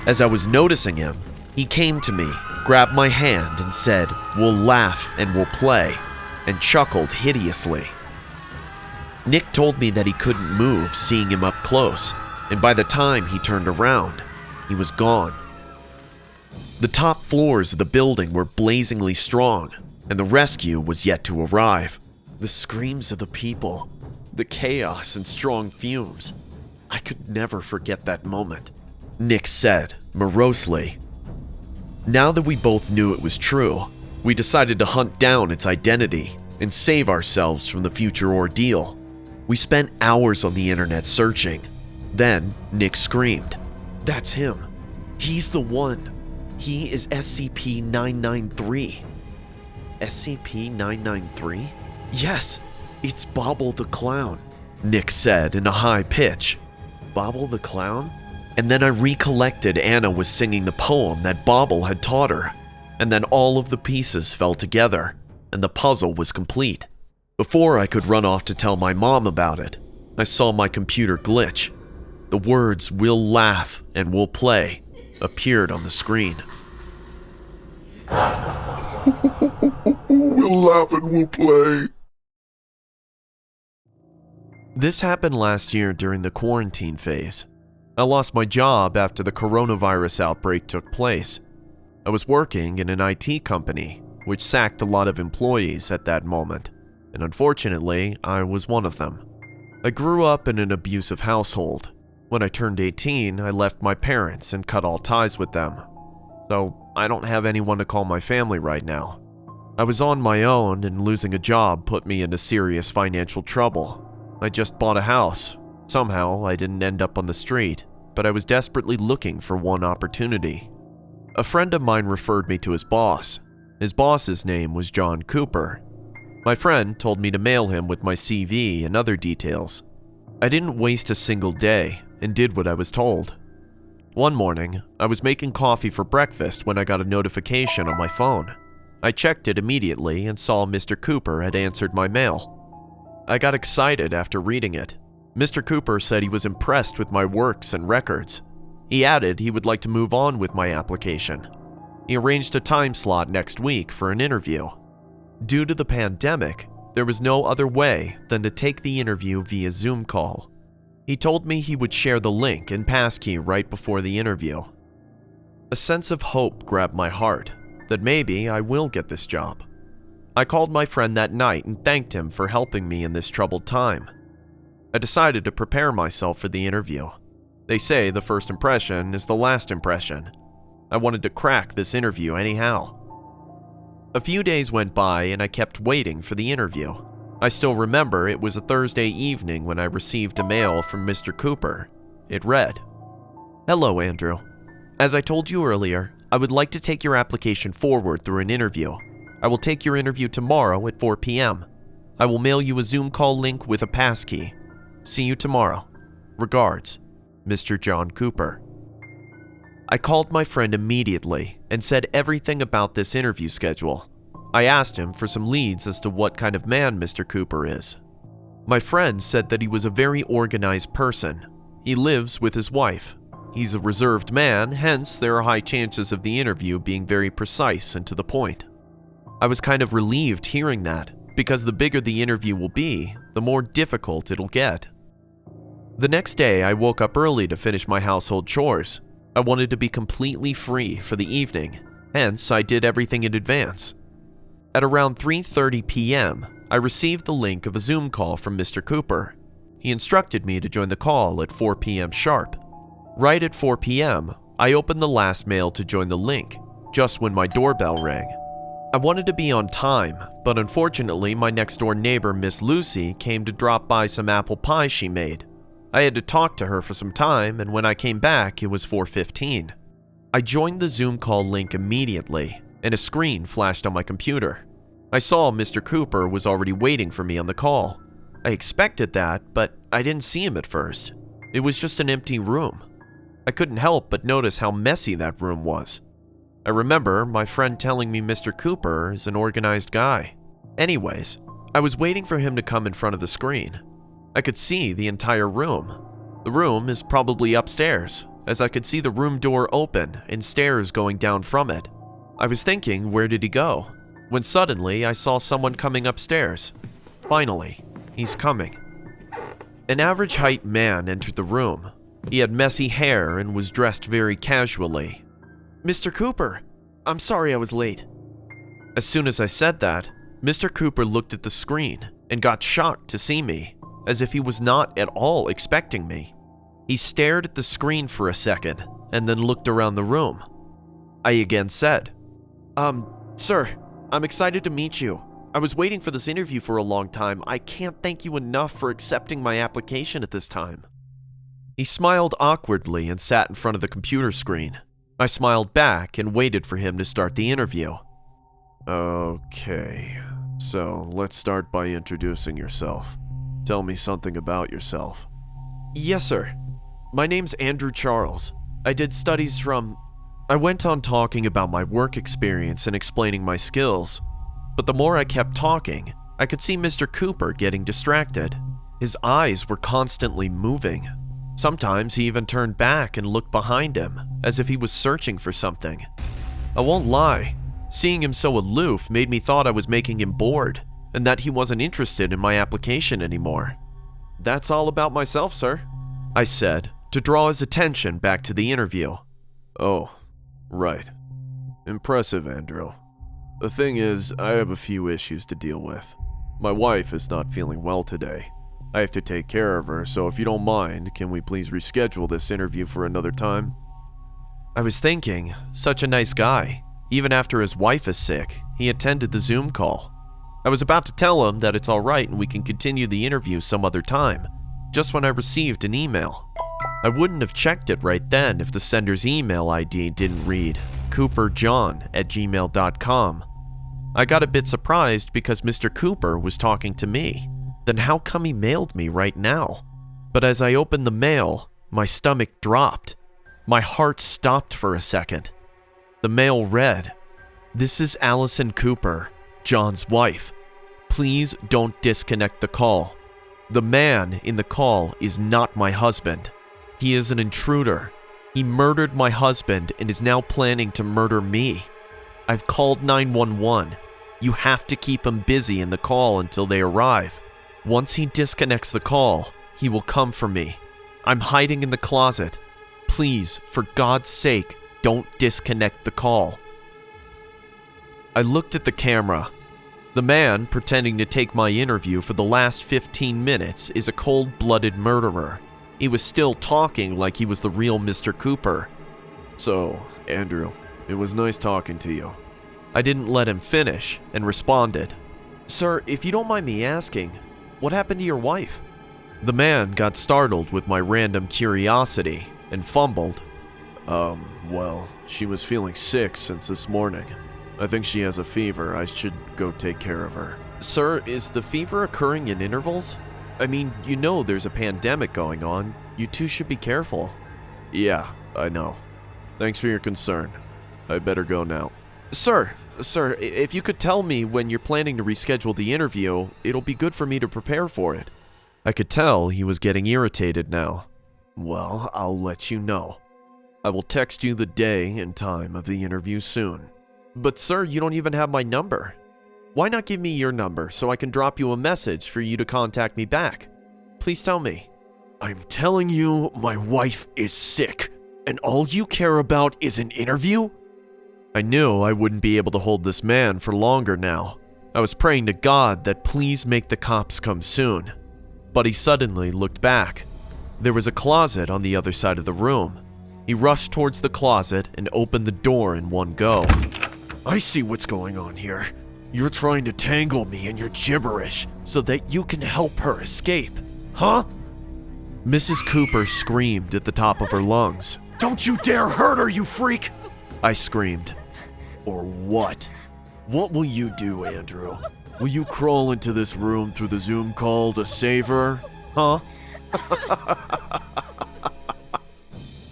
As I was noticing him, he came to me, grabbed my hand and said, "We'll laugh and we'll play," and chuckled hideously. Nick told me that he couldn't move seeing him up close, and by the time he turned around, he was gone. The top floors of the building were blazingly strong, and the rescue was yet to arrive. The screams of the people, the chaos and strong fumes. I could never forget that moment, Nick said, morosely. Now that we both knew it was true, we decided to hunt down its identity and save ourselves from the future ordeal. We spent hours on the internet searching. Then Nick screamed, "That's him. He's the one. He is SCP-993. SCP-993? Yes, it's Bobble the Clown," Nick said in a high pitch. Bobble the Clown? And then I recollected Anna was singing the poem that Bobble had taught her, and then all of the pieces fell together, and the puzzle was complete. Before I could run off to tell my mom about it, I saw my computer glitch. The words "we'll laugh and we'll play" appeared on the screen. We'll laugh and we'll play. This happened last year during the quarantine phase. I lost my job after the coronavirus outbreak took place. I was working in an IT company, which sacked a lot of employees at that moment, and unfortunately, I was one of them. I grew up in an abusive household. When I turned 18, I left my parents and cut all ties with them. So I don't have anyone to call my family right now. I was on my own, and losing a job put me into serious financial trouble. I just bought a house. Somehow, I didn't end up on the street, but I was desperately looking for one opportunity. A friend of mine referred me to his boss. His boss's name was John Cooper. My friend told me to mail him with my CV and other details. I didn't waste a single day and did what I was told. One morning, I was making coffee for breakfast when I got a notification on my phone. I checked it immediately and saw Mr. Cooper had answered my mail. I got excited after reading it. Mr. Cooper said he was impressed with my works and records. He added he would like to move on with my application. He arranged a time slot next week for an interview. Due to the pandemic, there was no other way than to take the interview via Zoom call. He told me he would share the link and passkey right before the interview. A sense of hope grabbed my heart that maybe I will get this job. I called my friend that night and thanked him for helping me in this troubled time. I decided to prepare myself for the interview. They say the first impression is the last impression. I wanted to crack this interview anyhow. A few days went by and I kept waiting for the interview. I still remember it was a Thursday evening when I received a mail from Mr. Cooper. It read, "Hello, Andrew. As I told you earlier, I would like to take your application forward through an interview. I will take your interview tomorrow at 4 p.m. I will mail you a Zoom call link with a passkey. See you tomorrow. Regards, Mr. John Cooper." I called my friend immediately and said everything about this interview schedule. I asked him for some leads as to what kind of man Mr. Cooper is. My friend said that he was a very organized person. He lives with his wife. He's a reserved man, hence there are high chances of the interview being very precise and to the point. I was kind of relieved hearing that, because the bigger the interview will be, the more difficult it'll get. The next day, I woke up early to finish my household chores. I wanted to be completely free for the evening, hence I did everything in advance. At around 3:30 p.m., I received the link of a Zoom call from Mr. Cooper. He instructed me to join the call at 4 p.m. sharp. Right at 4 p.m., I opened the last mail to join the link, just when my doorbell rang. I wanted to be on time, but unfortunately my next door neighbor, Miss Lucy, came to drop by some apple pie she made. I had to talk to her for some time, and when I came back, it was 4:15. I joined the Zoom call link immediately, and a screen flashed on my computer. I saw Mr. Cooper was already waiting for me on the call. I expected that, but I didn't see him at first. It was just an empty room. I couldn't help but notice how messy that room was. I remember my friend telling me Mr. Cooper is an organized guy. Anyways, I was waiting for him to come in front of the screen. I could see the entire room. The room is probably upstairs, as I could see the room door open and stairs going down from it. I was thinking, where did he go? When suddenly I saw someone coming upstairs. Finally, he's coming. An average height man entered the room. He had messy hair and was dressed very casually. Mr. Cooper, I'm sorry I was late. As soon as I said that, Mr. Cooper looked at the screen and got shocked to see me, as if he was not at all expecting me. He stared at the screen for a second and then looked around the room. I again said, Sir, I'm excited to meet you. I was waiting for this interview for a long time. I can't thank you enough for accepting my application at this time. He smiled awkwardly and sat in front of the computer screen. I smiled back and waited for him to start the interview. Okay, so let's start by introducing yourself. Tell me something about yourself. Yes, sir. My name's Andrew Charles. I did studies from... I went on talking about my work experience and explaining my skills, but the more I kept talking, I could see Mr. Cooper getting distracted. His eyes were constantly moving. Sometimes he even turned back and looked behind him, as if he was searching for something. I won't lie, seeing him so aloof made me thought I was making him bored, and that he wasn't interested in my application anymore. That's all about myself, sir, I said, to draw his attention back to the interview. Oh, right. Impressive, Andrew. The thing is, I have a few issues to deal with. My wife is not feeling well today. I have to take care of her, so if you don't mind, can we please reschedule this interview for another time? I was thinking, such a nice guy. Even after his wife is sick, he attended the Zoom call. I was about to tell him that it's alright and we can continue the interview some other time, just when I received an email. I wouldn't have checked it right then if the sender's email ID didn't read cooperjohn@gmail.com. I got a bit surprised because Mr. Cooper was talking to me. Then how come he mailed me right now? But as I opened the mail, my stomach dropped. My heart stopped for a second. The mail read, "This is Allison Cooper, John's wife. Please don't disconnect the call. The man in the call is not my husband. He is an intruder. He murdered my husband and is now planning to murder me. I've called 911. You have to keep him busy in the call until they arrive. Once he disconnects the call, he will come for me. I'm hiding in the closet. Please, for God's sake, don't disconnect the call." I looked at the camera. The man pretending to take my interview for the last 15 minutes is a cold-blooded murderer. He was still talking like he was the real Mr. Cooper. So, Andrew, it was nice talking to you. I didn't let him finish and responded, "Sir, if you don't mind me asking, what happened to your wife?" The man got startled with my random curiosity and fumbled. Well, she was feeling sick since this morning. I think she has a fever. I should go take care of her. Sir, is the fever occurring in intervals? I mean, you know there's a pandemic going on. You two should be careful. Yeah, I know. Thanks for your concern. I better go now. Sir, if you could tell me when you're planning to reschedule the interview, it'll be good for me to prepare for it. I could tell he was getting irritated now. Well, I'll let you know. I will text you the day and time of the interview soon. But sir, you don't even have my number. Why not give me your number so I can drop you a message for you to contact me back? Please tell me. I'm telling you, my wife is sick, and all you care about is an interview? I knew I wouldn't be able to hold this man for longer now. I was praying to God that please make the cops come soon. But he suddenly looked back. There was a closet on the other side of the room. He rushed towards the closet and opened the door in one go. I see what's going on here. You're trying to tangle me in your gibberish so that you can help her escape, huh? Mrs. Cooper screamed at the top of her lungs. Don't you dare hurt her, you freak! I screamed. Or what? What will you do, Andrew? Will you crawl into this room through the Zoom call to save her, huh?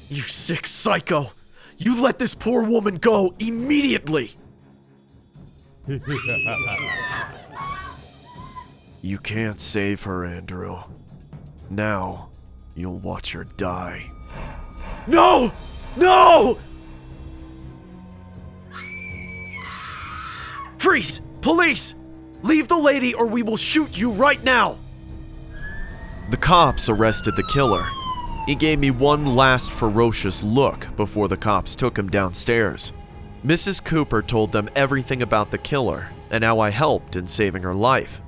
You sick psycho! You let this poor woman go immediately! You can't save her, Andrew. Now, you'll watch her die. No! No! Freeze! Police! Leave the lady or we will shoot you right now! The cops arrested the killer. He gave me one last ferocious look before the cops took him downstairs. Mrs. Cooper told them everything about the killer and how I helped in saving her life.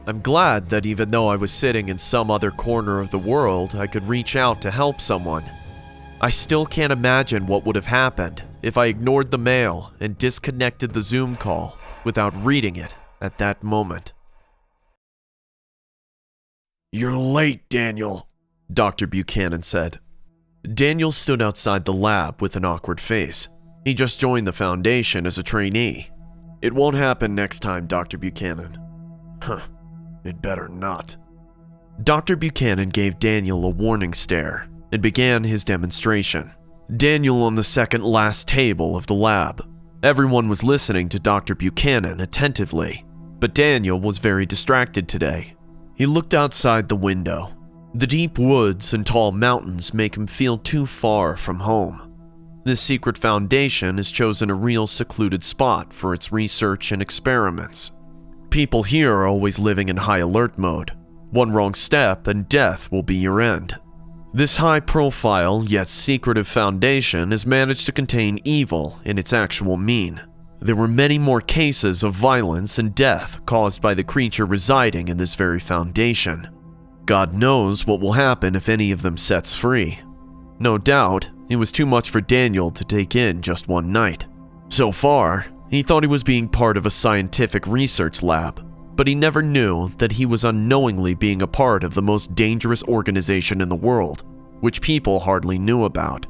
I'm glad that even though I was sitting in some other corner of the world, I could reach out to help someone. I still can't imagine what would have happened if I ignored the mail and disconnected the Zoom call without reading it at that moment. You're late, Daniel, Dr. Buchanan said. Daniel stood outside the lab with an awkward face. He just joined the Foundation as a trainee. It won't happen next time, Dr. Buchanan. Huh, it better not. Dr. Buchanan gave Daniel a warning stare and began his demonstration. Daniel on the second last table of the lab. Everyone was listening to Dr. Buchanan attentively, but Daniel was very distracted today. He looked outside the window. The deep woods and tall mountains make him feel too far from home. This secret foundation has chosen a real secluded spot for its research and experiments. People here are always living in high alert mode. One wrong step and death will be your end. This high-profile yet secretive foundation has managed to contain evil in its actual mean. There were many more cases of violence and death caused by the creature residing in this very foundation. God knows what will happen if any of them sets free. No doubt, it was too much for Daniel to take in just one night. So far, he thought he was being part of a scientific research lab, but he never knew that he was unknowingly being a part of the most dangerous organization in the world, which people hardly knew about.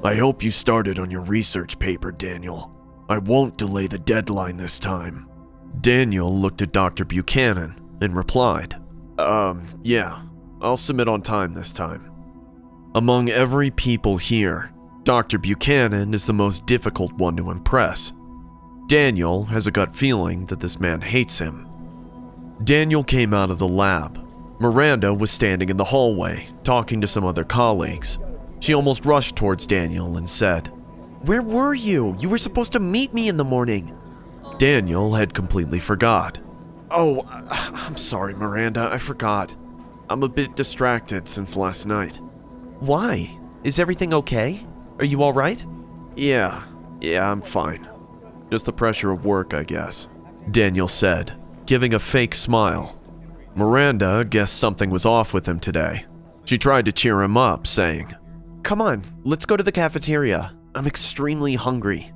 I hope you started on your research paper, Daniel. I won't delay the deadline this time. Daniel looked at Dr. Buchanan and replied, Yeah, I'll submit on time this time. Among every people here, Dr. Buchanan is the most difficult one to impress. Daniel has a gut feeling that this man hates him. Daniel came out of the lab. Miranda was standing in the hallway, talking to some other colleagues. She almost rushed towards Daniel and said, "Where were you? You were supposed to meet me in the morning." Daniel had completely forgot. Oh, I'm sorry, Miranda, I forgot. I'm a bit distracted since last night. Why? Is everything okay? Are you all right? Yeah, I'm fine. Just the pressure of work, I guess. Daniel said, giving a fake smile. Miranda guessed something was off with him today. She tried to cheer him up, saying, "Come on, let's go to the cafeteria. I'm extremely hungry."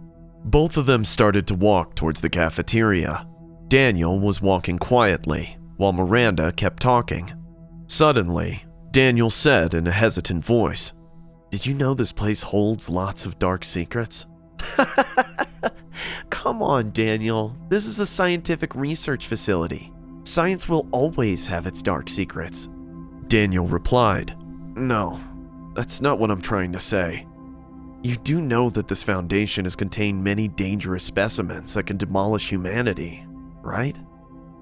Both of them started to walk towards the cafeteria. Daniel was walking quietly, while Miranda kept talking. Suddenly, Daniel said in a hesitant voice, "Did you know this place holds lots of dark secrets?" Come on, Daniel. This is a scientific research facility. Science will always have its dark secrets. Daniel replied, No, that's not what I'm trying to say. You do know that this foundation has contained many dangerous specimens that can demolish humanity, right?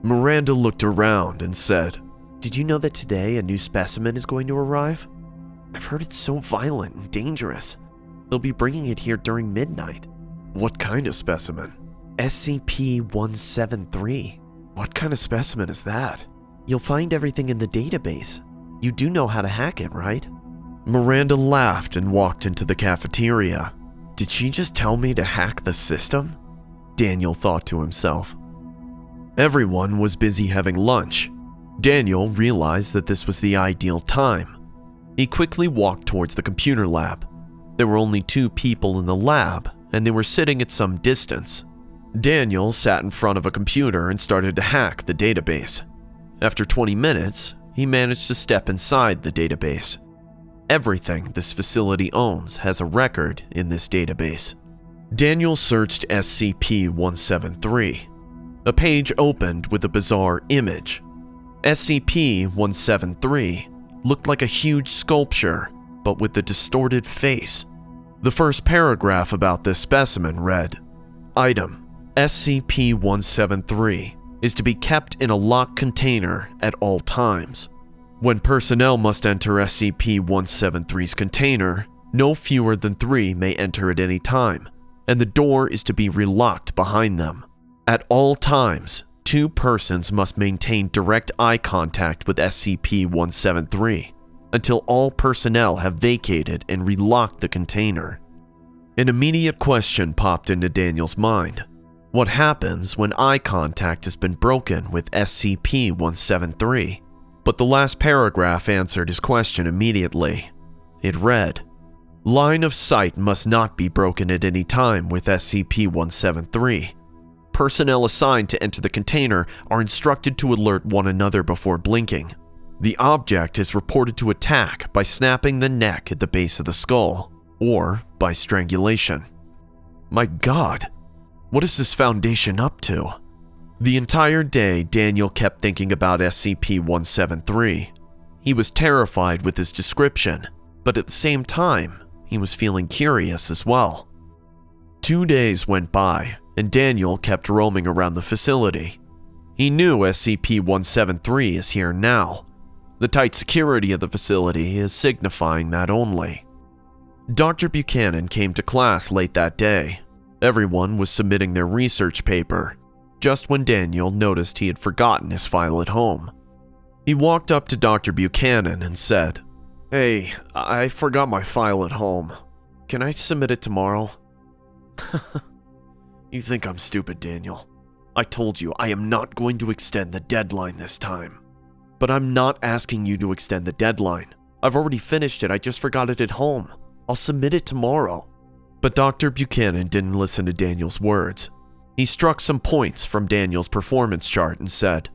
Miranda looked around and said, "Did you know that today a new specimen is going to arrive? I've heard it's so violent and dangerous. They'll be bringing it here during midnight." "What kind of specimen?" SCP-173. "What kind of specimen is that?" "You'll find everything in the database. You do know how to hack it, right?" Miranda laughed and walked into the cafeteria. Did she just tell me to hack the system? Daniel thought to himself. Everyone was busy having lunch. Daniel realized that this was the ideal time. He quickly walked towards the computer lab. There were only 2 people in the lab, and they were sitting at some distance. Daniel sat in front of a computer and started to hack the database. After 20 minutes, he managed to step inside the database. Everything this facility owns has a record in this database. Daniel searched SCP-173. A page opened with a bizarre image. SCP-173 looked like a huge sculpture, but with a distorted face. The first paragraph about this specimen read, "Item, SCP-173 is to be kept in a locked container at all times. When personnel must enter SCP-173's container, no fewer than 3 may enter at any time, and the door is to be relocked behind them. At all times, 2 persons must maintain direct eye contact with SCP-173 until all personnel have vacated and relocked the container." An immediate question popped into Daniel's mind. What happens when eye contact has been broken with SCP-173? But the last paragraph answered his question immediately. It read, "Line of sight must not be broken at any time with SCP-173. Personnel assigned to enter the container are instructed to alert one another before blinking. The object is reported to attack by snapping the neck at the base of the skull, or by strangulation." My God, what is this Foundation up to? The entire day, Daniel kept thinking about SCP-173. He was terrified with his description, but at the same time, he was feeling curious as well. 2 days went by, and Daniel kept roaming around the facility. He knew SCP-173 is here now. The tight security of the facility is signifying that only. Dr. Buchanan came to class late that day. Everyone was submitting their research paper, just when Daniel noticed he had forgotten his file at home. He walked up to Dr. Buchanan and said, "Hey, I forgot my file at home. Can I submit it tomorrow?" "You think I'm stupid, Daniel. I told you I am not going to extend the deadline this time." "But I'm not asking you to extend the deadline. I've already finished it, I just forgot it at home. I'll submit it tomorrow." But Dr. Buchanan didn't listen to Daniel's words. He struck some points from Daniel's performance chart and said,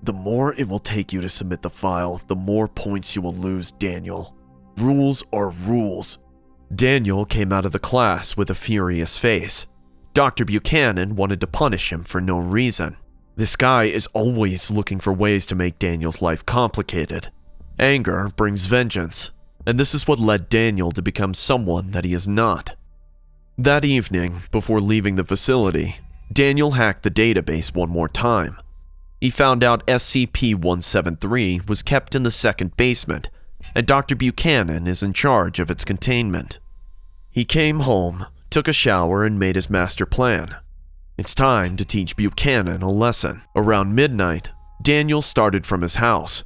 "The more it will take you to submit the file, the more points you will lose, Daniel. Rules are rules." Daniel came out of the class with a furious face. Dr. Buchanan wanted to punish him for no reason. This guy is always looking for ways to make Daniel's life complicated. Anger brings vengeance, and this is what led Daniel to become someone that he is not. That evening, before leaving the facility, Daniel hacked the database one more time. He found out SCP-173 was kept in the second basement, and Dr. Buchanan is in charge of its containment. He came home, took a shower, and made his master plan. It's time to teach Buchanan a lesson. Around midnight, Daniel started from his house.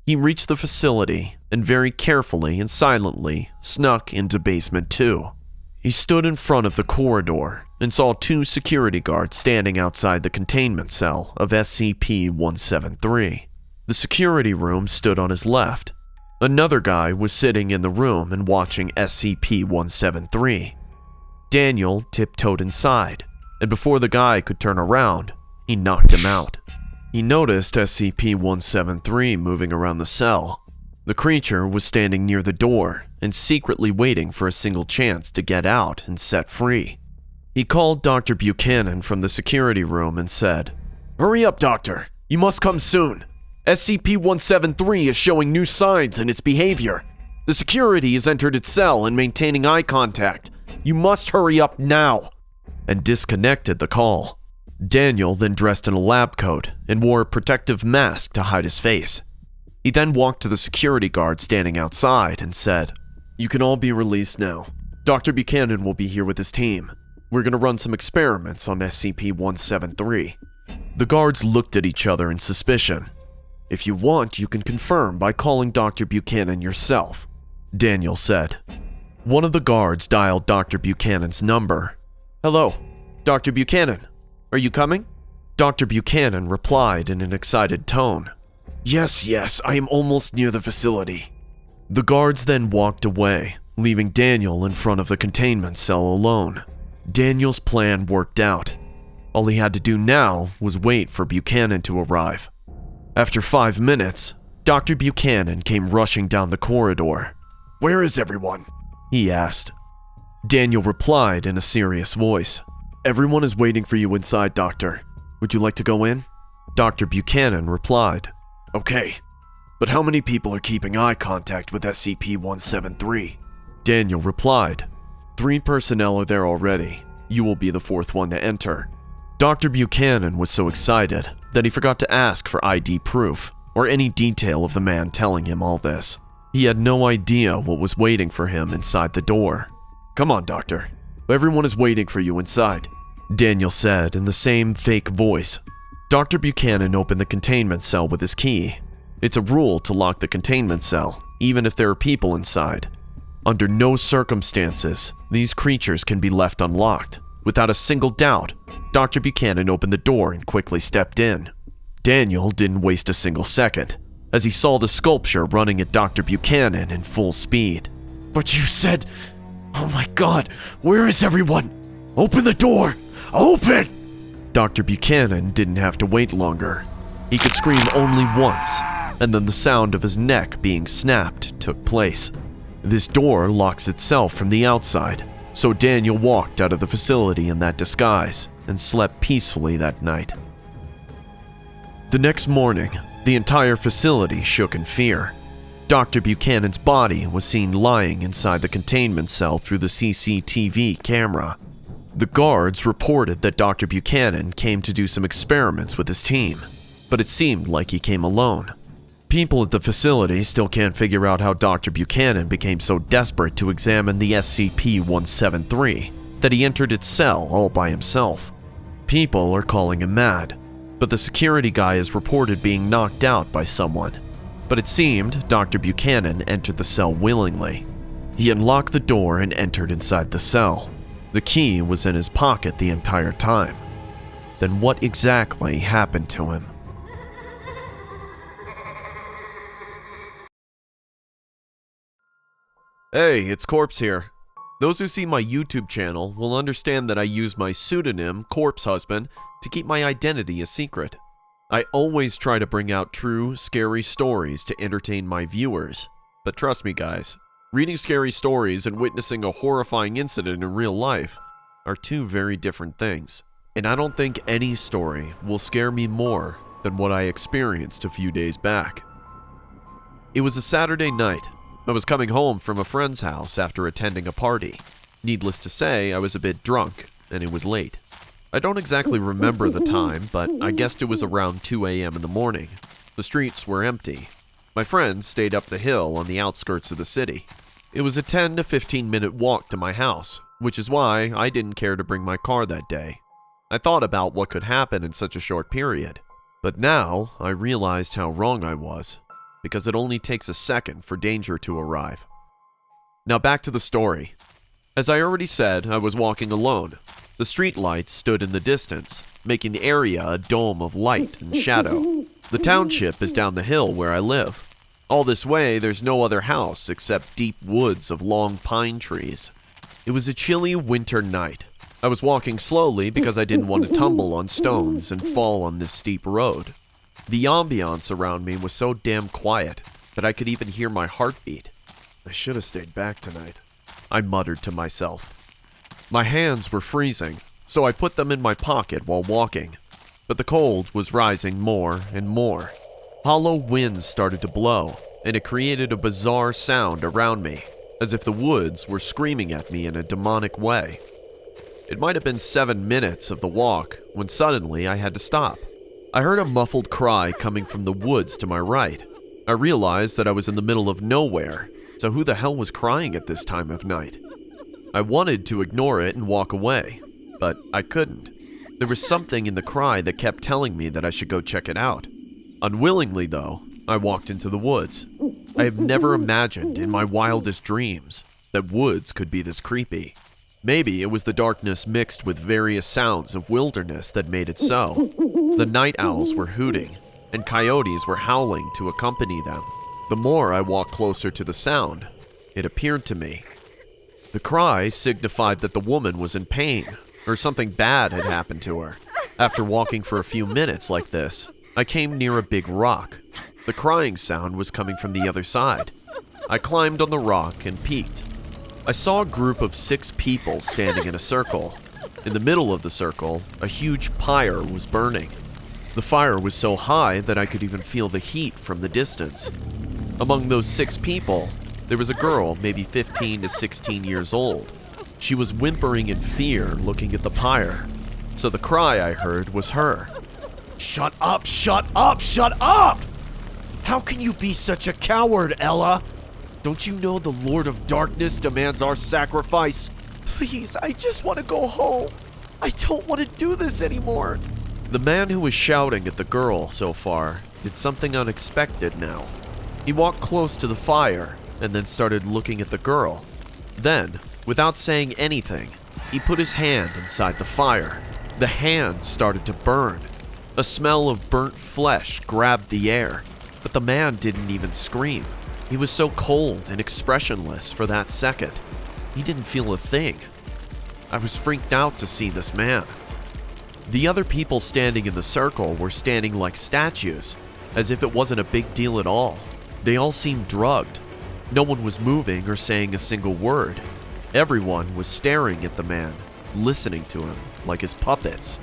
He reached the facility and very carefully and silently snuck into basement 2. He stood in front of the corridor and saw 2 security guards standing outside the containment cell of SCP-173. The security room stood on his left. Another guy was sitting in the room and watching SCP-173. Daniel tiptoed inside, and before the guy could turn around, he knocked him out. He noticed SCP-173 moving around the cell. The creature was standing near the door and secretly waiting for a single chance to get out and set free. He called Dr. Buchanan from the security room and said, "Hurry up, doctor. You must come soon. SCP-173 is showing new signs in its behavior. The security has entered its cell and maintaining eye contact. You must hurry up now," and disconnected the call. Daniel then dressed in a lab coat and wore a protective mask to hide his face. He then walked to the security guard standing outside and said, "You can all be released now. Dr. Buchanan will be here with his team. We're going to run some experiments on SCP-173. The guards looked at each other in suspicion. "If you want, you can confirm by calling Dr. Buchanan yourself," Daniel said. One of the guards dialed Dr. Buchanan's number. "Hello, Dr. Buchanan. Are you coming?" Dr. Buchanan replied in an excited tone. Yes, I am almost near the facility." The guards then walked away, leaving Daniel in front of the containment cell alone. Daniel's plan worked out. All he had to do now was wait for Buchanan to arrive. After 5 minutes, Dr. Buchanan came rushing down the corridor. "Where is everyone?" he asked. Daniel replied in a serious voice. "Everyone is waiting for you inside, Doctor. Would you like to go in?" Dr. Buchanan replied. "Okay, but how many people are keeping eye contact with SCP-173? Daniel replied. 3 personnel are there already. You will be the 4th one to enter. Dr. Buchanan was so excited that he forgot to ask for ID proof or any detail of the man telling him all this. He had no idea what was waiting for him inside the door. "Come on, Doctor. Everyone is waiting for you inside," Daniel said in the same fake voice. Dr. Buchanan opened the containment cell with his key. It's a rule to lock the containment cell, even if there are people inside. Under no circumstances, these creatures can be left unlocked. Without a single doubt, Dr. Buchanan opened the door and quickly stepped in. Daniel didn't waste a single second, as he saw the sculpture running at Dr. Buchanan in full speed. "But you said... Oh my God, where is everyone? Open the door! Open!" Dr. Buchanan didn't have to wait longer. He could scream only once, and then the sound of his neck being snapped took place. This door locks itself from the outside, so Daniel walked out of the facility in that disguise and slept peacefully that night. The next morning, the entire facility shook in fear. Dr. Buchanan's body was seen lying inside the containment cell through the CCTV camera. The guards reported that Dr. Buchanan came to do some experiments with his team, but it seemed like he came alone. People at the facility still can't figure out how Dr. Buchanan became so desperate to examine the SCP-173 that he entered its cell all by himself. People are calling him mad, but the security guy is reported being knocked out by someone. But it seemed Dr. Buchanan entered the cell willingly. He unlocked the door and entered inside the cell. The key was in his pocket the entire time. Then what exactly happened to him? Hey, it's Corpse here. Those who see my YouTube channel will understand that I use my pseudonym, Corpse Husband, to keep my identity a secret. I always try to bring out true, scary stories to entertain my viewers. But trust me guys, reading scary stories and witnessing a horrifying incident in real life are 2 very different things. And I don't think any story will scare me more than what I experienced a few days back. It was a Saturday night. I was coming home from a friend's house after attending a party. Needless to say, I was a bit drunk, and it was late. I don't exactly remember the time, but I guessed it was around 2 a.m. in the morning. The streets were empty. My friends stayed up the hill on the outskirts of the city. It was a 10 to 15 minute walk to my house, which is why I didn't care to bring my car that day. I thought about what could happen in such a short period, but now I realized how wrong I was, because it only takes a second for danger to arrive. Now back to the story. As I already said, I was walking alone. The streetlights stood in the distance, making the area a dome of light and shadow. The township is down the hill where I live. All this way, there's no other house except deep woods of long pine trees. It was a chilly winter night. I was walking slowly because I didn't want to tumble on stones and fall on this steep road. The ambiance around me was so damn quiet that I could even hear my heartbeat. I should have stayed back tonight, I muttered to myself. My hands were freezing, so I put them in my pocket while walking. But the cold was rising more and more. Hollow winds started to blow, and it created a bizarre sound around me, as if the woods were screaming at me in a demonic way. It might have been 7 minutes of the walk when suddenly I had to stop. I heard a muffled cry coming from the woods to my right. I realized that I was in the middle of nowhere, so who the hell was crying at this time of night? I wanted to ignore it and walk away, but I couldn't. There was something in the cry that kept telling me that I should go check it out. Unwillingly, though, I walked into the woods. I have never imagined in my wildest dreams that woods could be this creepy. Maybe it was the darkness mixed with various sounds of wilderness that made it so. The night owls were hooting, and coyotes were howling to accompany them. The more I walked closer to the sound, it appeared to me. The cry signified that the woman was in pain, or something bad had happened to her. After walking for a few minutes like this, I came near a big rock. The crying sound was coming from the other side. I climbed on the rock and peeked. I saw a group of 6 people standing in a circle. In the middle of the circle, a huge pyre was burning. The fire was so high that I could even feel the heat from the distance. Among those 6 people, there was a girl maybe 15 to 16 years old. She was whimpering in fear looking at the pyre, so the cry I heard was her. Shut up, shut up, shut up! How can you be such a coward, Ella? Don't you know the Lord of Darkness demands our sacrifice? Please, I just want to go home. I don't want to do this anymore. The man who was shouting at the girl so far did something unexpected now. He walked close to the fire and then started looking at the girl. Then, without saying anything, he put his hand inside the fire. The hand started to burn. A smell of burnt flesh grabbed the air, but the man didn't even scream. He was so cold and expressionless for that second. He didn't feel a thing. I was freaked out to see this man. The other people standing in the circle were standing like statues, as if it wasn't a big deal at all. They all seemed drugged. No one was moving or saying a single word. Everyone was staring at the man, listening to him like his puppets.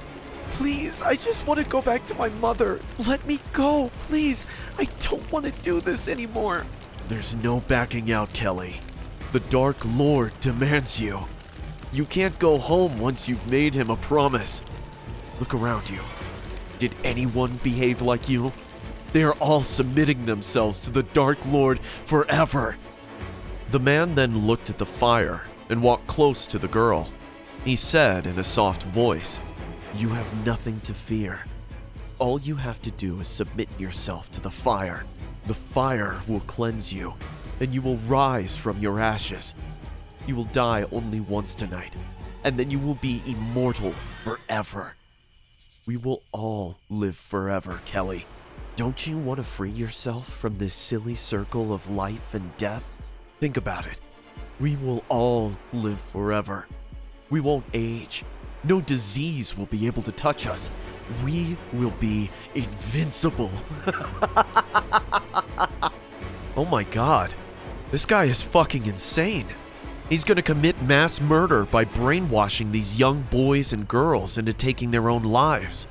Please, I just want to go back to my mother. Let me go, please. I don't want to do this anymore. There's no backing out, Kelly. The Dark Lord demands you. You can't go home once you've made him a promise. Look around you. Did anyone behave like you? They are all submitting themselves to the Dark Lord forever. The man then looked at the fire and walked close to the girl. He said in a soft voice, You have nothing to fear. All you have to do is submit yourself to the fire. The fire will cleanse you, and you will rise from your ashes. You will die only once tonight, and then you will be immortal forever. We will all live forever, Kelly. Don't you want to free yourself from this silly circle of life and death? Think about it. We will all live forever. We won't age. No disease will be able to touch us. We will be invincible. "Oh my god, this guy is fucking insane. He's gonna commit mass murder by brainwashing these young boys and girls into taking their own lives."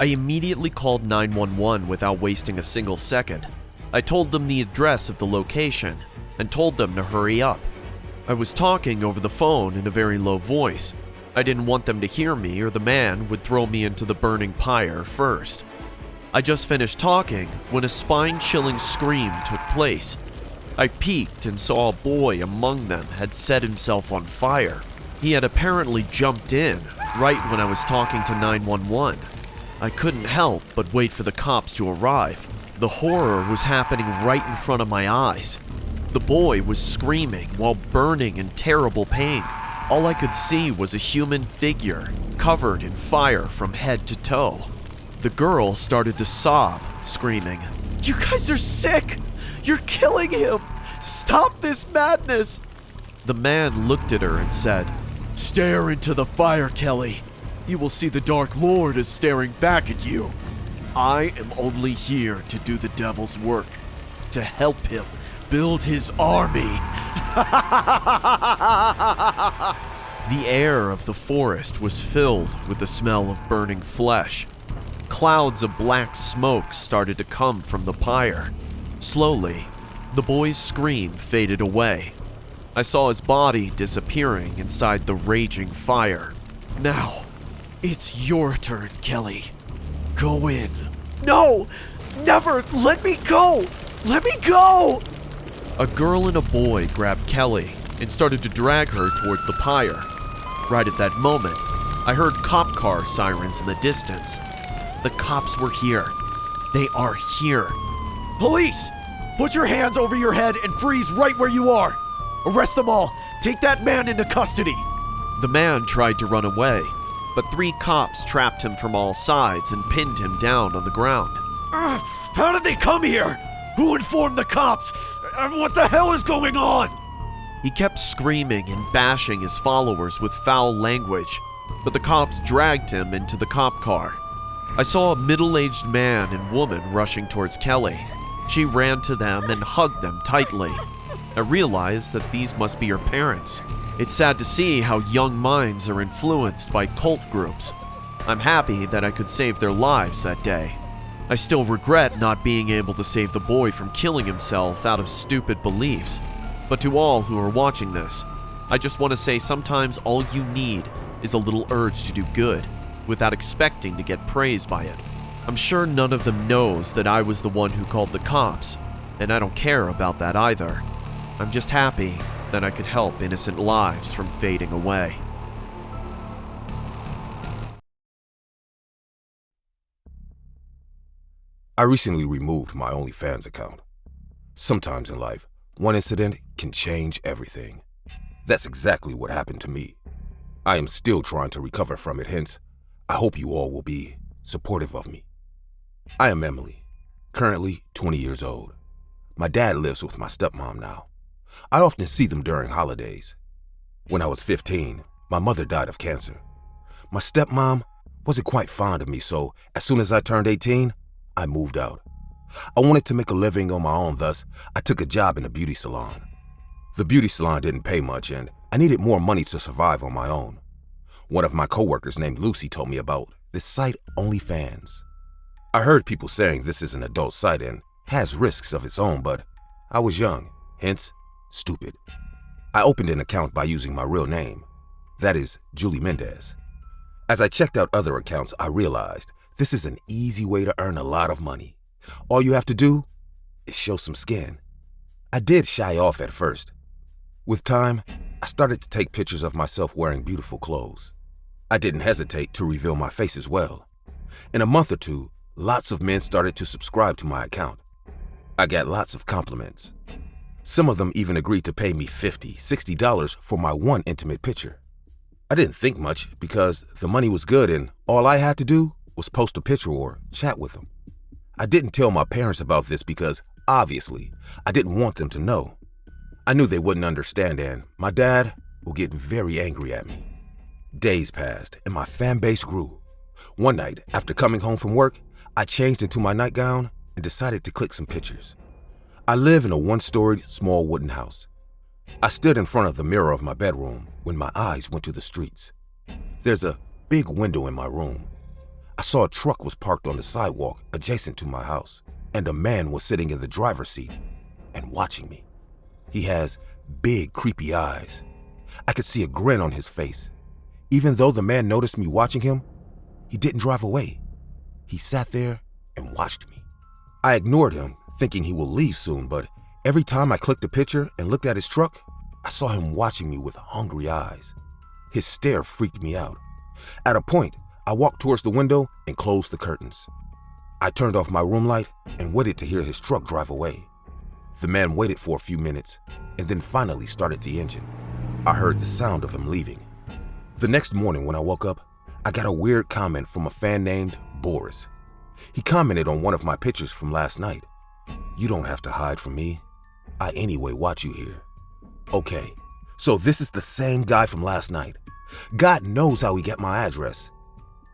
I immediately called 911 without wasting a single second. I told them the address of the location and told them to hurry up. I was talking over the phone in a very low voice. I didn't want them to hear me or the man would throw me into the burning pyre first. I just finished talking when a spine-chilling scream took place. I peeked and saw a boy among them had set himself on fire. He had apparently jumped in right when I was talking to 911. I couldn't help but wait for the cops to arrive. The horror was happening right in front of my eyes. The boy was screaming while burning in terrible pain. All I could see was a human figure covered in fire from head to toe. The girl started to sob, screaming, You guys are sick! You're killing him! Stop this madness! The man looked at her and said, Stare into the fire, Kelly. You will see the Dark Lord is staring back at you. I am only here to do the devil's work, to help him build his army. The air of the forest was filled with the smell of burning flesh. Clouds of black smoke started to come from the pyre. Slowly, the boy's scream faded away. I saw his body disappearing inside the raging fire. Now, it's your turn, Kelly. Go in. No! Never! Let me go! Let me go! A girl and a boy grabbed Kelly and started to drag her towards the pyre. Right at that moment, I heard cop car sirens in the distance. The cops were here. They are here. Police! Put your hands over your head and freeze right where you are. Arrest them all. Take that man into custody. The man tried to run away, but 3 cops trapped him from all sides and pinned him down on the ground. How did they come here? Who informed the cops? What the hell is going on? He kept screaming and bashing his followers with foul language, but the cops dragged him into the cop car. I saw a middle-aged man and woman rushing towards Kelly. She ran to them and hugged them tightly. I realized that these must be her parents. It's sad to see how young minds are influenced by cult groups. I'm happy that I could save their lives that day. I still regret not being able to save the boy from killing himself out of stupid beliefs. But to all who are watching this, I just want to say sometimes all you need is a little urge to do good without expecting to get praised by it. I'm sure none of them knows that I was the one who called the cops, and I don't care about that either. I'm just happy that I could help innocent lives from fading away. I recently removed my OnlyFans account. Sometimes in life, one incident can change everything. That's exactly what happened to me. I am still trying to recover from it, hence, I hope you all will be supportive of me. I am Emily, currently 20 years old. My dad lives with my stepmom now. I often see them during holidays. When I was 15, my mother died of cancer. My stepmom wasn't quite fond of me, so as soon as I turned 18, I moved out. I wanted to make a living on my own, thus I took a job in a beauty salon. The beauty salon didn't pay much and I needed more money to survive on my own. One of my coworkers named Lucy told me about this site OnlyFans. I heard people saying this is an adult site and has risks of its own, but I was young, hence stupid. I opened an account by using my real name, that is Julie Mendez. As I checked out other accounts, I realized this is an easy way to earn a lot of money. All you have to do is show some skin. I did shy off at first. With time, I started to take pictures of myself wearing beautiful clothes. I didn't hesitate to reveal my face as well. In a month or two, lots of men started to subscribe to my account. I got lots of compliments. Some of them even agreed to pay me $50, $60 for my one intimate picture. I didn't think much because the money was good and all I had to do was post a picture or chat with them. I didn't tell my parents about this because, obviously, I didn't want them to know. I knew they wouldn't understand and my dad will get very angry at me. Days passed and my fan base grew. One night, after coming home from work, I changed into my nightgown and decided to click some pictures. I live in a one-storied small wooden house. I stood in front of the mirror of my bedroom when my eyes went to the streets. There's a big window in my room. I saw a truck was parked on the sidewalk adjacent to my house, and a man was sitting in the driver's seat and watching me. He has big, creepy eyes. I could see a grin on his face. Even though the man noticed me watching him, he didn't drive away. He sat there and watched me. I ignored him, thinking he will leave soon, but every time I clicked a picture and looked at his truck, I saw him watching me with hungry eyes. His stare freaked me out. At a point, I walked towards the window and closed the curtains. I turned off my room light and waited to hear his truck drive away. The man waited for a few minutes and then finally started the engine. I heard the sound of him leaving. The next morning when I woke up, I got a weird comment from a fan named Boris. He commented on one of my pictures from last night. "You don't have to hide from me. I anyway watch you here." Okay, so this is the same guy from last night. God knows how he got my address.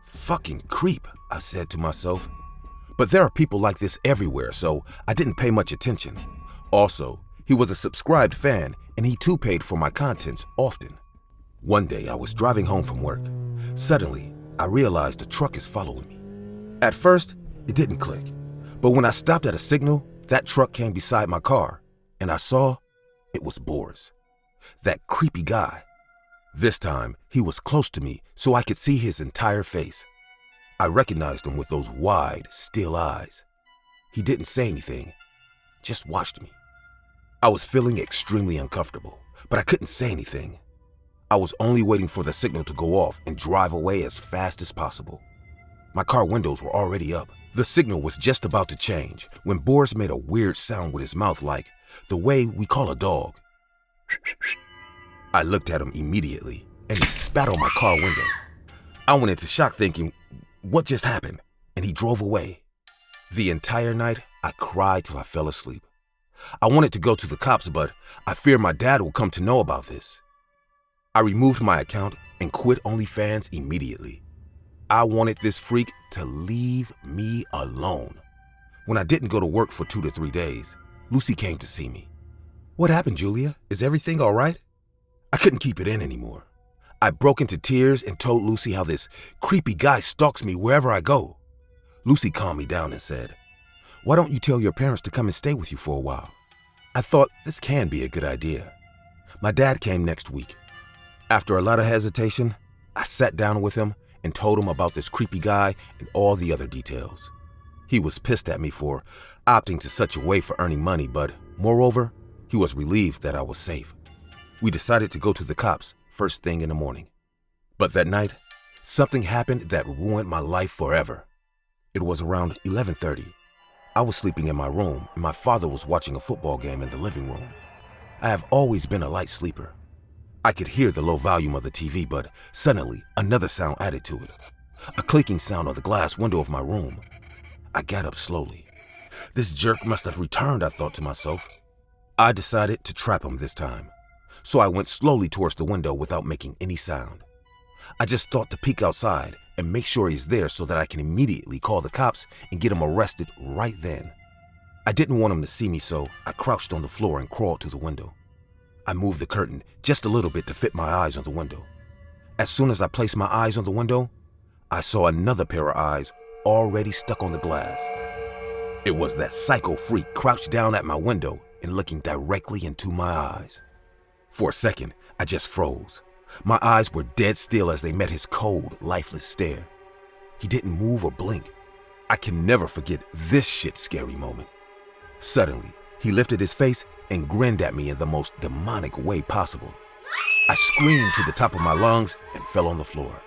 Fucking creep, I said to myself. But there are people like this everywhere, so I didn't pay much attention. Also, he was a subscribed fan and he too paid for my contents often. One day I was driving home from work. Suddenly, I realized a truck is following me. At first, it didn't click, but when I stopped at a signal, that truck came beside my car and I saw it was Boris, that creepy guy. This time, he was close to me so I could see his entire face. I recognized him with those wide, still eyes. He didn't say anything, just watched me. I was feeling extremely uncomfortable, but I couldn't say anything. I was only waiting for the signal to go off and drive away as fast as possible. My car windows were already up. The signal was just about to change when Boris made a weird sound with his mouth like the way we call a dog. I looked at him immediately and he spat on my car window. I went into shock thinking, what just happened? And he drove away. The entire night, I cried till I fell asleep. I wanted to go to the cops, but I feared my dad would come to know about this. I removed my account and quit OnlyFans immediately. I wanted this freak to leave me alone. When I didn't go to work for 2 to 3 days, Lucy came to see me. "What happened, Julia? Is everything all right?" I couldn't keep it in anymore. I broke into tears and told Lucy how this creepy guy stalks me wherever I go. Lucy calmed me down and said, "Why don't you tell your parents to come and stay with you for a while?" I thought this can be a good idea. My dad came next week. After a lot of hesitation, I sat down with him and told him about this creepy guy and all the other details. He was pissed at me for opting to such a way for earning money, but moreover, he was relieved that I was safe. We decided to go to the cops first thing in the morning. But that night, something happened that ruined my life forever. It was around 11:30. I was sleeping in my room and my father was watching a football game in the living room. I have always been a light sleeper. I could hear the low volume of the TV, but suddenly another sound added to it. A clicking sound on the glass window of my room. I got up slowly. This jerk must have returned, I thought to myself. I decided to trap him this time, so I went slowly towards the window without making any sound. I just thought to peek outside and make sure he's there so that I can immediately call the cops and get him arrested right then. I didn't want him to see me, so I crouched on the floor and crawled to the window. I moved the curtain just a little bit to fit my eyes on the window. As soon as I placed my eyes on the window, I saw another pair of eyes already stuck on the glass. It was that psycho freak crouched down at my window and looking directly into my eyes. For a second, I just froze. My eyes were dead still as they met his cold, lifeless stare. He didn't move or blink. I can never forget this shit-scary moment. Suddenly, he lifted his face and grinned at me in the most demonic way possible. I screamed to the top of my lungs and fell on the floor.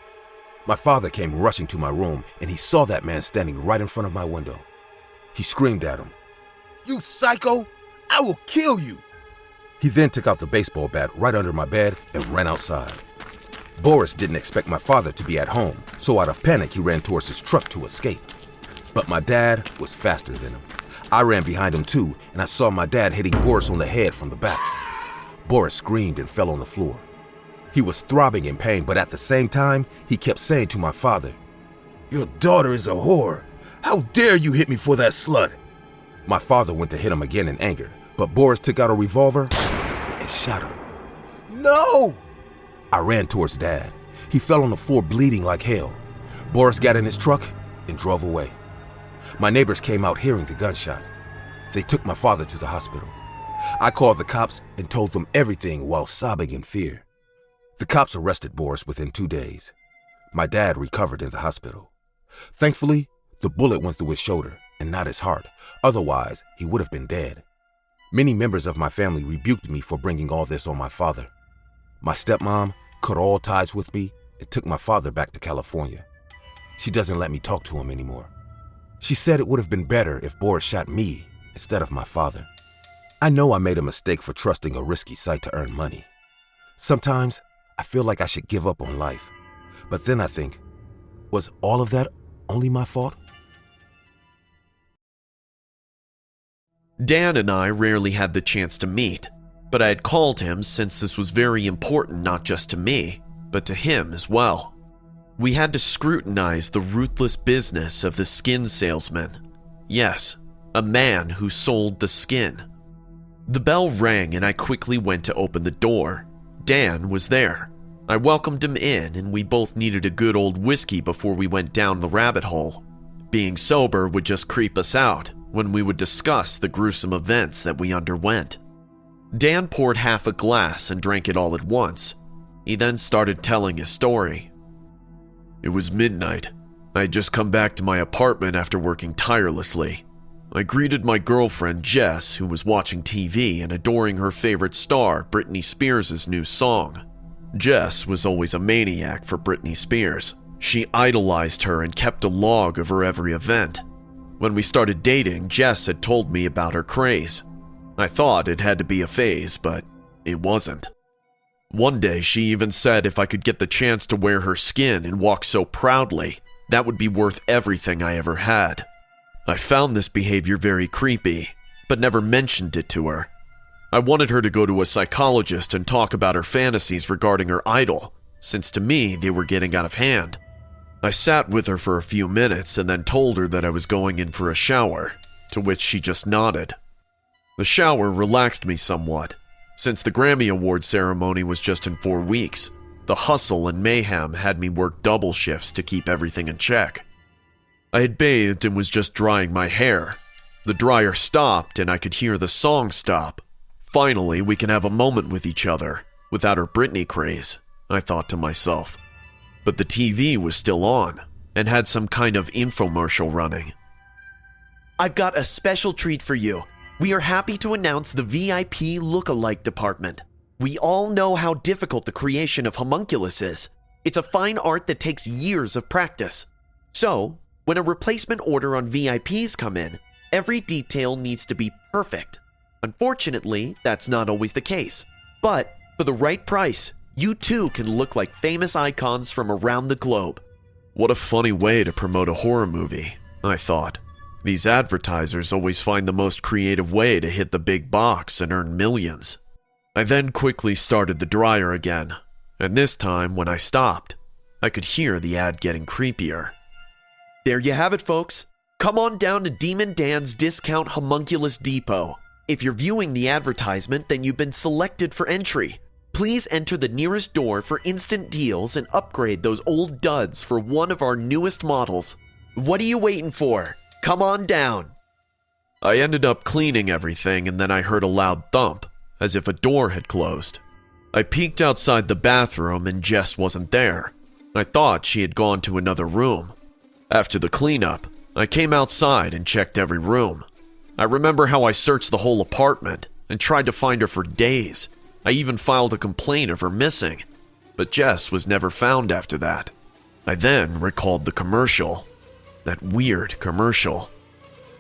My father came rushing to my room and he saw that man standing right in front of my window. He screamed at him, "You psycho! I will kill you!" He then took out the baseball bat right under my bed and ran outside. Boris didn't expect my father to be at home, so out of panic he ran towards his truck to escape. But my dad was faster than him. I ran behind him too, and I saw my dad hitting Boris on the head from the back. Boris screamed and fell on the floor. He was throbbing in pain, but at the same time, he kept saying to my father, "Your daughter is a whore. How dare you hit me for that slut?" My father went to hit him again in anger, but Boris took out a revolver and shot him. "No!" I ran towards Dad. He fell on the floor bleeding like hell. Boris got in his truck and drove away. My neighbors came out hearing the gunshot. They took my father to the hospital. I called the cops and told them everything while sobbing in fear. The cops arrested Boris within 2 days. My dad recovered in the hospital. Thankfully, the bullet went through his shoulder and not his heart. Otherwise, he would have been dead. Many members of my family rebuked me for bringing all this on my father. My stepmom cut all ties with me and took my father back to California. She doesn't let me talk to him anymore. She said it would have been better if Boris shot me instead of my father. I know I made a mistake for trusting a risky site to earn money. Sometimes I feel like I should give up on life. But then I think, was all of that only my fault? Dan and I rarely had the chance to meet, but I had called him since this was very important not just to me, but to him as well. We had to scrutinize the ruthless business of the skin salesman. Yes, a man who sold the skin. The bell rang and I quickly went to open the door. Dan was there. I welcomed him in and we both needed a good old whiskey before we went down the rabbit hole. Being sober would just creep us out when we would discuss the gruesome events that we underwent. Dan poured half a glass and drank it all at once. He then started telling his story. It was midnight. I had just come back to my apartment after working tirelessly. I greeted my girlfriend Jess, who was watching TV and adoring her favorite star, Britney Spears' new song. Jess was always a maniac for Britney Spears. She idolized her and kept a log of her every event. When we started dating, Jess had told me about her craze. I thought it had to be a phase, but it wasn't. One day she even said if I could get the chance to wear her skin and walk so proudly, that would be worth everything I ever had. I found this behavior very creepy, but never mentioned it to her. I wanted her to go to a psychologist and talk about her fantasies regarding her idol, since to me they were getting out of hand. I sat with her for a few minutes and then told her that I was going in for a shower, to which she just nodded. The shower relaxed me somewhat. Since the Grammy Award ceremony was just in 4 weeks, the hustle and mayhem had me work double shifts to keep everything in check. I had bathed and was just drying my hair. The dryer stopped and I could hear the song stop. Finally, we can have a moment with each other, without her Britney craze, I thought to myself. But the TV was still on, and had some kind of infomercial running. I've got a special treat for you. We are happy to announce the VIP Lookalike Department. We all know how difficult the creation of homunculus is. It's a fine art that takes years of practice. So, when a replacement order on VIPs come in, every detail needs to be perfect. Unfortunately, that's not always the case. But, for the right price, you too can look like famous icons from around the globe. What a funny way to promote a horror movie, I thought. These advertisers always find the most creative way to hit the big box and earn millions. I then quickly started the dryer again, and this time when I stopped, I could hear the ad getting creepier. There you have it, folks. Come on down to Demon Dan's Discount Homunculus Depot. If you're viewing the advertisement, then you've been selected for entry. Please enter the nearest door for instant deals and upgrade those old duds for one of our newest models. What are you waiting for? Come on down. I ended up cleaning everything and then I heard a loud thump, as if a door had closed. I peeked outside the bathroom and Jess wasn't there. I thought she had gone to another room. After the cleanup, I came outside and checked every room. I remember how I searched the whole apartment and tried to find her for days. I even filed a complaint of her missing, but Jess was never found after that. I then recalled the commercial. That weird commercial.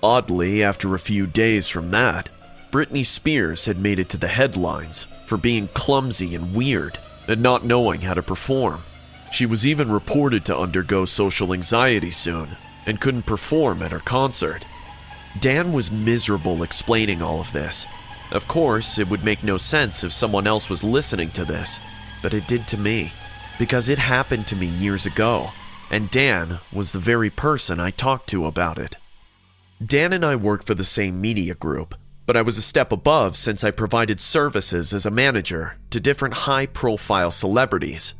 Oddly, after a few days from that, Britney Spears had made it to the headlines for being clumsy and weird and not knowing how to perform. She was even reported to undergo social anxiety soon and couldn't perform at her concert. Dan was miserable explaining all of this. Of course, it would make no sense if someone else was listening to this, but it did to me, because it happened to me years ago, and Dan was the very person I talked to about it. Dan and I worked for the same media group, but I was a step above since I provided services as a manager to different high-profile celebrities.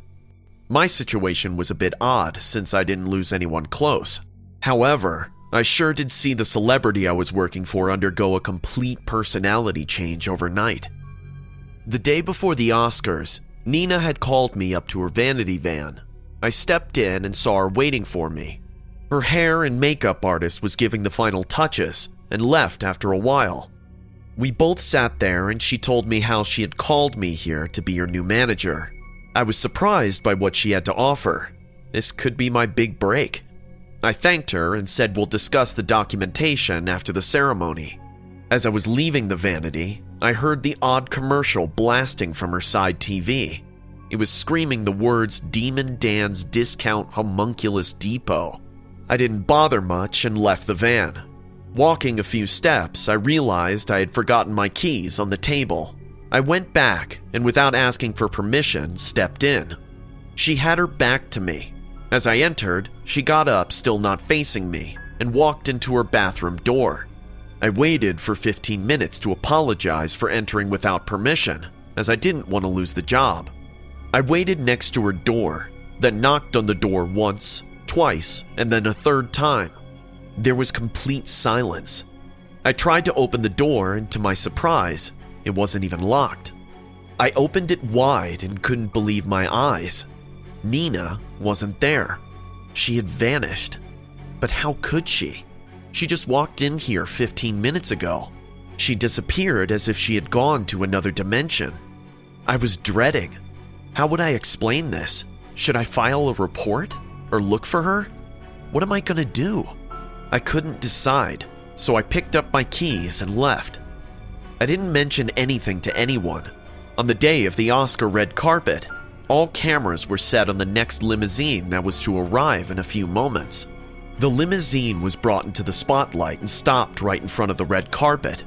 My situation was a bit odd since I didn't lose anyone close. However, I sure did see the celebrity I was working for undergo a complete personality change overnight. The day before the Oscars, Nina had called me up to her vanity van. I stepped in and saw her waiting for me. Her hair and makeup artist was giving the final touches and left after a while. We both sat there and she told me how she had called me here to be her new manager. I was surprised by what she had to offer. This could be my big break. I thanked her and said we'll discuss the documentation after the ceremony. As I was leaving the vanity, I heard the odd commercial blasting from her side TV. It was screaming the words Demon Dan's Discount Homunculus Depot. I didn't bother much and left the van. Walking a few steps, I realized I had forgotten my keys on the table. I went back and without asking for permission, stepped in. She had her back to me. As I entered, she got up, still not facing me, and walked into her bathroom door. I waited for 15 minutes to apologize for entering without permission, as I didn't want to lose the job. I waited next to her door, then knocked on the door once, twice, and then a third time. There was complete silence. I tried to open the door, and to my surprise, it wasn't even locked. I opened it wide and couldn't believe my eyes. Nina wasn't there. She had vanished. But how could she? She just walked in here 15 minutes ago. She disappeared as if she had gone to another dimension. I was dreading. How would I explain this? Should I file a report? Or look for her? What am I gonna do? I couldn't decide, so I picked up my keys and left. I didn't mention anything to anyone. On the day of the Oscar red carpet, all cameras were set on the next limousine that was to arrive in a few moments. The limousine was brought into the spotlight and stopped right in front of the red carpet.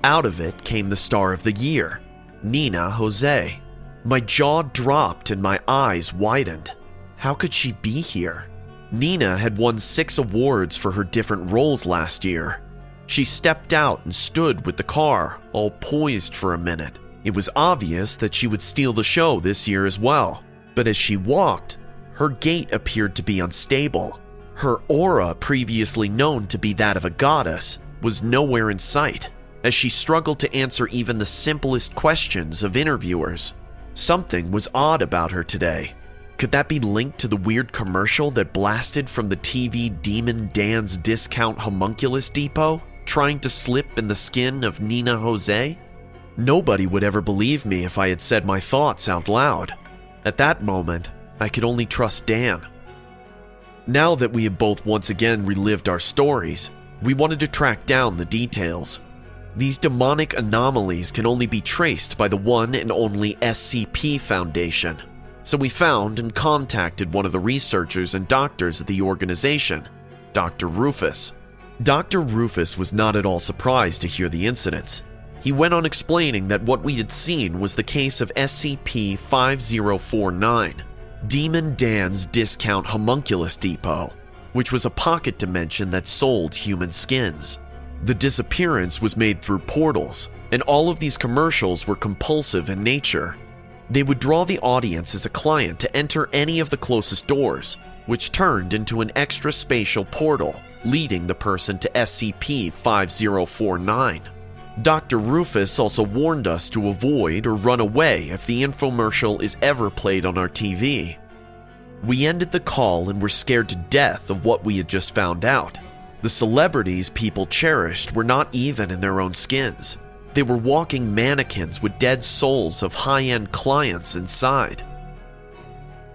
Out of it came the star of the year, Nina Jose. My jaw dropped and my eyes widened. How could she be here? Nina had won 6 awards for her different roles last year. She stepped out and stood with the car, all poised for a minute. It was obvious that she would steal the show this year as well. But as she walked, her gait appeared to be unstable. Her aura, previously known to be that of a goddess, was nowhere in sight, as she struggled to answer even the simplest questions of interviewers. Something was odd about her today. Could that be linked to the weird commercial that blasted from the TV Demon Dan's Discount Homunculus Depot, trying to slip in the skin of Nina Jose? Nobody would ever believe me if I had said my thoughts out loud. At that moment, I could only trust Dan. Now that we had both once again relived our stories, we wanted to track down the details. These demonic anomalies can only be traced by the one and only SCP Foundation. So we found and contacted one of the researchers and doctors at the organization, Dr. Rufus. Dr. Rufus was not at all surprised to hear the incidents. He went on explaining that what we had seen was the case of SCP-5049, Demon Dan's Discount Homunculus Depot, which was a pocket dimension that sold human skins. The disappearance was made through portals, and all of these commercials were compulsive in nature. They would draw the audience as a client to enter any of the closest doors, which turned into an extra spatial portal, leading the person to SCP-5049. Dr. Rufus also warned us to avoid or run away if the infomercial is ever played on our TV. We ended the call and were scared to death of what we had just found out. The celebrities people cherished were not even in their own skins. They were walking mannequins with dead souls of high-end clients inside.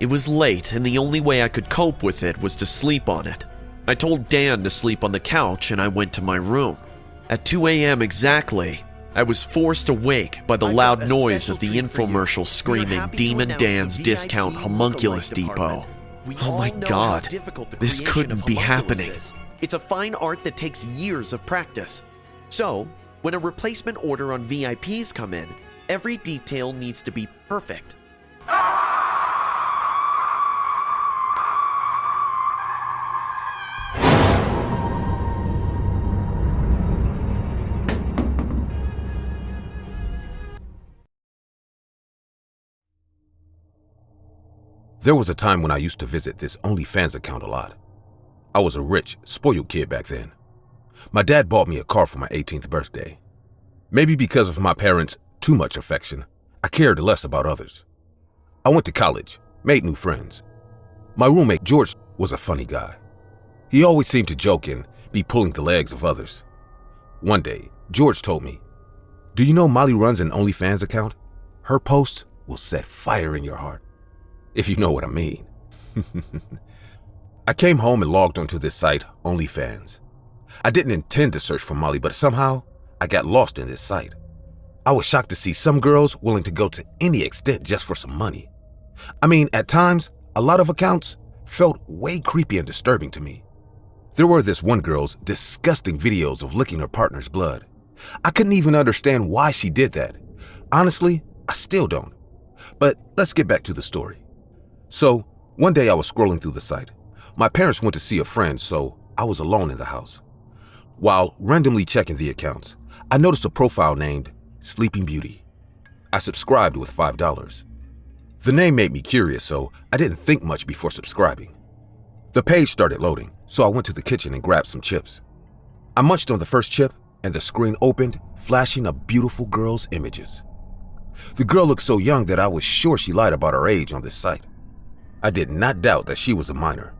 It was late, and the only way I could cope with it was to sleep on it. I told Dan to sleep on the couch, and I went to my room. At 2 a.m. exactly, I was forced awake by the loud noise of the infomercial screaming Demon Dan's Discount Homunculus Depot. Oh my god, this couldn't be happening. It's a fine art that takes years of practice. So, when a replacement order on VIPs come in, every detail needs to be perfect. There was a time when I used to visit this OnlyFans account a lot. I was a rich, spoiled kid back then. My dad bought me a car for my 18th birthday. Maybe because of my parents' too much affection, I cared less about others. I went to college, made new friends. My roommate, George, was a funny guy. He always seemed to joke and be pulling the legs of others. One day, George told me, "Do you know Molly runs an OnlyFans account? Her posts will set fire in your heart." If you know what I mean. I came home and logged onto this site, OnlyFans. I didn't intend to search for Molly, but somehow I got lost in this site. I was shocked to see some girls willing to go to any extent just for some money. I mean, at times, a lot of accounts felt way creepy and disturbing to me. There were this one girl's disgusting videos of licking her partner's blood. I couldn't even understand why she did that. Honestly, I still don't. But let's get back to the story. So, one day I was scrolling through the site. My parents went to see a friend, so I was alone in the house. While randomly checking the accounts, I noticed a profile named Sleeping Beauty. I subscribed with $5. The name made me curious, so I didn't think much before subscribing. The page started loading, so I went to the kitchen and grabbed some chips. I munched on the first chip, and the screen opened, flashing a beautiful girl's images. The girl looked so young that I was sure she lied about her age on this site. I did not doubt that she was a minor.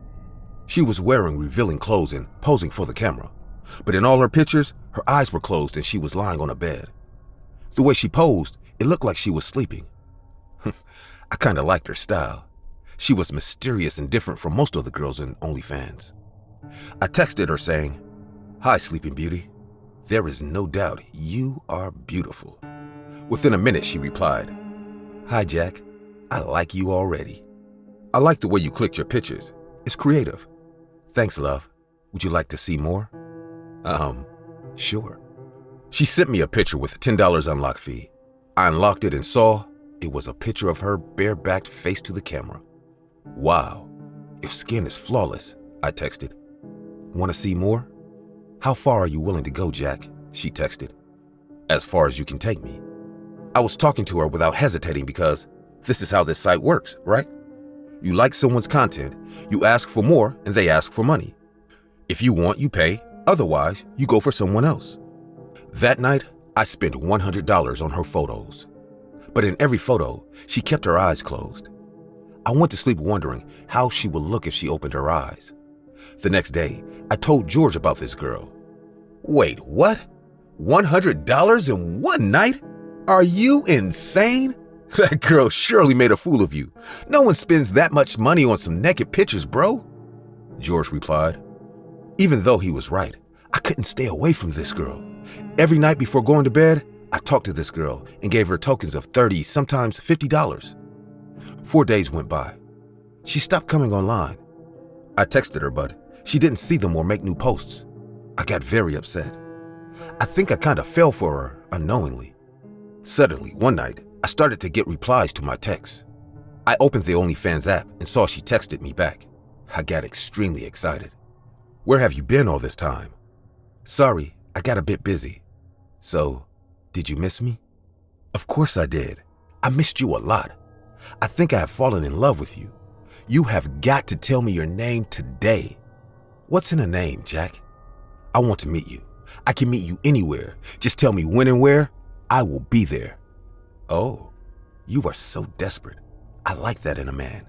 She was wearing revealing clothes and posing for the camera, but in all her pictures, her eyes were closed and she was lying on a bed. The way she posed, it looked like she was sleeping. I kinda liked her style. She was mysterious and different from most of the girls in OnlyFans. I texted her saying, "Hi, Sleeping Beauty. There is no doubt you are beautiful." Within a minute, she replied, "Hi, Jack. I like you already. I like the way you clicked your pictures. It's creative. Thanks, love. Would you like to see more? Sure. She sent me a picture with a $10 unlock fee. I unlocked it and saw it was a picture of her barebacked face to the camera. Wow, your skin is flawless, I texted. Want to see more? How far are you willing to go, Jack? She texted. As far as you can take me. I was talking to her without hesitating because this is how this site works, right? You like someone's content, you ask for more, and they ask for money. If you want, you pay. Otherwise, you go for someone else. That night, I spent $100 on her photos. But in every photo, she kept her eyes closed. I went to sleep wondering how she would look if she opened her eyes. The next day, I told George about this girl. Wait, what? $100 in one night? Are you insane? That girl surely made a fool of you. No one spends that much money on some naked pictures, bro. George replied. Even though he was right, I couldn't stay away from this girl. Every night before going to bed, I talked to this girl and gave her tokens of $30, sometimes $50. 4 days went by. She stopped coming online. I texted her, but she didn't see them or make new posts. I got very upset. I think I kind of fell for her unknowingly. Suddenly, one night, I started to get replies to my texts. I opened the OnlyFans app and saw she texted me back. I got extremely excited. Where have you been all this time? Sorry, I got a bit busy. So, did you miss me? Of course I did. I missed you a lot. I think I have fallen in love with you. You have got to tell me your name today. What's in a name, Jack? I want to meet you. I can meet you anywhere. Just tell me when and where. I will be there. Oh, you are so desperate. I like that in a man.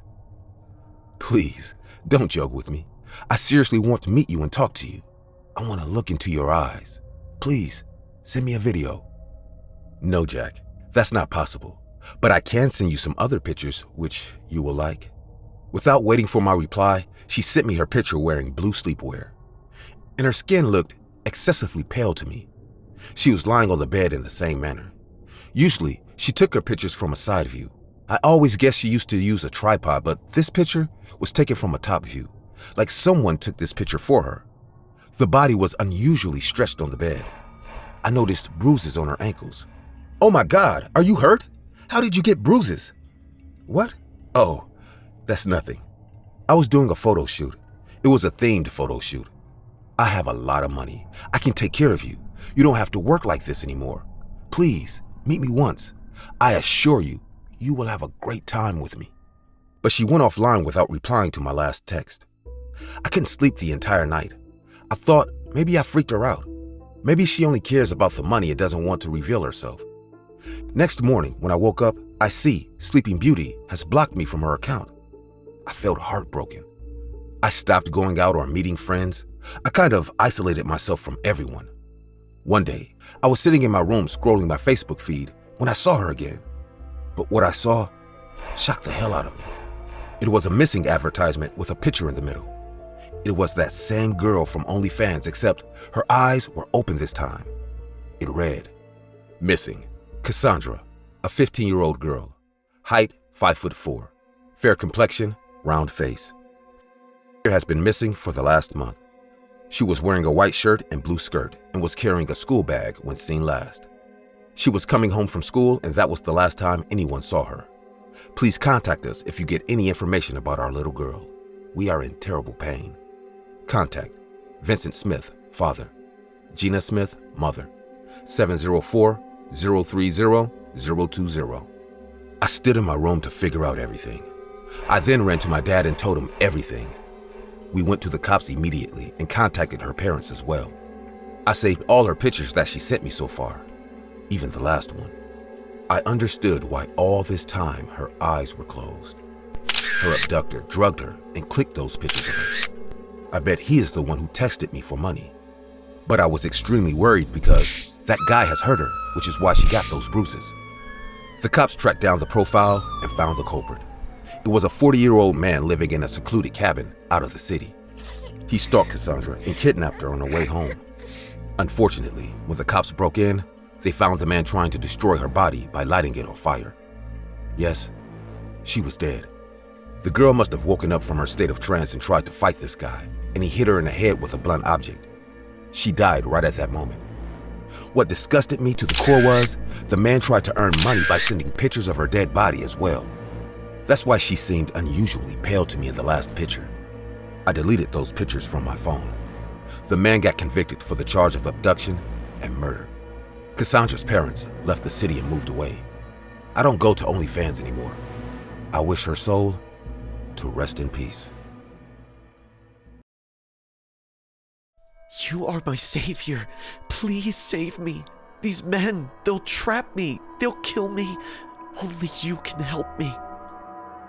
Please, don't joke with me. I seriously want to meet you and talk to you. I want to look into your eyes. Please, send me a video. No, Jack, that's not possible. But I can send you some other pictures, which you will like. Without waiting for my reply, she sent me her picture wearing blue sleepwear. And her skin looked excessively pale to me. She was lying on the bed in the same manner. Usually, she took her pictures from a side view. I always guessed she used to use a tripod, but this picture was taken from a top view, like someone took this picture for her. The body was unusually stretched on the bed. I noticed bruises on her ankles. Oh my God, are you hurt? How did you get bruises? What? Oh, that's nothing. I was doing a photo shoot. It was a themed photo shoot. I have a lot of money. I can take care of you. You don't have to work like this anymore. Please, meet me once. I assure you, you will have a great time with me. But she went offline without replying to my last text. I couldn't sleep the entire night. I thought maybe I freaked her out. Maybe she only cares about the money and doesn't want to reveal herself. Next morning, when I woke up, I see Sleeping Beauty has blocked me from her account. I felt heartbroken. I stopped going out or meeting friends. I kind of isolated myself from everyone. One day, I was sitting in my room scrolling my Facebook feed when I saw her again. But what I saw shocked the hell out of me. It was a missing advertisement with a picture in the middle. It was that same girl from OnlyFans, except her eyes were open this time. It read, "Missing, Cassandra, a 15-year-old girl, height 5'4", fair complexion, round face. Has been missing for the last month. She was wearing a white shirt and blue skirt and was carrying a school bag when seen last. She was coming home from school and that was the last time anyone saw her. Please contact us if you get any information about our little girl. We are in terrible pain. Contact Vincent Smith, father. Gina Smith, mother. 704-030-020. I stood in my room to figure out everything. I then ran to my dad and told him everything. We went to the cops immediately and contacted her parents as well. I saved all her pictures that she sent me so far, even the last one. I understood why all this time her eyes were closed. Her abductor drugged her and clicked those pictures of her. I bet he is the one who texted me for money. But I was extremely worried because that guy has hurt her, which is why she got those bruises. The cops tracked down the profile and found the culprit. It was a 40-year-old man living in a secluded cabin out of the city. He stalked Cassandra and kidnapped her on her way home. Unfortunately, when the cops broke in, they found the man trying to destroy her body by lighting it on fire. Yes, she was dead. The girl must have woken up from her state of trance and tried to fight this guy, and he hit her in the head with a blunt object. She died right at that moment. What disgusted me to the core was the man tried to earn money by sending pictures of her dead body as well. That's why she seemed unusually pale to me in the last picture. I deleted those pictures from my phone. The man got convicted for the charge of abduction and murder. Cassandra's parents left the city and moved away. I don't go to OnlyFans anymore. I wish her soul to rest in peace. You are my savior. Please save me. These men, they'll trap me. They'll kill me. Only you can help me.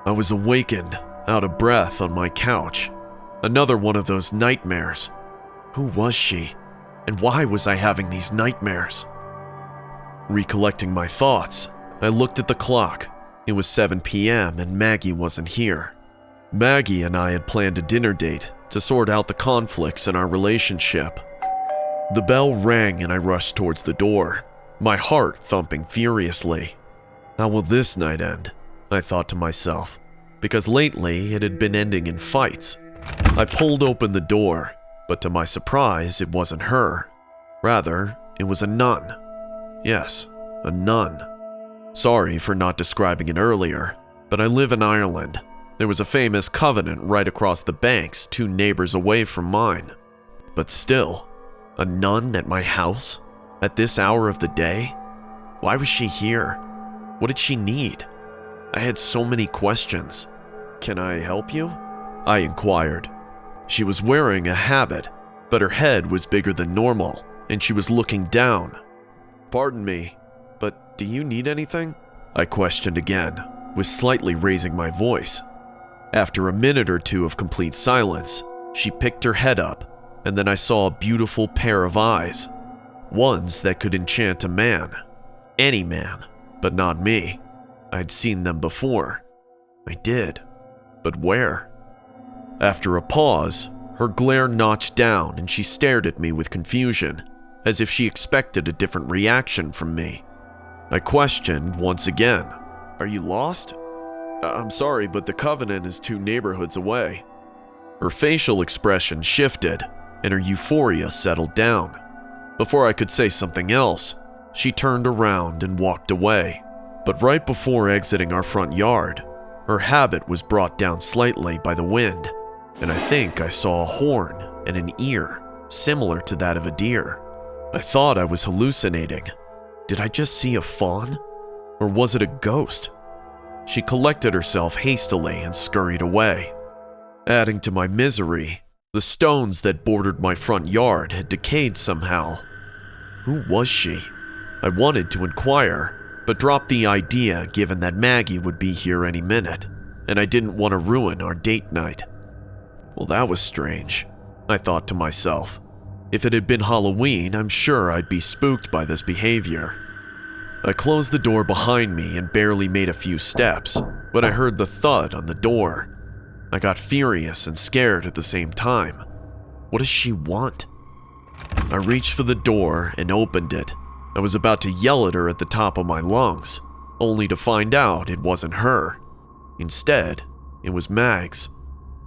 I was awakened, out of breath on my couch. Another one of those nightmares. Who was she? And why was I having these nightmares? Recollecting my thoughts, I looked at the clock. It was 7 p.m. and Maggie wasn't here. Maggie and I had planned a dinner date to sort out the conflicts in our relationship. The bell rang and I rushed towards the door, my heart thumping furiously. How will this night end? I thought to myself, because lately it had been ending in fights. I pulled open the door, but to my surprise, it wasn't her. Rather, it was a nun. Yes, a nun. Sorry for not describing it earlier, but I live in Ireland. There was a famous covenant right across the banks, 2 neighbors away from mine. But still, a nun at my house? At this hour of the day? Why was she here? What did she need? I had so many questions. Can I help you? I inquired. She was wearing a habit, but her head was bigger than normal, and she was looking down. Pardon me, but do you need anything? I questioned again, with slightly raising my voice. After a minute or two of complete silence, she picked her head up, and then I saw a beautiful pair of eyes. Ones that could enchant a man. Any man, but not me. I'd seen them before. I did. But where? After a pause, her glare notched down and she stared at me with confusion, as if she expected a different reaction from me. I questioned once again. Are you lost? I'm sorry, but the Covenant is 2 neighborhoods away. Her facial expression shifted and her euphoria settled down. Before I could say something else, she turned around and walked away. But right before exiting our front yard, her habit was brought down slightly by the wind, and I think I saw a horn and an ear similar to that of a deer. I thought I was hallucinating. Did I just see a fawn? Or was it a ghost? She collected herself hastily and scurried away. Adding to my misery, the stones that bordered my front yard had decayed somehow. Who was she? I wanted to inquire, but dropped the idea given that Maggie would be here any minute, and I didn't want to ruin our date night. Well, that was strange, I thought to myself. If it had been Halloween, I'm sure I'd be spooked by this behavior. I closed the door behind me and barely made a few steps when I heard the thud on the door. I got furious and scared at the same time. What does she want? I reached for the door and opened it. I was about to yell at her at the top of my lungs, only to find out it wasn't her. Instead, it was Mags.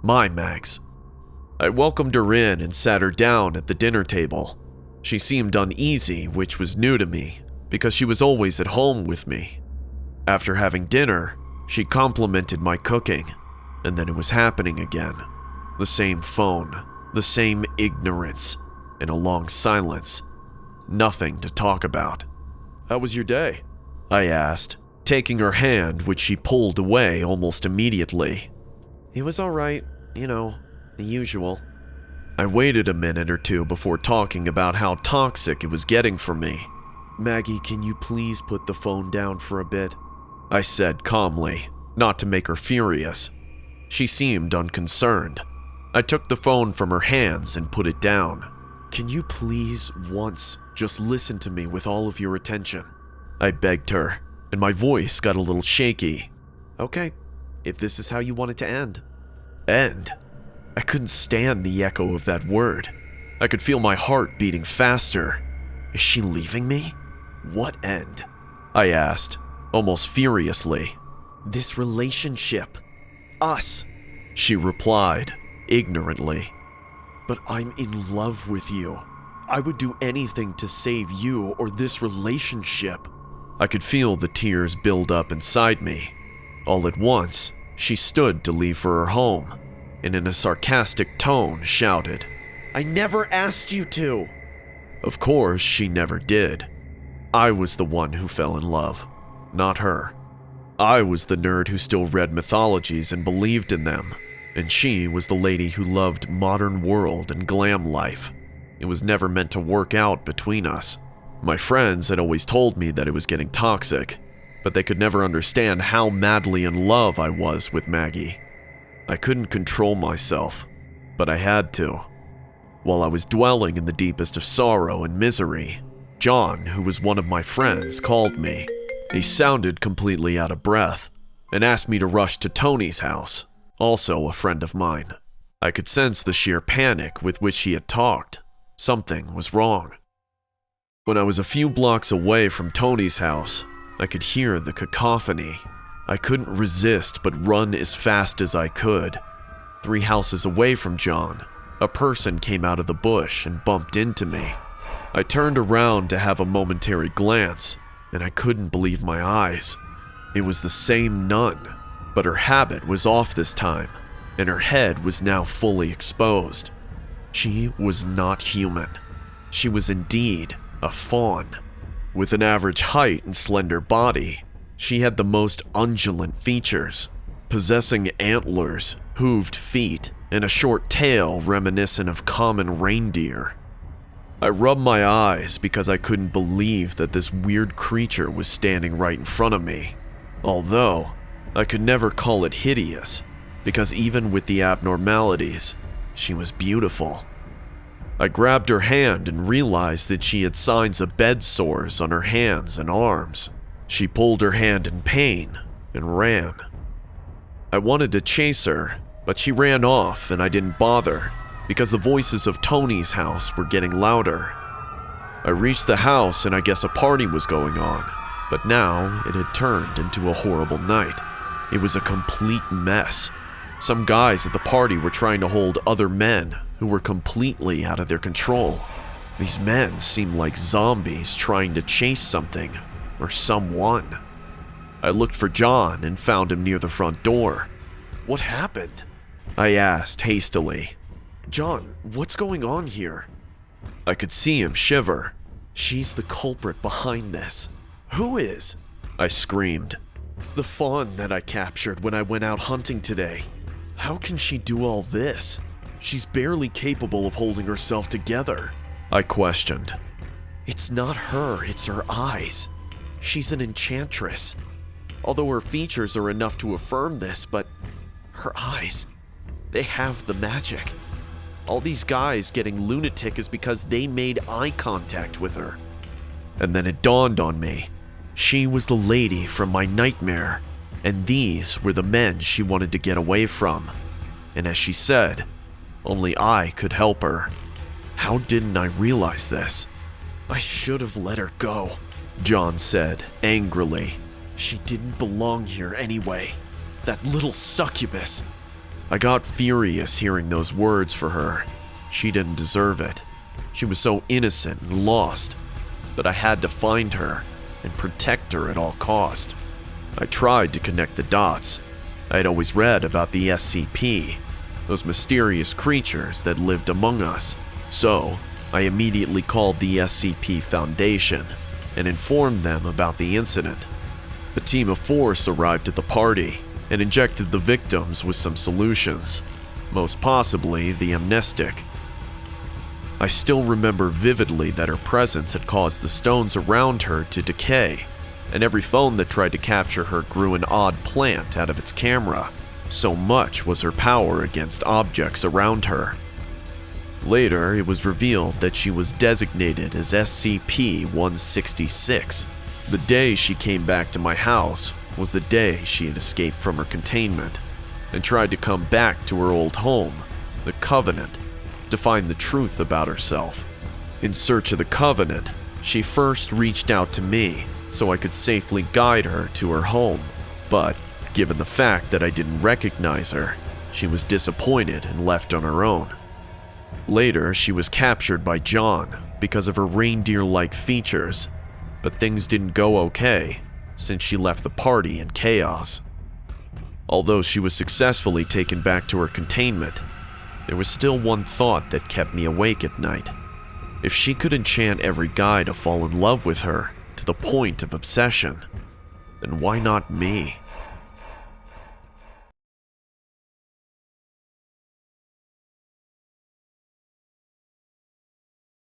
My Mags. I welcomed her in and sat her down at the dinner table. She seemed uneasy, which was new to me, because she was always at home with me. After having dinner, she complimented my cooking, and then it was happening again. The same phone, the same ignorance, and a long silence. Nothing to talk about. How was your day? I asked, taking her hand, which she pulled away almost immediately. It was all right, the usual. I waited a minute or two before talking about how toxic it was getting for me. Maggie, can you please put the phone down for a bit? I said calmly, not to make her furious. She seemed unconcerned. I took the phone from her hands and put it down. Can you please, once, just listen to me with all of your attention? I begged her, and my voice got a little shaky. Okay, if this is how you want it to end. End? I couldn't stand the echo of that word. I could feel my heart beating faster. Is she leaving me? What end? I asked, almost furiously. This relationship. Us, she replied, ignorantly. But I'm in love with you. I would do anything to save you or this relationship. I could feel the tears build up inside me. All at once, she stood to leave for her home, and in a sarcastic tone shouted, "I never asked you to!" Of course, she never did. I was the one who fell in love, not her. I was the nerd who still read mythologies and believed in them, and she was the lady who loved modern world and glam life. It was never meant to work out between us. My friends had always told me that it was getting toxic, but they could never understand how madly in love I was with Maggie. I couldn't control myself, but I had to. While I was dwelling in the deepest of sorrow and misery, John, who was one of my friends, called me. He sounded completely out of breath and asked me to rush to Tony's house, also a friend of mine. I could sense the sheer panic with which he had talked. Something was wrong. When I was a few blocks away from Tony's house, I could hear the cacophony. I couldn't resist but run as fast as I could. 3 houses away from John, a person came out of the bush and bumped into me. I turned around to have a momentary glance, and I couldn't believe my eyes. It was the same nun, but her habit was off this time, and her head was now fully exposed. She was not human. She was indeed a fawn. With an average height and slender body, she had the most undulant features, possessing antlers, hooved feet, and a short tail reminiscent of common reindeer. I rubbed my eyes because I couldn't believe that this weird creature was standing right in front of me, although I could never call it hideous, because even with the abnormalities, she was beautiful. I grabbed her hand and realized that she had signs of bed sores on her hands and arms. She pulled her hand in pain and ran. I wanted to chase her, but she ran off and I didn't bother because the voices of Tony's house were getting louder. I reached the house and I guess a party was going on, but now it had turned into a horrible night. It was a complete mess. Some guys at the party were trying to hold other men who were completely out of their control. These men seemed like zombies trying to chase something or someone. I looked for John and found him near the front door. "What happened?" I asked hastily. "John, what's going on here?" I could see him shiver. "She's the culprit behind this." "Who is?" I screamed. "The fawn that I captured when I went out hunting today. How can she do all this? She's barely capable of holding herself together," I questioned. "It's not her, it's her eyes. She's an enchantress. Although her features are enough to affirm this, but her eyes, they have the magic. All these guys getting lunatic is because they made eye contact with her." And then it dawned on me. She was the lady from my nightmare, and these were the men she wanted to get away from. And as she said, only I could help her. How didn't I realize this? "I should have let her go," John said angrily. "She didn't belong here anyway. That little succubus." I got furious hearing those words for her. She didn't deserve it. She was so innocent and lost, but I had to find her and protect her at all cost. I tried to connect the dots. I had always read about the SCP, those mysterious creatures that lived among us. So I immediately called the SCP Foundation and informed them about the incident. A team of force arrived at the party and injected the victims with some solutions, most possibly the amnestic. I still remember vividly that her presence had caused the stones around her to decay, and every phone that tried to capture her grew an odd plant out of its camera. So much was her power against objects around her. Later, it was revealed that she was designated as SCP-166. The day she came back to my house was the day she had escaped from her containment and tried to come back to her old home, the Covenant, to find the truth about herself. In search of the Covenant, she first reached out to me so I could safely guide her to her home, but given the fact that I didn't recognize her, she was disappointed and left on her own. Later, she was captured by John because of her reindeer-like features, but things didn't go okay since she left the party in chaos. Although she was successfully taken back to her containment, there was still one thought that kept me awake at night. If she could enchant every guy to fall in love with her to the point of obsession, then why not me?